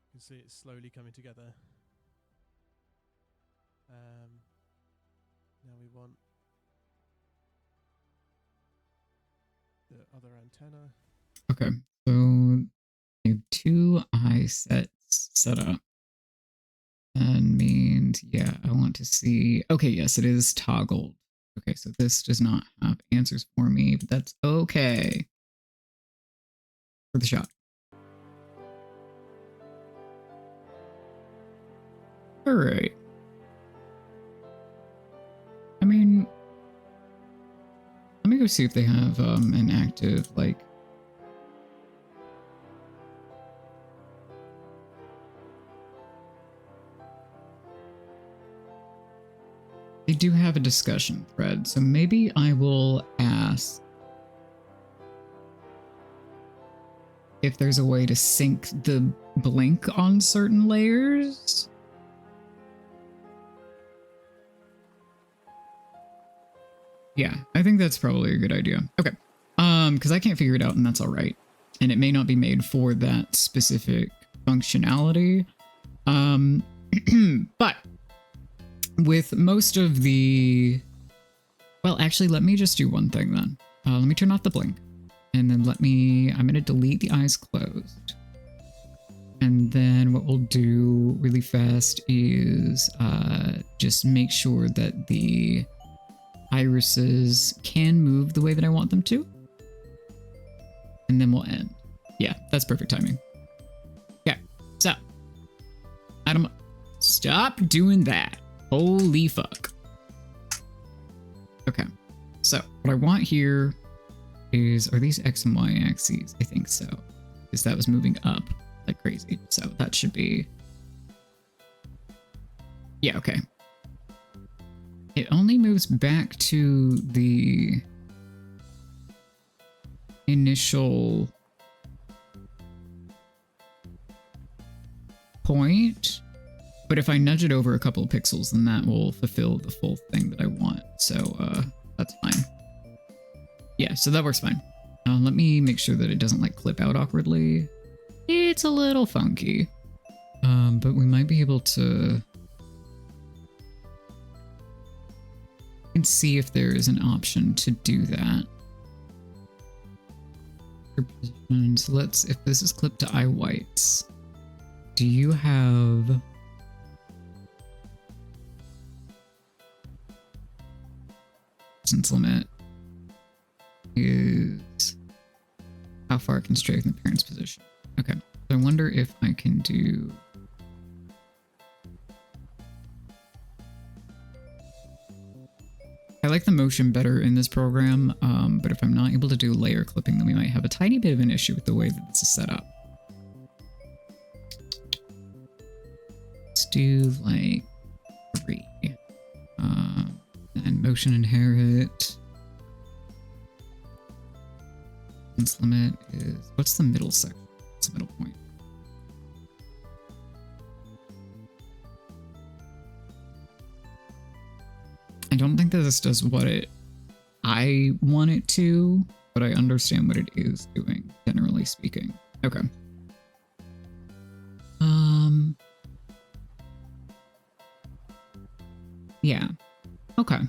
You can see it slowly coming together. Now we want the other antenna. Okay, so I have two eye sets set up. And means, yeah, I want to see... Okay, yes, it is toggled. Okay, so this does not have answers for me, but that's okay. For the shot. All right. I mean, let me go see if they have an active, like... They do have a discussion thread, so maybe I will ask if there's a way to sync the blink on certain layers. Yeah, I think that's probably a good idea. Okay. Because I can't figure it out, and that's all right. And it may not be made for that specific functionality. But with most of the... Well, actually, let me just do one thing then. Let me turn off the blink. And then I'm going to delete the eyes closed. And then what we'll do really fast is just make sure that the irises can move the way that I want them to. And then we'll end. Yeah, that's perfect timing. Okay, so Adam, stop doing that. Holy fuck. Okay, so what I want here is, are these X and Y axes? I think so, because that was moving up like crazy. So that should be, yeah, okay. It only moves back to the initial point, but if I nudge it over a couple of pixels, then that will fulfill the full thing that I want. So that's fine. Yeah, so that works fine. Let me make sure that it doesn't like clip out awkwardly. It's a little funky, but we might be able to and see if there is an option to do that. So let's, if this is clipped to eye whites, do you have... Distance limit is how far it can stray from the parent's position. Okay, so I wonder if I can do... I like the motion better in this program, but if I'm not able to do layer clipping, then we might have a tiny bit of an issue with the way that this is set up. Let's do like 3. And motion inherit. Distance limit is, what's the middle section? What's the middle point? I don't think that this does what I want it to, but I understand what it is doing, generally speaking. Okay. Yeah. Okay.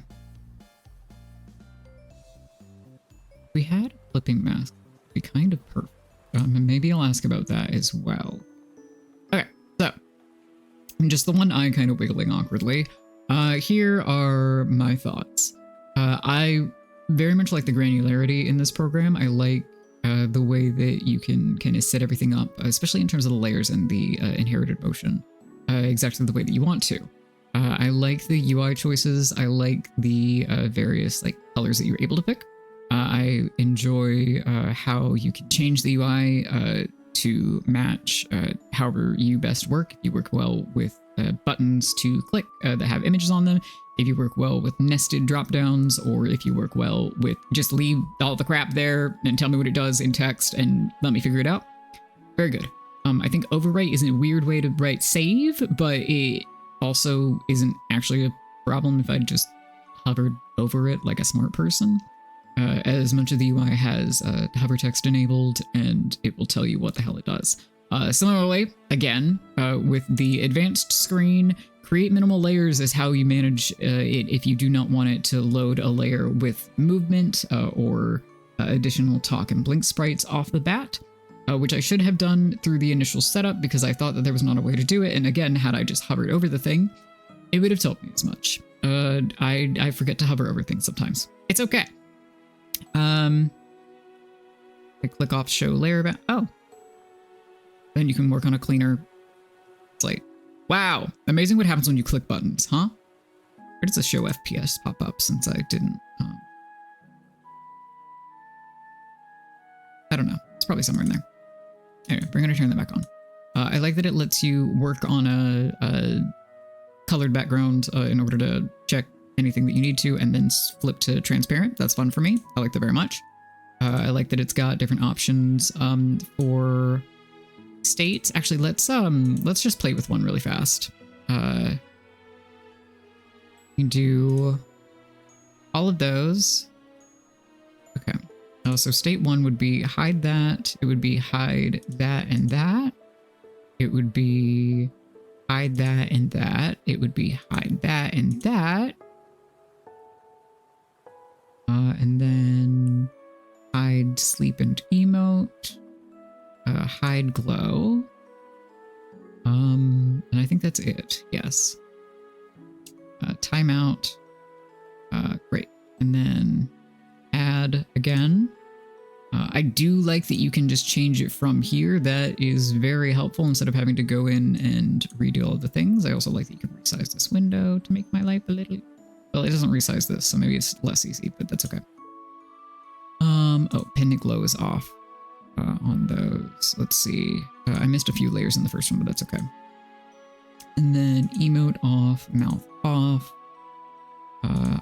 we had a flipping mask, it'd be kind of perfect. And maybe I'll ask about that as well. Okay, so just the one eye kind of wiggling awkwardly. Here are my thoughts. I very much like the granularity in this program. I like the way that you can kind of set everything up, especially in terms of the layers and the inherited motion, exactly the way that you want to. I like the UI choices. I like the various like colors that you're able to pick. I enjoy how you can change the UI to match however you best work. If you work well with buttons to click that have images on them, if you work well with nested drop downs, or if you work well with just leave all the crap there and tell me what it does in text and let me figure it out. Very good. I think overwrite is a weird way to write save, but it also isn't actually a problem if I just hovered over it like a smart person. As much of the UI has hover text enabled, and it will tell you what the hell it does. Similarly, again, with the advanced screen, create minimal layers is how you manage it if you do not want it to load a layer with movement or additional talk and blink sprites off the bat, which I should have done through the initial setup because I thought that there was not a way to do it. And again, had I just hovered over the thing, it would have told me as much. I forget to hover over things sometimes. It's okay. I click off show layer back. Oh. Then you can work on a cleaner slate. Wow. Amazing what happens when you click buttons, huh? Where does the show FPS pop up since I didn't? I don't know. It's probably somewhere in there. Anyway, we're going to turn that back on. I like that it lets you work on a colored background in order to check anything that you need to, and then flip to transparent. That's fun for me. I like that very much. I like that it's got different options for states. Actually, let's just play with one really fast. You can do all of those. Okay. So state 1 would be hide that. It would be hide that and that. It would be hide that and that. It would be hide that and that. And then hide sleep and emote. Hide glow. And I think that's it. Yes. Timeout. Great. And then add again. I do like that you can just change it from here. That is very helpful instead of having to go in and redo all the things. I also like that you can resize this window to make my life a little... Well, it doesn't resize this, so maybe it's less easy, but that's okay. Oh, pendant glow is off on those. Let's see. I missed a few layers in the first one, but that's okay. And then emote off, mouth off,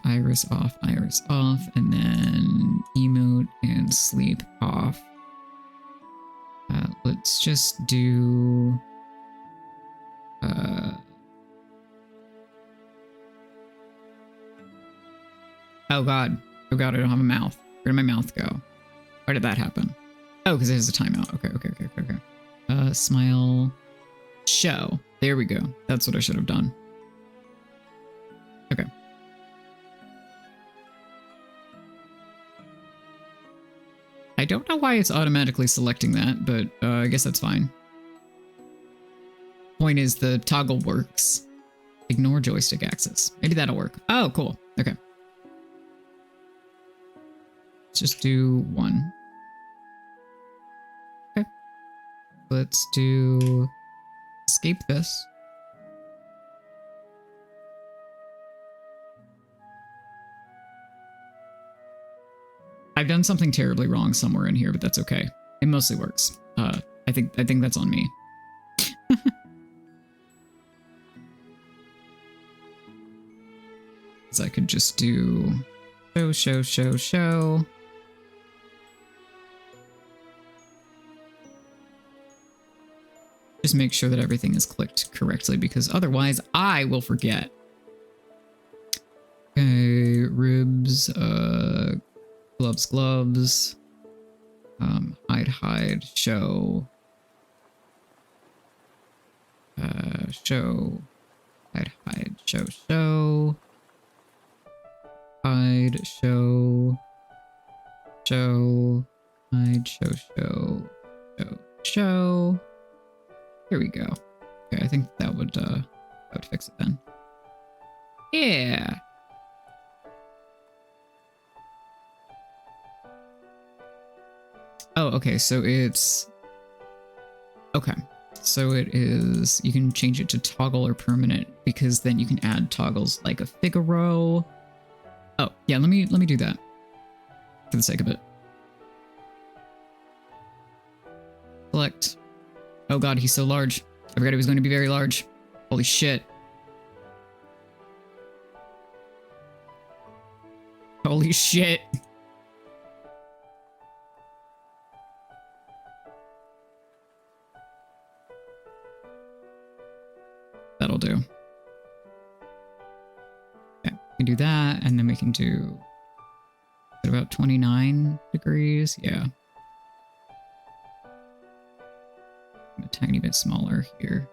iris off, and then emote and sleep off. Let's just do... Oh god, I don't have a mouth. Where did my mouth go? Why did that happen? Oh, because it has a timeout. Okay. Smile. Show. There we go. That's what I should have done. Okay. I don't know why it's automatically selecting that, but I guess that's fine. Point is the toggle works. Ignore joystick axis. Maybe that'll work. Oh, cool. Okay. Let's just do 1. Okay. Let's do... escape this. I've done something terribly wrong somewhere in here, but that's okay. It mostly works. I think that's on me. So I could just do show. Just make sure that everything is clicked correctly, because otherwise I will forget. Okay, ribs, gloves, hide, show, show, hide, show, hide, show, Show, hide, show. Here we go. Okay, I think that would fix it then. Yeah. Oh, okay, so it's... Okay, so it is... You can change it to toggle or permanent, because then you can add toggles like a Figaro. Oh, yeah, let me do that. For the sake of it. Select. Oh god, he's so large. I forgot he was going to be very large. Holy shit. Holy shit. That'll do. Okay, we can do that, and then we can do about 29 degrees. Yeah. A tiny bit smaller here.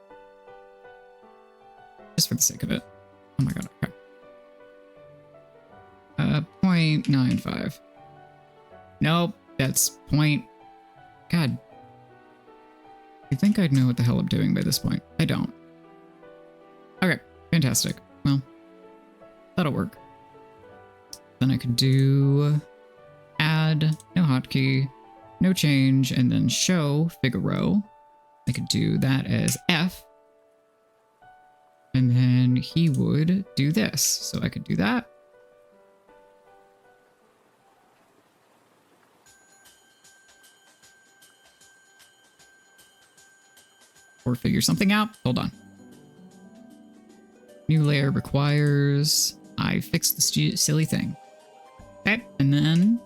Just for the sake of it. Oh my god, okay. 0.95. Nope, that's point... God. I think I'd know what the hell I'm doing by this point. I don't. Okay, fantastic. Well, that'll work. Then I could do add, no hotkey, no change, and then show Figaro. I could do that as F. And then he would do this. So I could do that. Or figure something out. Hold on. New layer requires I fix the silly thing. Okay, and then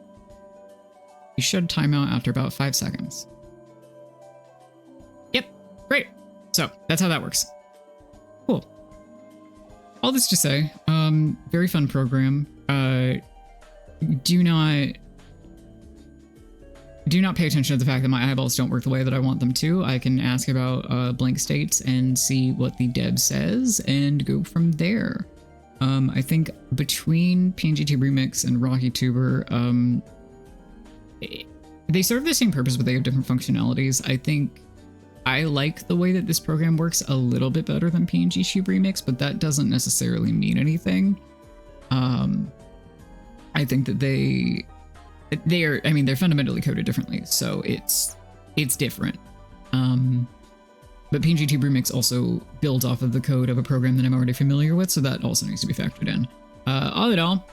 you should time out after about 5 seconds. Yep, great. So that's how that works. Cool. All this to say, very fun program. Do not pay attention to the fact that my eyeballs don't work the way that I want them to. I can ask about blank states and see what the dev says and go from there. I think between PNGT Remix and RahiTuber, they serve the same purpose, but they have different functionalities. I think I like the way that this program works a little bit better than PNGT Remix, but that doesn't necessarily mean anything. I think that they're fundamentally coded differently, so it's different. But PNGT Remix also builds off of the code of a program that I'm already familiar with, so that also needs to be factored in. All in all,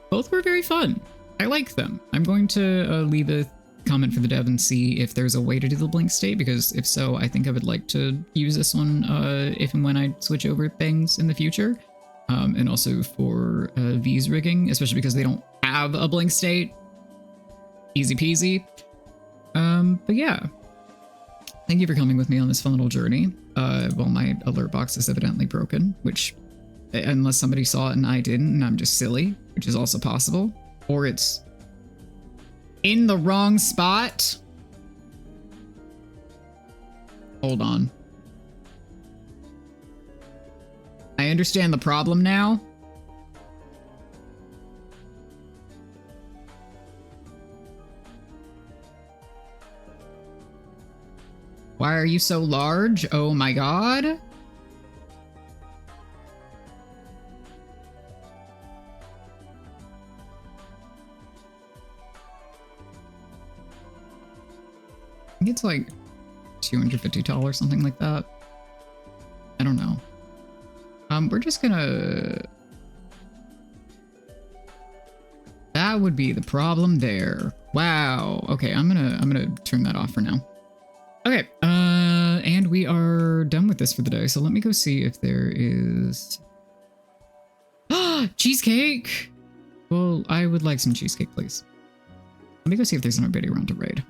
both were very fun. I like them. I'm going to leave a comment for the dev and see if there's a way to do the blink state, because if so, I think I would like to use this one if and when I switch over things in the future. And also for V's rigging, especially because they don't have a blink state. Easy peasy. But yeah. Thank you for coming with me on this fun little journey. Well, my alert box is evidently broken, which, unless somebody saw it and I didn't, and I'm just silly, which is also possible. Or it's in the wrong spot. Hold on. I understand the problem now. Why are you so large? Oh my god. I think it's like $250, something like that. I don't know. We're just gonna... That would be the problem there. Wow. Okay, I'm gonna turn that off for now. Okay, and we are done with this for the day, so let me go see if there is... Cheesecake! Well, I would like some cheesecake, please. Let me go see if there's another video around to raid.